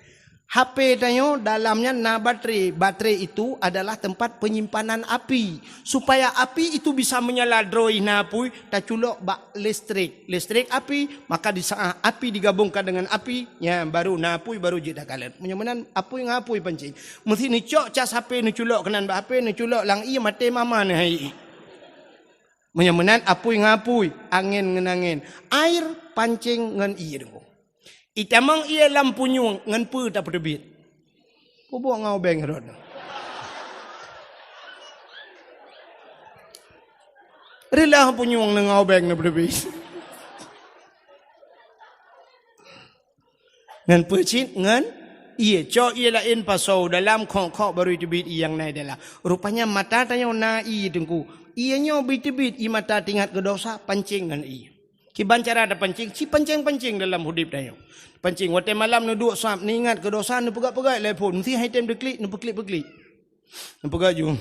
HP tanya dalamnya na baterai. Baterai itu adalah tempat penyimpanan api. Supaya api itu bisa menyala droi na apui, tak culok bak listrik. Listrik api, maka di saat api digabungkan dengan api, ya baru na apui baru je dah kalet. Menyamanan apui ngapui pancing. Mesti ni cok cas HP ni culok kenan bak HP ni culok lang iya mate mama ni hai. Menyamanan apui ngapui, angin ngenangin. Air pancing ngan iya dengku. Itamang ia lampu nyung ngan pu tak pedebit. Pobok ngau beng rod. Rela lampu nyung ngau beng na pedebit. ngan pecit ngan iya cok iya lain pasau dalam kok baru tebit yang naik adalah rupanya mata tanya na iya tengku ianya bit-bit i mata tingat ke dosa pancing ngan iya kiban cara ada pancing si pancing dalam hidup tanya pancing waktu malam nu duk sap ni ingat ke dosa nu pegat-pegat telefon mesti hai time deklik nu peklik nu pegat ju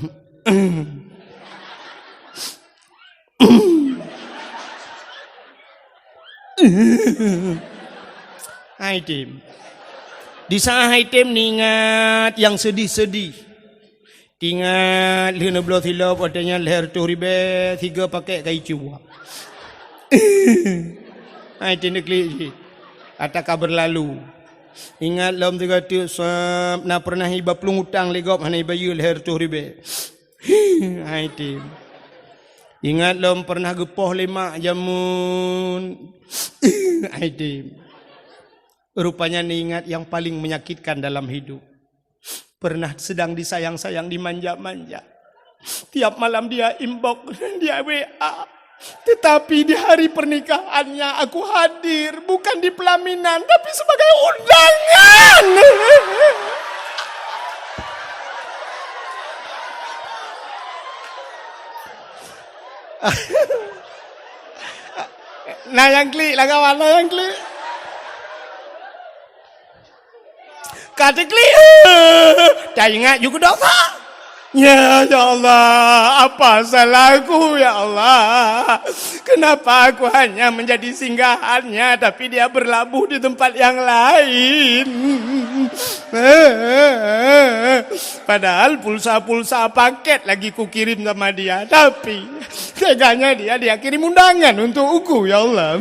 hai time di saat item ni ingat yang sedih-sedih. Ingat lena belah silap adanya leher tu ribe 3 pakai kai cuba. Item ni klik. Kata kabar lalu. Ingat lom 300 nak pernah iba pelung hutang legop hana bayu leher tu ribe. Item. Ingat lom pernah gepoh lemak jamun. Item. Rupanya ni ingat yang paling menyakitkan dalam hidup. Pernah sedang disayang-sayang, dimanja-manja. Tiap malam dia inbox, dia WA. Tetapi di hari pernikahannya aku hadir. Bukan di pelaminan, tapi sebagai undangan. Nah yang klik lah kawan, nah yang klik. Kata klik, tak ingat juga dosa. Ya Allah, apa salahku ya Allah? Kenapa aku hanya menjadi singgahannya, tapi dia berlabuh di tempat yang lain? Padahal pulsa paket lagi ku kirim sama dia, tapi teganya dia kirim undangan untuk aku ya Allah.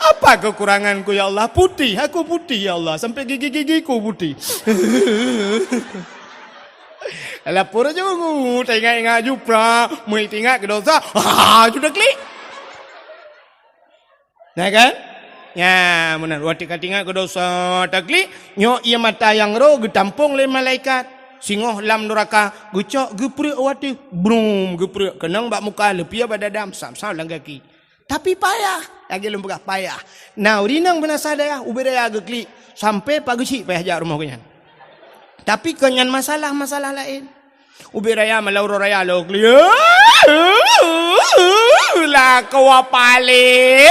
Apa kekuranganku ya Allah? Putih, aku putih ya Allah. Sampai gigi-gigiku putih. Lapor aja aku. Tengok-tengok jupra. Mereka tengok ke dosa. Sudah klik. Nah kan? Ya, benar. Waktu tengok ke dosa. Tak klik. Nyok ia mata yang roh. Getampung oleh malaikat. Singoh lam neraka. Gecok, geprek waktu. Brum, geprek. Kenang bak muka. Lepia badadam. Sam-sam lang kaki. Tapi payah. Lagi lembagah payah. Nah, urinang benar sadaya. Ubedaya geklik. Sampai pagi cik payah jak rumah kenyan. Tapi kenyan masalah lain. Ubedaya malauro raya lo geklik. Lah kau apale.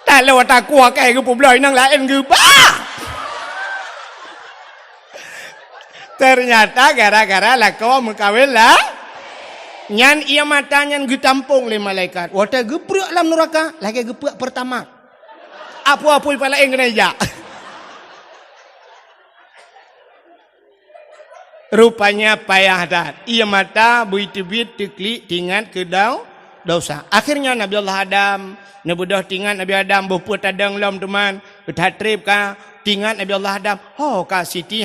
Tak lewat aku akai ke publik nang lain ke bah. Ternyata gara-gara lah kau mengkawin lah. Nyan ia matanya getampung le malaikat. Wata geprek dalam neraka, lagi geprek pertama. Apa-apa pala yang kena ja. Rupanya payah dah. Ia mata buit-buit teklik tingat ke dosa. Akhirnya Nabi Allah Adam, nebudah tingat Nabi Adam berpuat tadang lam teman, bertatrib ka tingat Nabi Allah Adam. Oh ka Siti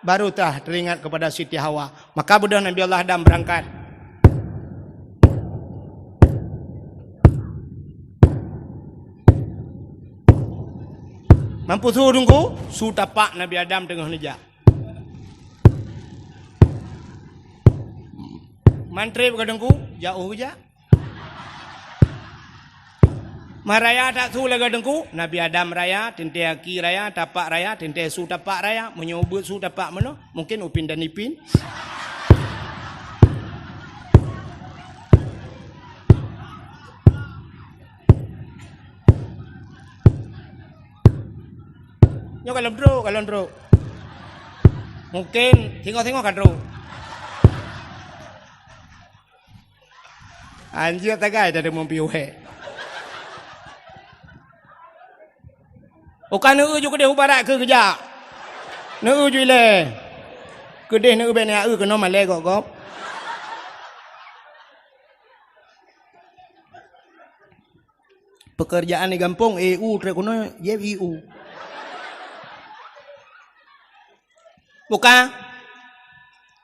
baru tah teringat kepada Siti Hawa. Maka budah Nabi Allah Adam berangkat. Mampu suruh tunggu, su tapak Nabi Adam tengah nejak. Mantri berkadangku, jauh je. Maraya tak su lega dengku, Nabi Adam raya, tente aki raya, tapak raya, tente su tapak raya, menyobot su tapak mana? Mungkin upin dan ipin. Nyo kalau ndro. Mungkin tengok-tengok kan ndro. Anjir tagai dari mempiuhe. Okan neu ju kedeh ubarak ke kerja. Neu ju le. Kedeh neu ben ya kena male kok. Pekerjaan di kampung EU trekono YEU. Bukan.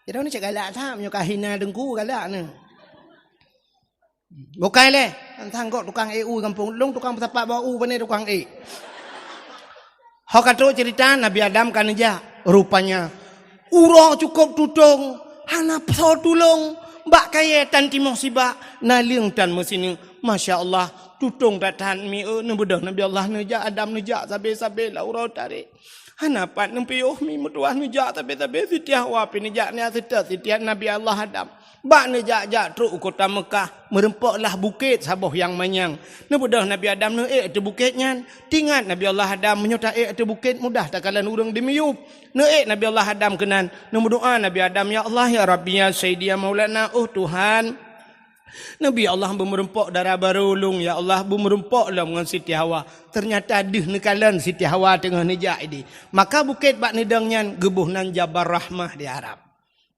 Dia ni cakap galak tham nyo kahina dengku galak ni. Bukan le, antang kok tukang EU kampung long tukang tapak bau bane tukang E. Hak kata cerita Nabi Adam kan aja rupanya urang cukup tutung hana pasal tulung Bak kaya tan timah sibak. Naling tan mesini. Masya Allah. Tutung tak tahan mi. Nebedah Nabi Allah nejak Adam nejak. Sabi-sabi laurau tarik. Hanapat nempiuh mi mutuah nejak. Sabi-sabi sitiah wapi nejak ni sitiah Nabi Allah Adam. Bak nejak-jak truk kota Mekah. Merempaklah bukit saboh yang manyang. Nebedah Nabi Adam neek tu bukitnya. Tingat Nabi Allah Adam menyutak tu bukit mudah tak kalan urang dimiyup. Neek Nabi Allah Adam kenan. Berdoa Nabi Adam, ya Allah ya Rabbi ya Sayyidi ya Maulana. Oh Tuhan. Nabi Allah bermerempak darah barulung. Ya Allah bermerempak lah dengan Siti Hawa. Ternyata adih nekalan Siti Hawa tengah nejak ini. Maka bukit bak nedangnya gebuhnan Jabal Rahmah di Arab.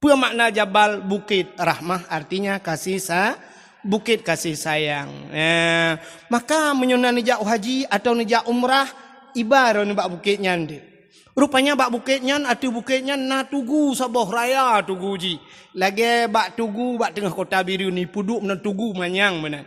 Apa makna Jabal Bukit Rahmah? Artinya bukit kasih sayang. Maka menyunan nejak haji atau nejak umrah ibarat ni bak bukitnya ni. Rupanya bak bukitnya atau bukitnya na tugu saboh raya tugu ji. Lagi bak tugu bak tengah kota biru ni puduk na tugu manyang mana.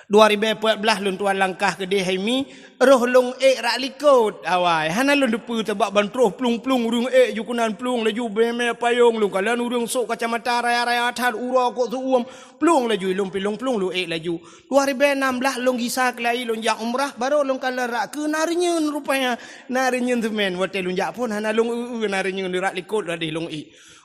2014 lun tuan langkah ke dia mi roh long rak likut awai hana lun depu tebak bantruh plung-plung urung jukunan plung laju beme payung lu kalan urung sok kacamata raya-raya atar ura kok suum plung laju lung pilung plung lu laju 2016 long gisa kelai lun jak umrah baru long kalan rak ke narinyeun rupanya narinyeun temen wate lun jak pun hana long narinyeun rak likut radih long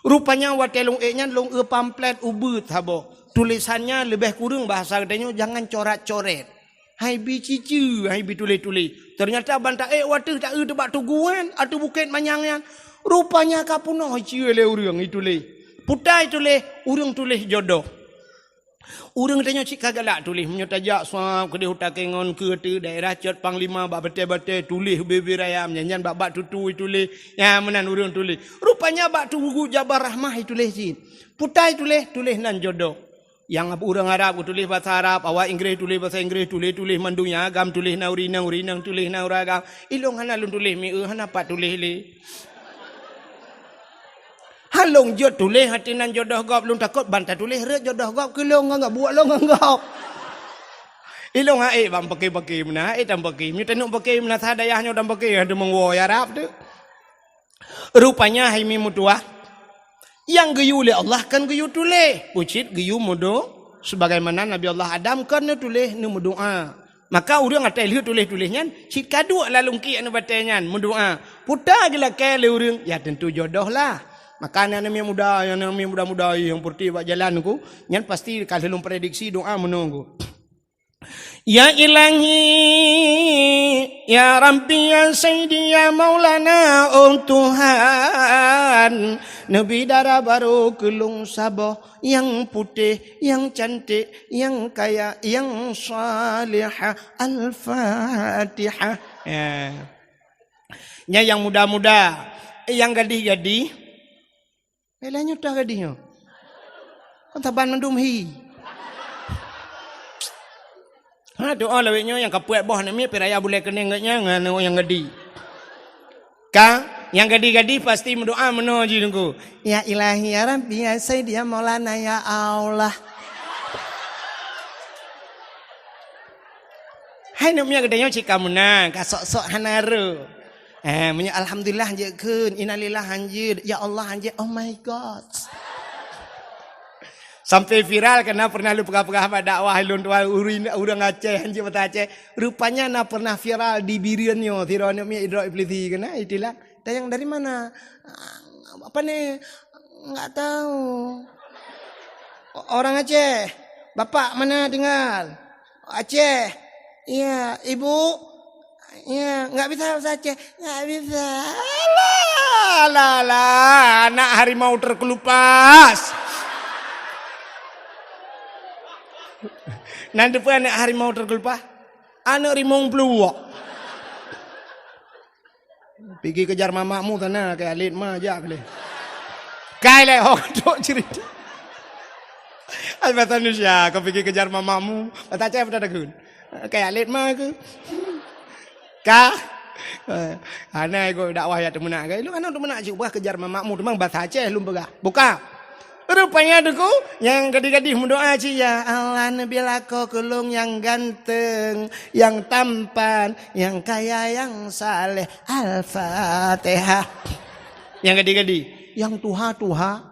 rupanya wate long nya long pamflet ubut habo. Tulisannya lebih kurang bahasa katanya jangan coret-coret. Hai bi cicu, hai bi tulis-tulis. Ternyata bantah water tak tebak tuguan atau bukit manyangnya. Rupanya kapunoh ciu le urang itu le. Putai tulis, urang tulis jodoh. Urang tanya cik kagalak tulis menyotajak suap ke dia hutak kengon ke tu daerah Cot Panglima bak betul-betul tulis bebi raya menyanyian bak tutu tulis. Ya menan urang tulis. Rupanya bak tugu Jabal Rahmah tulis cik. Putai tulis nan jodoh. Yang orang Arab tulis bahasa Arab, awak Inggeris tulis bahasa Inggeris, tulis mandunya agam, tulis naurinang, tulis nauragam. Ilong hana lun tulis mi hana pat tulis le. Halong jod tulis hati nan jodoh gop lun takut bantah tulis re jodoh gop ke long enggak buat long enggak. Ilong bang pakai mana tam pakai. Mi tenuk pakai mana sadayahnya tam pakai ada mengwo Arab tu. Rupanya hai mi mutuah yang geyu oleh Allah kan geyu tulis. Pucit geyu mudo. Sebagaimana Nabi Allah Adam kan tulis ni mudoa. Maka orang atai lihat tulis-tulisnya. Cik kadu lah lungki anu batanya. Mudoa. Putar gila kaya orang. Ya tentu jodoh lah. Maka yang muda yang putih buat jalan ku. Yang pasti kalau prediksi doa menunggu. Ya ilahi, ya Rabbi, ya Sayyidi, ya Maulana, oh Tuhan. Nabi darah baru kelung saboh yang putih, yang cantik, yang kaya, yang salihah. Al-Fatihah. Ya yang muda-muda, yang gadih-gadih. Belanya dah gadihnya. Kan taban mendumhi. Doa laweknya yang kapuat boh ni piraya boleh kena enggaknya ngano yang gadi. Yang gadi-gadi pasti mendoa menoji nunggu. Ya ilahi ya Rabbi ya Sayyidi ya Maulana ya Allah. Hai namanya gedenya cik kamuna ka sok-sok hanaru. Punya alhamdulillah je keun innalillah anjir ya Allah anjir oh my god. Sampai viral karena pernah lu pegah-pegah pada dakwah lun tua urang Aceh anjir mata Aceh. Rupanya na pernah viral di Biriannya tirono mi idra iblisi kena itulah. Tayang dari mana? Apa nih? Enggak tahu. Orang Aceh. Bapak mana tinggal? Aceh. Iya, ibu. Iya, enggak bisa bahasa Aceh. Enggak bisa. Lah, anak harimau terkelupas. Nanti pun anak harimau terkelupas. Anak harimau peluak. Pergi kejar mamamu sana kayak alit mah aja kali. Kai le tok cerita. Ai bahasa Indonesia kau pergi kejar mamamu, bahasa Aceh pada dagun. Kayak alit mah ke. Ka ana go dakwah ya temenak kai. Lu ana temenak cuba kejar mamamu memang bahasa Aceh lu begah. Buka. Rupanya duku yang gadis-gadis mendoa ya Allah nabilah kau kelung yang ganteng, yang tampan, yang kaya, yang saleh. Al-Fatihah. Yang gadis-gadis, yang tuha-tuha.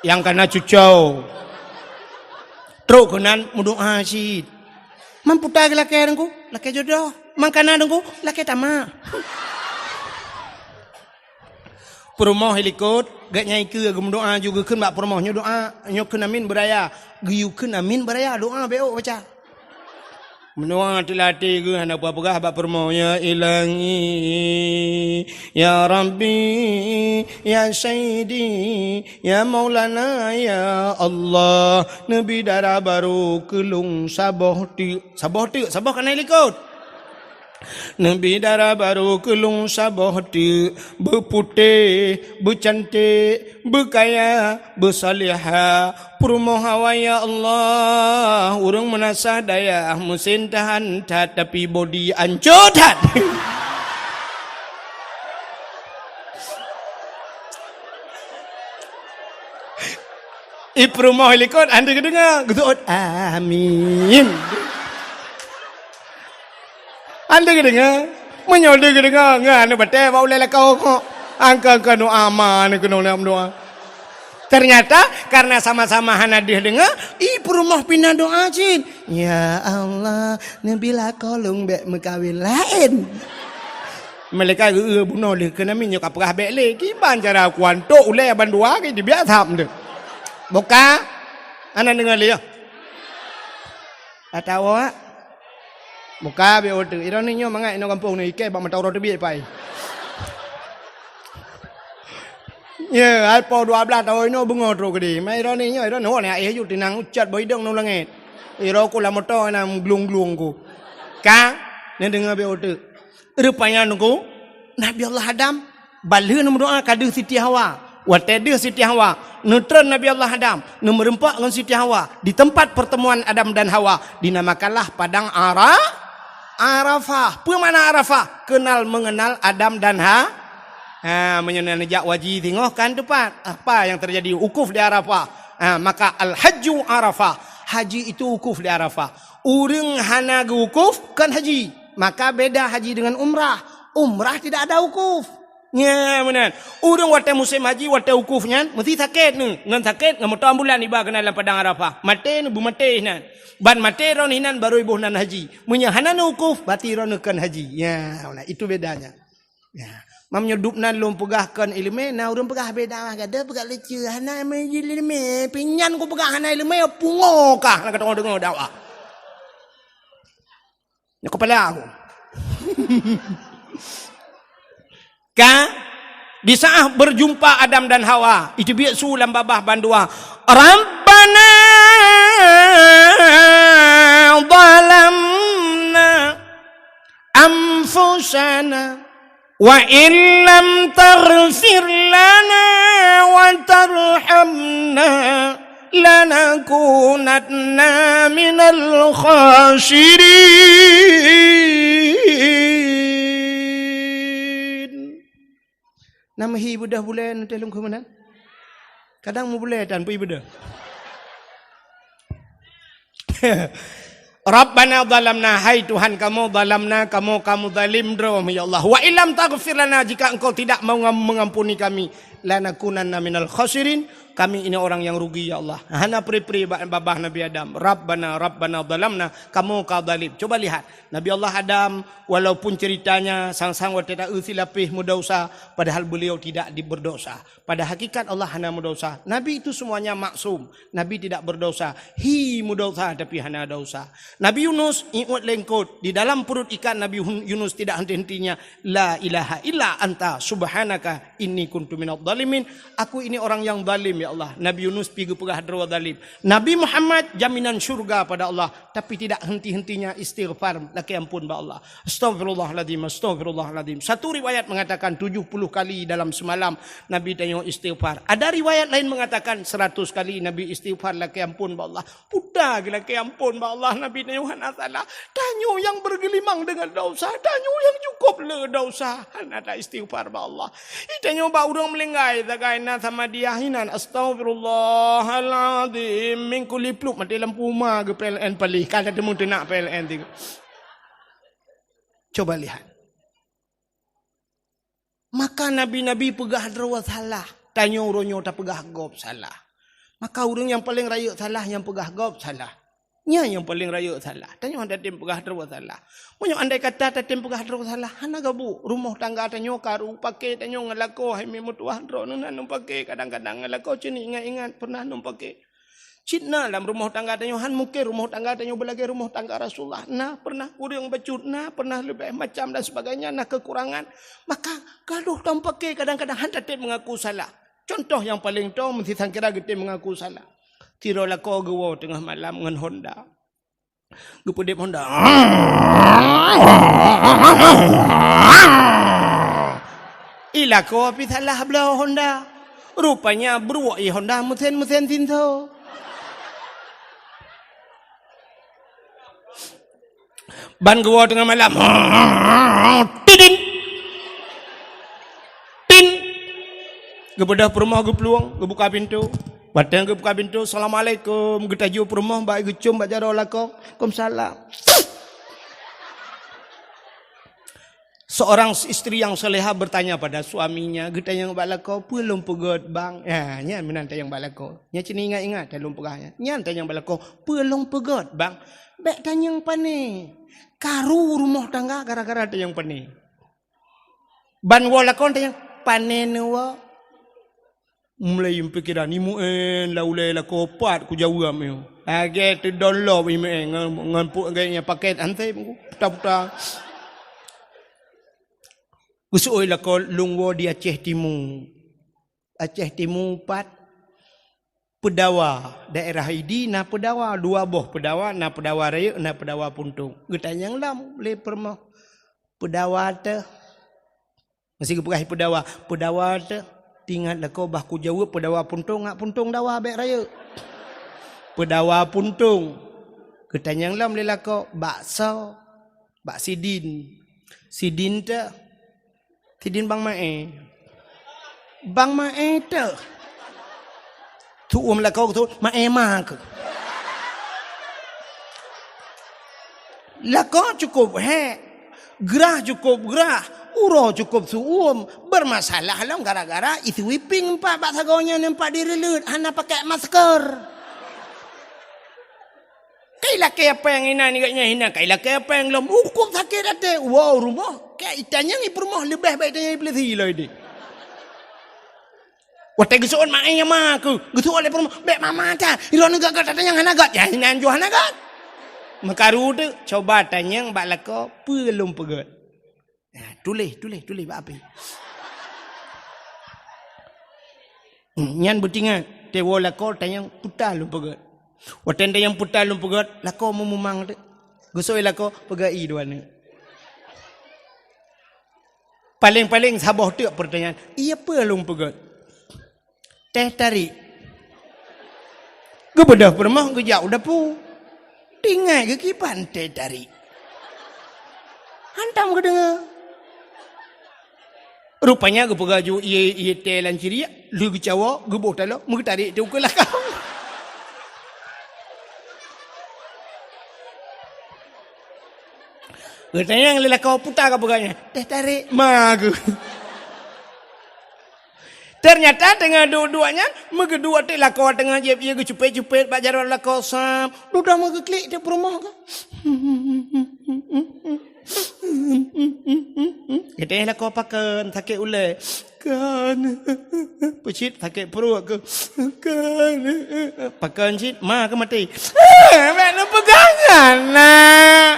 Yang kena cucau. Teruk kenan mudoa syid. Mampu tak laki dengku, laki jodoh. Mangkana dengku, laki tamak. Perumah helikot, gak nyai ke agam doa juga kan bak perumahnya doa. Nyokun amin beraya. Giyukun amin beraya doa beok baca. Mendoa tilati ke hendak apa-apa bak perumahnya ilahi ya Rabbi ya Sayyidi ya Maulana ya Allah Nabi darah baru kelung sabah kan helikot. Nabi darah baru kelung sabah ti berputih, bercantik, berkaya, bersaliha. Permohawa ya Allah, urang menasah daya mesin tahan tat tapi body ancur tat. Iprumah helikot anda kedengar, gitu amin. Anda kedengar, menyolder kedengar, ngah anda betul, bau lelak kau kok, angka doa aman, kena doa. Ternyata karena sama-sama hanadir dengar, perumah pindah doa cin. Ya Allah, nabilah kolong bek mekawin lain. Mereka bunuh dia kena minyak apa bek le, kiban cara kuanto ulai bandua ke dia biar tham deh. Buka, anda dengar dia. Tahu ah? Buka be order. Ira ni nyo mangai no kampung ni ikai bak matau ro tebi pai. Ya, alpo 12 tahun no bungo tro gede. Mai ira ni nyo ira no ne ai yu tinang ucat boy dong no langit. Ira ko la motor na glung-glung ko. Ka, ni dengar be order. Rupanya nunggu Nabi Allah Adam balhe no doa kadu Siti Hawa. Watede Siti Hawa, neutron Nabi Allah Adam, merempak dengan Siti Hawa di tempat pertemuan Adam dan Hawa dinamakanlah padang Arafah. Apa mana Arafah? Kenal mengenal Adam dan menyenanjak wajib tengok kan tepat. Apa yang terjadi? Ukuf di Arafah. Maka al-hajju Arafah. Haji itu ukuf di Arafah. Urang hana ukuf kan haji. Maka beda haji dengan umrah. Umrah tidak ada ukuf. Ya benar. Urang wate musim haji wate ukufnya mesti sakit ni. Ngan sakit ngam motor ambulan iba kena dalam padang Arafah. Mate nu bumate hinan. Ban mate ron hinan baru ibu nan haji. Munya hanan ukuf bati ron kan haji. Ya, itu bedanya. Ya. Mam nyedupnan lum pegahkan ilmu na urang pegah beda gada pegah leceh hana me ilmu pinyan ku pegah hana ilmu pungo kah nak kata dengar dakwah. Ya kepala aku. Di saat berjumpa Adam dan Hawa itu biak sulam babah bandua Rabbana zalamna anfusana wa illam taghfir lana wa tarhamna lanakunanna minal khasirin. Nama hi budah bulan telung ke mana? Kadang mu bulan dan pi budah. Rabbana zalamna, hai Tuhan kamu zalamna, kamu zalim drom ya Allah. Wa illam taghfir lana, jika engkau tidak mau mengampuni kami, lanakunanna minal khasirin, kami ini orang yang rugi ya Allah. Hana pri-pri babah Nabi Adam. Rabbana zalamna, kamu zalim. Coba lihat Nabi Allah Adam walaupun ceritanya sang-sang tidak usilapih berdosa, padahal beliau tidak berdosa. Pada hakikat Allah hana berdosa. Nabi itu semuanya maksum. Nabi tidak berdosa. Hi berdosa tapi hana dosa. Nabi Yunus ingat lengkot di dalam perut ikan. Nabi Yunus tidak henti-hentinya la ilaha illa anta subhanaka inni kuntu minadh dhalimin. Aku ini orang yang zalim ya Allah. Nabi Yunus pergi pegah darwa zalim. Nabi Muhammad jaminan syurga pada Allah tapi tidak henti-hentinya istighfar laki ampun ba Allah. Astagfirullahaladzim. Satu riwayat mengatakan 70 kali dalam semalam Nabi tanya istighfar. Ada riwayat lain mengatakan 100 kali Nabi istighfar laki ampun ba Allah. Putar laki ampun ba Allah. Nabi tanya salah. Tanya yang bergelimang dengan dosa. Tanya yang cukup le dosa. Ada istighfar ba Allah. Tanya ba orang melenggai tagaina sama dia hinan. Astagfirullahaladzim. Min kulli pluk mati lampu rumah ke PLN palih. Kalau temu nak PLN tiga. Coba lihat. Maka nabi-nabi pegah darwa salah. Tanya uronyo tak pegah gop salah. Maka orang yang paling raya salah yang pegah gop salah. Nya yang paling raya salah. Tanya anda tim pegah terus salah. Munyo andai kata tim pegah terus salah. Hana gabu rumah tangga tanyo karu pakai tanyo ngalako hai memutuah ro nang pakai kadang-kadang ngalako cini ingat-ingat pernah nang pakai. Cina dalam rumah tangga tanyo han mungkin rumah tangga tanyo belagi rumah tangga Rasulullah. Nah pernah kurang bacut, nah pernah lebih macam dan sebagainya, nah kekurangan. Maka gaduh tam pakai kadang-kadang han tetap mengaku salah. Contoh yang paling tahu mesti sangkira gede mengaku salah. Tiro lako gewo tengah malam dengan Honda. Gepudip Honda. Ilako api salah belah Honda. Rupanya beruak Honda mesin tinto. Ban gewo tengah malam. Tidin. Tin. Gebedah perumah gepeluang, gebuka pintu. Batang gebuka pintu. Assalamualaikum. Getaju perumah baik gecum baca doa lako. Waalaikumsalam. Seorang istri yang soleha bertanya pada suaminya, "Getanya yang balako belum pegot bang?" Ya, nya menantai yang balako. Nya cini ingat-ingat dalam pegahnya. Nya tanya yang balako belum pegot bang. Bek tanya yang pane. Karu rumah tangga gara-gara ada yang pane. Ban wala kon tanya pane nuwa. Mulai pikiran imu laulai la kopat ku jawab yo. Age tu download imu ngan pu gaya paket antai puta-puta. Usoi la ko lungwo di Aceh Timur. Aceh Timur 4 Pedawa daerah ini na pedawa dua boh pedawa na pedawa raya na pedawa puntung. Getanya yang lam le permah pedawa te masih kepegai pedawa te tingat lako bah ku jawab pedawa puntung ngak puntung dawa bek raya. Pedawa puntung. Getanya yang lam le lako bakso bak sidin. Sidin te sidin bang mae. Bang mae te tu lako tu maemak. Lako cukup gerah cukup gerah, uro cukup suum. Bermasalah lah gara-gara itu wiping empat bak sagonya nempak direlut hana pakai masker. Kailah ke apa yang ina ni katnya hina, kailah ke apa yang lom hukum sakit ate. Wow rumah kayak itanya ni rumah lebih baik tanya iblis hilau ini. Watai gesuan mak ayah mak aku. Gesuan oleh perempuan. Bek mama ta. Ilo negak kata yang hanagat. Ya hinan jual hanagat. Makaru tu. Coba tanya yang bak lako. Belum pegat. Ya, tulis bak api. Nyan bertingat. Tewa lako tanya yang putar lum pegat. Watai tanya yang putar lum pegat. Lako memumang tu. Gesuan lako pegai dua ni. Paling-paling sabah tu pertanyaan. Iya pelum pegat. Teh tarik. Gebedah permah gejak udah pu. Tinggal ke kipan teh tarik. Hantam ke dengar. Rupanya ke pegaju iye teh lanciri. Lu kecawa, gebuh talo, mu tarik tu ke lakau. Katanya yang lelakau putar ke peganya. Teh tarik. Magu. Ternyata dengan dua-duanya, megedua tu lakau tengah je dia cupet-cupet bak jaran lakau sam. Lu dah mau klik dia perumah ke? Katanya lakau pakan sakit ulai. Kan. Pecit sakit perut ke. Kan. Pakan cit ma ke mati. Mek lu pegangan nak.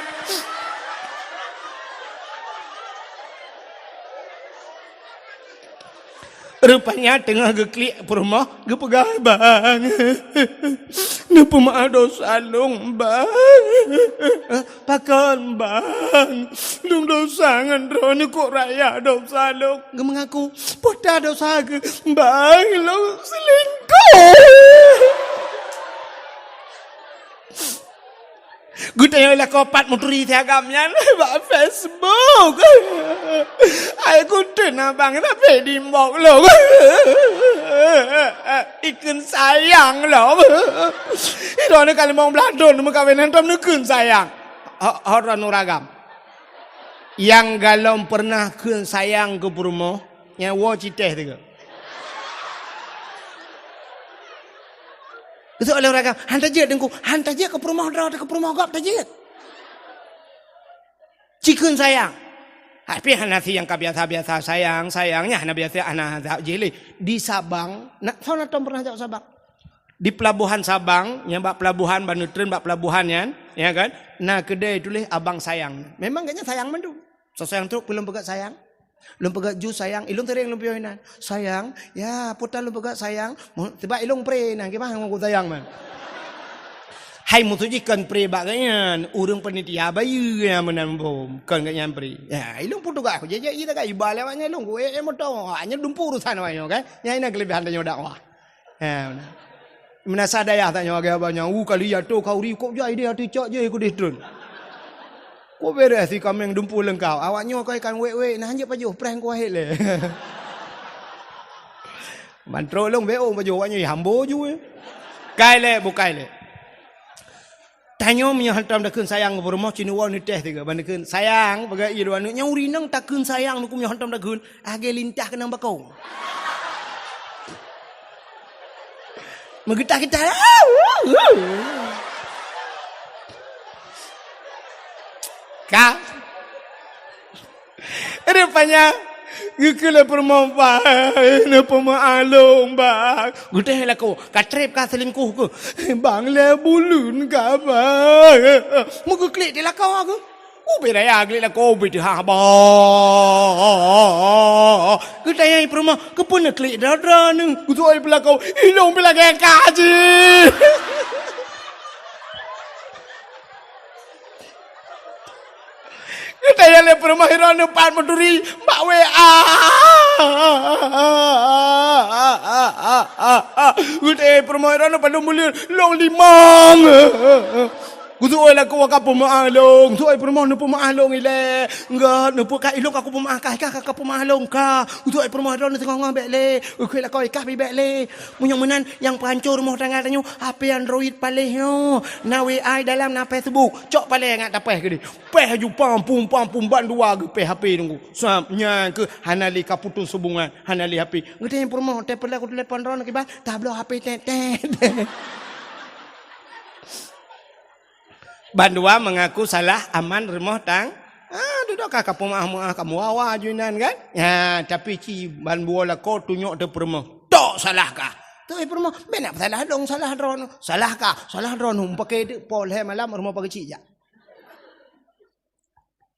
Rupanya tengah geklik perumah, gepegang bang. Napa mak dosa long bang. Pakan bang. Long dosa ngendro ni kok raya dosa long. Mengaku, putar dosa ke bang long selingkuh. Gutanya lah kopat muturi tiagamnya ba Facebook. Ai guten abang tapi dimbok lo. Ikun sayang lo. Iro ni kalau mau beladon mu kawinan tam nekun sayang. Orang nuragam. Yang galom pernah kun sayang ke perumoh, nyawa citeh tu. Itu oleh orang kata, hantar je dengku, hantar je ke rumah dra, ke rumah gap je. Cikun sayang. Tapi hanasi yang biasa sayangnya hana biasa ana jeli di Sabang. Nak tahu nak pernah jauh Sabang? Di pelabuhan Sabang, yang bak pelabuhan Banutren, bak pelabuhan ya kan? Nah kedai tulis abang sayang. Memang kayaknya sayang mendu. So sayang tu belum pegat sayang. Belum pegat ju sayang, ilung tering belum piyoinan. Sayang, ya putar belum pegat sayang. Tiba ilung pre nah gimana mau sayang man. Hai mutujikan pre bagaian, urang panitia bayu yang menambom kan gak nyampri. Ya, ilung putu gak aku jaja ita gak ibale wanya ilung gue moto hanya dumpu urusan wayo kan. Ya ini kelebihan tanya dakwah. Ya benar. Menasa daya tanya agak banyak. Kali ya tu kau ri kok jai dia tu cak je aku dihtrun. Kau beres si kami yang dumpu lengkau. Awaknya kau ikan wek nah hanya pajuh prank kau hele. Mantro long beo pajuh awaknya hambo ju. Kaile bukai le. Tanya punya hantam dah kun sayang ke rumah cina wan ni teh tiga bandingkan sayang bagai iruan ni nyuri nang tak kun sayang nu punya hantam dah kun age lintah kenang bakau. Menggetah kita. Kak. Rupanya gekele permompa ne pemaalong bang. Guteh lah ko, katrep ka selingkuh ko. Bang le bulun ka bang. Mugo klik dia lah kau aku. Beraya klik lah kau beti ha ba. Guteh ai perma kepun klik dara nang. Gutu ai pela kau ilong pela kaji. Kita le permahiran depan meduri mbak WA. Kita permahiran depan mulia long limang. Kutu oi lah ko ka pemaalong, tu ai permah nu pemaalong ile. Enggak, nu ka ilong aku pemah ka pemaalong ka. Kutu ai permah don tengah ngambek le. Ukoi lah ko ikah bibek le. Munyang menan yang pancur rumah tangga tanyo HP Android paleh yo. Na WA dalam na Facebook. Cok paleh ngat tapeh ke di. Peh ju pam ban dua ke peh HP tunggu. Samnya ke hanali ka putus hubungan, hanali HP. Ngete yang permah telepon aku telepon ron ke ba. Tablo HP tet. Bandua mengaku salah aman rumah tang. Duduk kakak pemah kamu awa junan kan? Ya, tapi ci bandua lah kau tunjuk de permah. Tok salah kah? Tu permah benak salah dong salah dron. Salah kah? Salah dron pakai de pol he malam rumah pagi ci ja.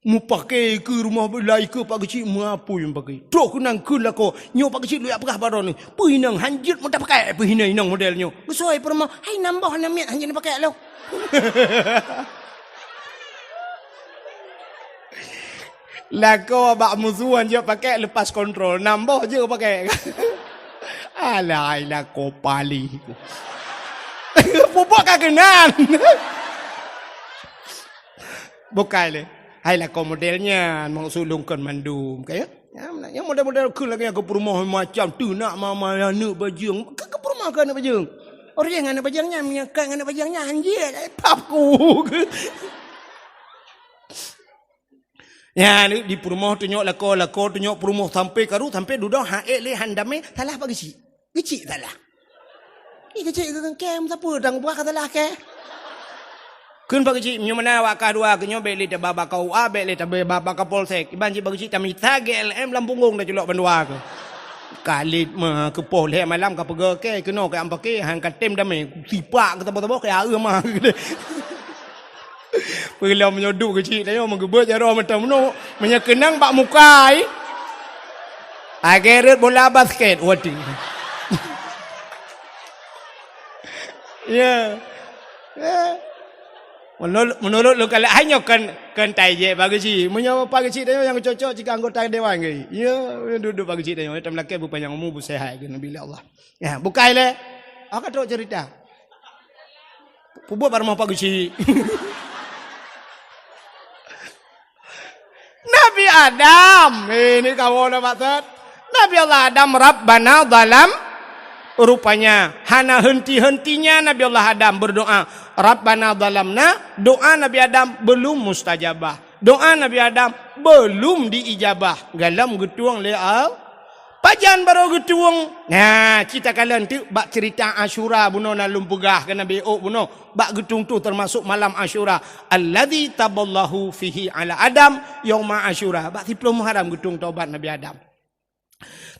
Mu pakai ke rumah belai ke pagi ci mu apa yang pakai? Tok kunang kun lah kau. Nyo pagi ci lu apa baron ni? Puinang hanjut mu tak pakai puinang inang modelnya. Besoi permah, hai nambah namiat hanjut pakai lo. Lako abak musuhan je pakai lepas kontrol. Nambah je pakai. Alai lako pali. Pupuk kagenan. Bukai le. Hai lako modelnya mau sulungkan mandum kayak. Yang model-model kun lagi ke rumah macam tu nak mama anak bajang. Ke rumah ke anak bajang. Orang yang anak bajangnya menyakat anak bajangnya anjir. Papku. Ya di rumah tunjuk lako tunjuk rumah sampai karu sampai duduk haek le handame salah pagi si. Kecil salah. Ni kecil ke kem siapa dang buat salah ke? Kun pagi si nyo mana wak kadua kenyo beli te baba kau beli te baba ka polsek. Banji pagi si kami TGLM Lampunggung dah celok bandua ke. Kalit mah ke poleh malam ka pega ke keno ke ampake hang katem dame sipak ke tabo-tabo ke aeu mah. Pelam menyoduk kecil dia menggebet jaro macam no menyekenang bak mukai. Ageret bola basket wadi. Ya. Menurut lu kalau hanya kan taije bagi si menyo pagi si dia yang cocok jika anggota dewan ke. Ya duduk pagi si dia macam laki bukan yang umum sehat ke nabi Allah. Ya bukai le. Aku tak cerita. Pubuat baru mau pagi si. Nabi Adam, ini kawan maksud. Nabi Allah Adam Rabbana dalam rupanya hana henti-hentinya Nabi Allah Adam berdoa. Rabbana dalamna, doa Nabi Adam belum mustajabah. Doa Nabi Adam belum diijabah. Galam getuang le Pajan baru getuang. Nah, kita kalian tu bak cerita Asyura buno nalum pegah ke Nabi buno. Bak getung tu termasuk malam Asyura. Alladzi taballahu fihi ala Adam yauma Asyura. Bak 10 Muharram getung taubat Nabi Adam.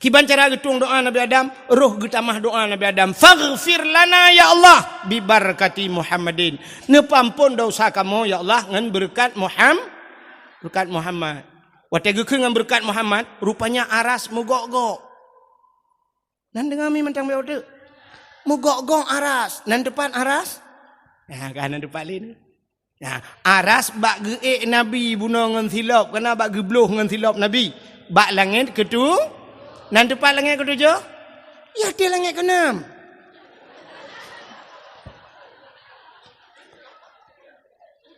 Kiban cara getung doa Nabi Adam, roh getamah doa Nabi Adam. Faghfir lana ya Allah bi barakati Muhammadin. Nepampun dosa kamu ya Allah ngan berkat Muhammad. Waktu gekeun ngan berkat Muhammad, rupanya aras mugok-gok. Nan dengar mi mentang beu teu. Mugok-gok aras, nan depan aras. Nah, kan nan depan lain. Nah, aras bak geek Nabi buno ngan silap, kena bak gebloh ngan silap Nabi. Bak langit ketu, nan depan langit ketujuh. Ya, dia langit keenam.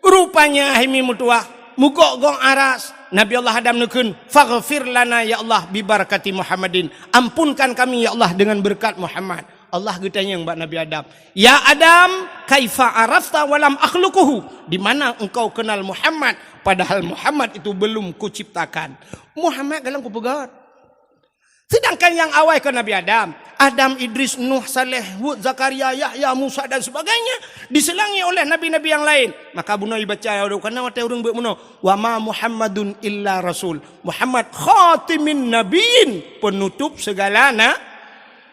Rupanya himi mutuah, mugok-gok aras. Nabi Allah Adam nukun, faghfir lana ya Allah bi barakati Muhammadin. Ampunkan kami ya Allah dengan berkat Muhammad. Allah getanya yang Nabi Adam. Ya Adam, kaifa arafta walam akhluquhu? Di mana engkau kenal Muhammad padahal Muhammad itu belum kuciptakan. Muhammad galang kupegat. Sedangkan yang awal ke Nabi Adam, Adam, Idris, Nuh, Saleh, Hud, Zakaria, Yahya, Musa dan sebagainya diselangi oleh nabi-nabi yang lain. Maka buno baca karena wate urang beuk buno, wa ma Muhammadun illa rasul. Muhammad khatimin nabiyyin, penutup segala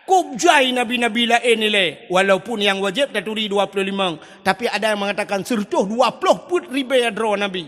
kubjai nabi-nabi lain nilai. Walaupun yang wajib daturi 25, tapi ada yang mengatakan sertuh 20 put ribai adro nabi.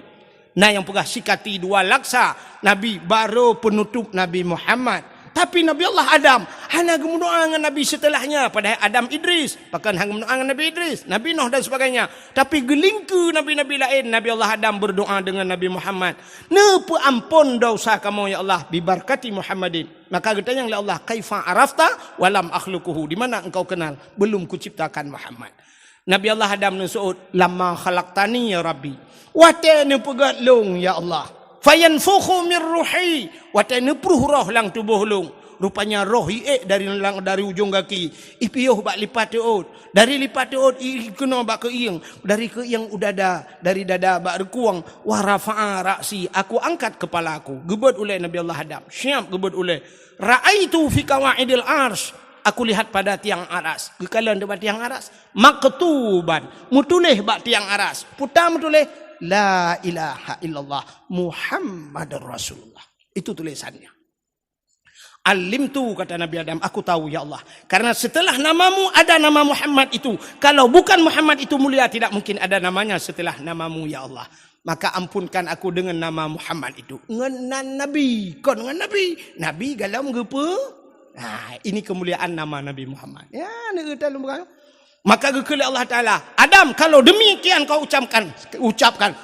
Nah yang pegah sikati 2 laksa nabi baru penutup Nabi Muhammad. Tapi Nabi Allah Adam hanya gemudoa dengan Nabi setelahnya. Padahal Adam Idris, bahkan hanya gemudoa dengan Nabi Idris, Nabi Nuh dan sebagainya. Tapi gelingku nabi-nabi lain, Nabi Allah Adam berdoa dengan Nabi Muhammad. Nepa ampun dosa kamu ya Allah bi barakati Muhammadin. Maka katanya oleh Allah, kaifa arafta walam akhluquhu? Di mana engkau kenal belum kuciptakan Muhammad. Nabi Allah Adam nusud, lamma khalaqtani ya Rabbi. Wate ne pegat long ya Allah. Fayanfukhu min ruhi, watane pruh roh lang tubuh long. Rupanya roh dari ujung kaki ipiuh bak lipat teut, dari lipat teut kena bak ke ieng, dari ke ieng udada, dari dada bak rekuang, wa rafa'a ra'si, aku angkat kepala aku. Gebet oleh Nabi Allah Adam, siap gebet oleh. Ra'aitu fi qawaidil arsy, aku lihat pada tiang aras. Kekalian debat tiang aras, maktuban, mutulih bak tiang aras. Putam mutulih la ilaha illallah Muhammadur Rasulullah. Itu tulisannya. Alimtu, kata Nabi Adam, aku tahu ya Allah. Karena setelah namamu ada nama Muhammad itu. Kalau bukan Muhammad itu mulia, tidak mungkin ada namanya setelah namamu ya Allah. Maka ampunkan aku dengan nama Muhammad itu. Ngenan Nabi, kon dengan Nabi. Nabi galam gepe. Nah, ini kemuliaan nama Nabi Muhammad. Ya, negeri dalam bukan. Maka gekele Allah Ta'ala, Adam, kalau demikian kau ucapkan,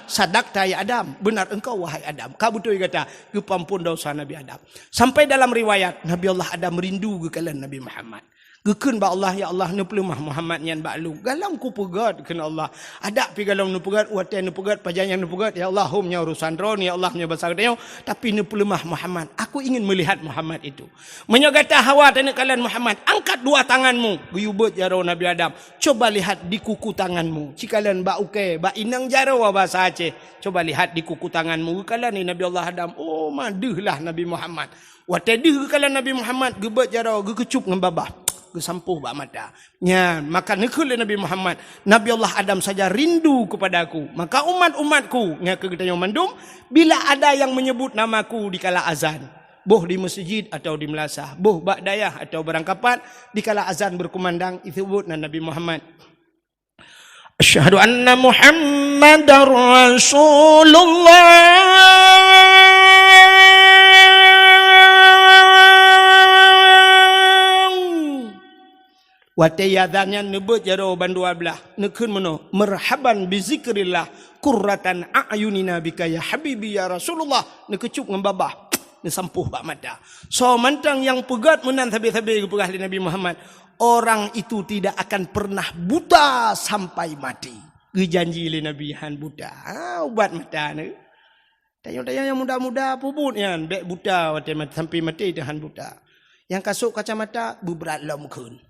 sadaqta ya Adam, benar engkau wahai Adam. Kau betul kata, kepampun dosa Nabi Adam. Sampai dalam riwayat, Nabi Allah Adam merindu kekalian Nabi Muhammad. Gekun ba Allah ya Allah nu pelemah Muhammad nyan ba lu. Galam ku pegat kena Allah. Ada pi galam nu pegat, wate nu pegat, pajangan nu pegat, ya Allah humnya urusan ron, ya Allah nya besar dia, tapi nu pelemah Muhammad. Aku ingin melihat Muhammad itu. Menyogata Hawa tanya kalian Muhammad, angkat 2 tanganmu. Guyubut jaro Nabi Adam. Coba lihat di kuku tanganmu. Cikalian ba uke, ba inang jaro bahasa Aceh. Coba lihat di kuku tanganmu. Kalian ni Nabi Allah Adam. Oh, madehlah Nabi Muhammad. Wate deh kalian Nabi Muhammad gebet jaro gekecup ngan babah. Kesampuh bak mata. Ya, maka nekul Nabi Muhammad, Nabi Allah Adam saja rindu kepadaku. Maka umat-umatku ngake ketanya mandum, bila ada yang menyebut namaku di kala azan, boh di masjid atau di melasah, boh bak dayah atau berangkapat, di kala azan berkumandang, itu sebut Nabi Muhammad. Asyhadu anna Muhammadar Rasulullah. Wate yadanya nebut jaro bandua belah nekun meno marhaban bi zikrillah qurratan a'yunina bika ya habibi ya Rasulullah nekecup ngembabah nesampuh bak mata. So mantang yang pegat menan tabi-tabi kepegah di Nabi Muhammad, orang itu tidak akan pernah buta sampai mati. Gejanji li Nabi han buta. Ubat mata ne. Tayang-tayang yang muda-muda pubut yan bek buta wate sampai mati han buta. Yang kasuk kacamata beberat lam kun.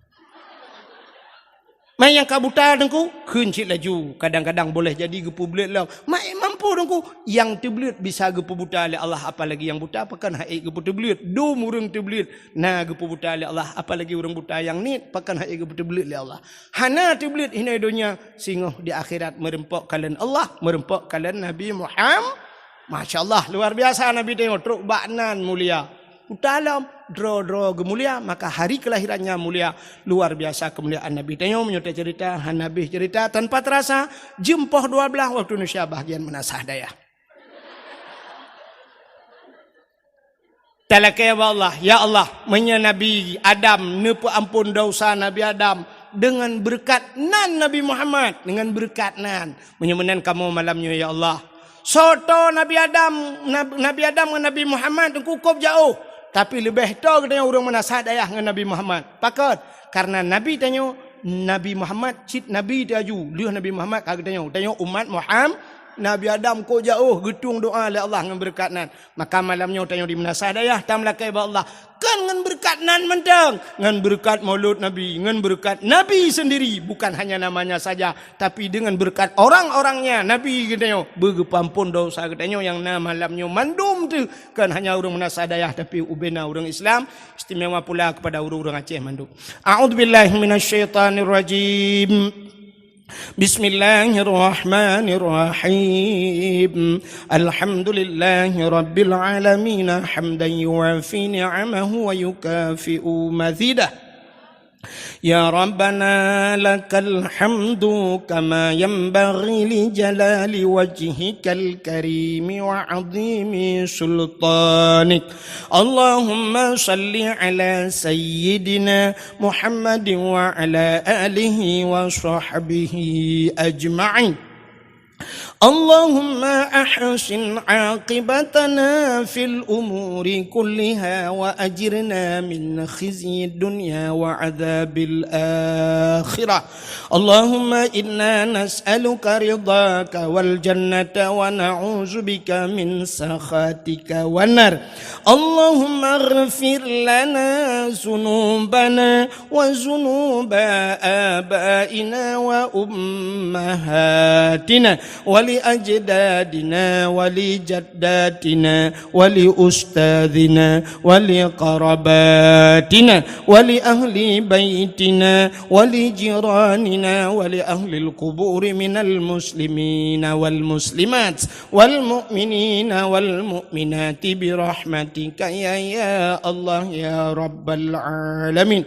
Mai yang kabuta dengku kun cik laju, kadang-kadang boleh jadi gepu belit lah. Mai mampu mampu dengku yang terbelit bisa gepu buta oleh Allah apalagi yang buta pakan hai gepu terbelit dum urang terbelit na gepu buta oleh Allah apalagi urang buta yang nit pakan hai gepu terbelit oleh Allah hana terbelit hina dunia singoh di akhirat merempok kalian Allah merempok kalian Nabi Muhammad. Masya Allah luar biasa Nabi tengok truk baknan mulia dalam draw gemulia maka hari kelahirannya mulia luar biasa kemuliaan Nabi tengok menyertai cerita Nabi cerita tanpa terasa jempoh 12 waktu Indonesia bahagian menasah daya talakai Allah ya Allah menya Nabi Adam nepu ampun dosa Nabi Adam dengan berkat nan Nabi Muhammad dengan berkat nan menyemenan kamu malamnya ya Allah soto Nabi Adam dengan Nabi Muhammad cukup jauh tapi lebih tahu katanya orang menasah dayah dengan Nabi Muhammad. Pakat karena Nabi tanya Nabi Muhammad cit Nabi taju. Lihat Nabi Muhammad katanya umat Muhammad Nabi Adam ko jauh getung doa oleh Allah dengan berkat nan. Maka malamnya tanya di menasah dayah tamlakai ba Allah kan dengan berkat nan mentang dengan berkat maulud Nabi dengan berkat Nabi sendiri bukan hanya namanya saja tapi dengan berkat orang-orangnya Nabi katanya bergepampun dosa katanya yang malamnya mandum tu kan hanya orang menasah dayah tapi ubena orang Islam istimewa pula kepada orang-orang Aceh mandum. A'udzubillahi minasyaitonirrajim. Bismillahirrahmanirrahim. Alhamdulillahi rabbil alamin hamdan yuafi ni'amahu wa yukafi'u mazidah. Ya Rabbana lakal hamdu kama yanbaghi li jalali wajhikal karimi wa azimi sultanik. Allahumma salli ala sayyidina Muhammadin wa ala alihi wa sahbihi ajma'in. اللهم أحسن عاقبتنا في الأمور كلها وأجرنا من خزي الدنيا وعذاب الآخرة اللهم إنا نسألك رضاك والجنة ونعوذ بك من سخطك والنار اللهم اغفر لنا ذنوبنا وذنوب آبائنا وأمهاتنا ولأجدادنا ولجداتنا ولأستاذنا ولقرباتنا ولأهل بيتنا ولجيراننا ولأهل القبور من المسلمين والمسلمات والمؤمنين والمؤمنات برحمتك يا الله يا رب العالمين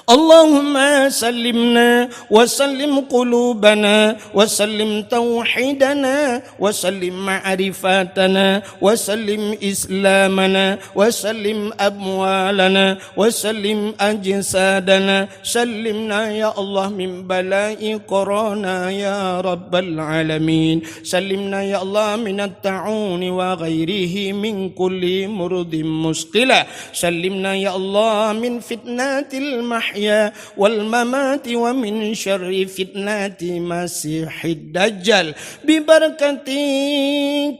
اللهم سلمنا وسلم قلوبنا وسلم توحيدنا وسلم معرفاتنا وسلم إسلامنا وسلم أموالنا وسلم أجسادنا سلمنا يا الله من بلاء كورونا يا رب العالمين سلمنا يا الله من الطاعون وغيره من كل مرض مسقلة سلمنا يا الله من فتنة المحيا والممات ومن شر فتنة مسيح الدجال ببركة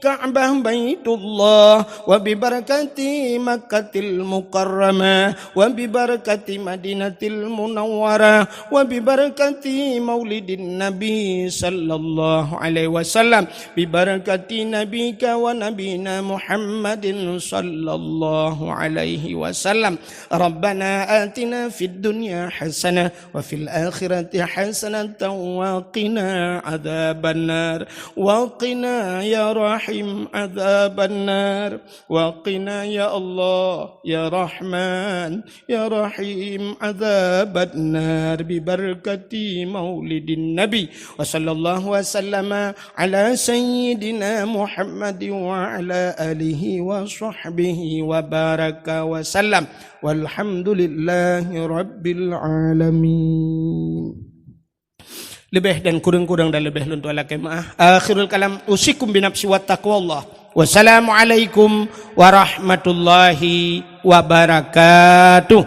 كعبة بيت الله وببركة مكة المكرمة وببركة مدينة المنورة وببركة مولد النبي صلى الله عليه وسلم ببركة نبيك ونبينا محمد صلى الله عليه وسلم ربنا آتنا في الدنيا حسنة وفي الآخرة حسنة وقنا عذاب النار وقنا يا رحيم عذاب النار وقنا يا الله يا رحمن يا رحيم عذاب النار ببركة مولد النبي وصلى الله وسلم على سيدنا محمد وعلى آله وصحبه وبارك وسلم والحمد لله رب العالمين. Lebih dan kurang-kurang dan lebih luntu ala kemaah. Akhirul kalam usikum binafsi wa taqwallah. Wassalamualaikum warahmatullahi wabarakatuh.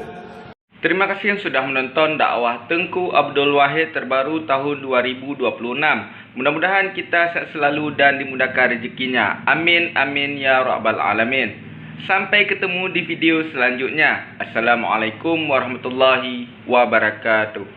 Terima kasih yang sudah menonton dakwah Tengku Abdul Wahid terbaru tahun 2026. Mudah-mudahan kita sehat selalu dan dimudahkan rezekinya. Amin amin ya rabbal alamin. Sampai ketemu di video selanjutnya. Assalamualaikum warahmatullahi wabarakatuh.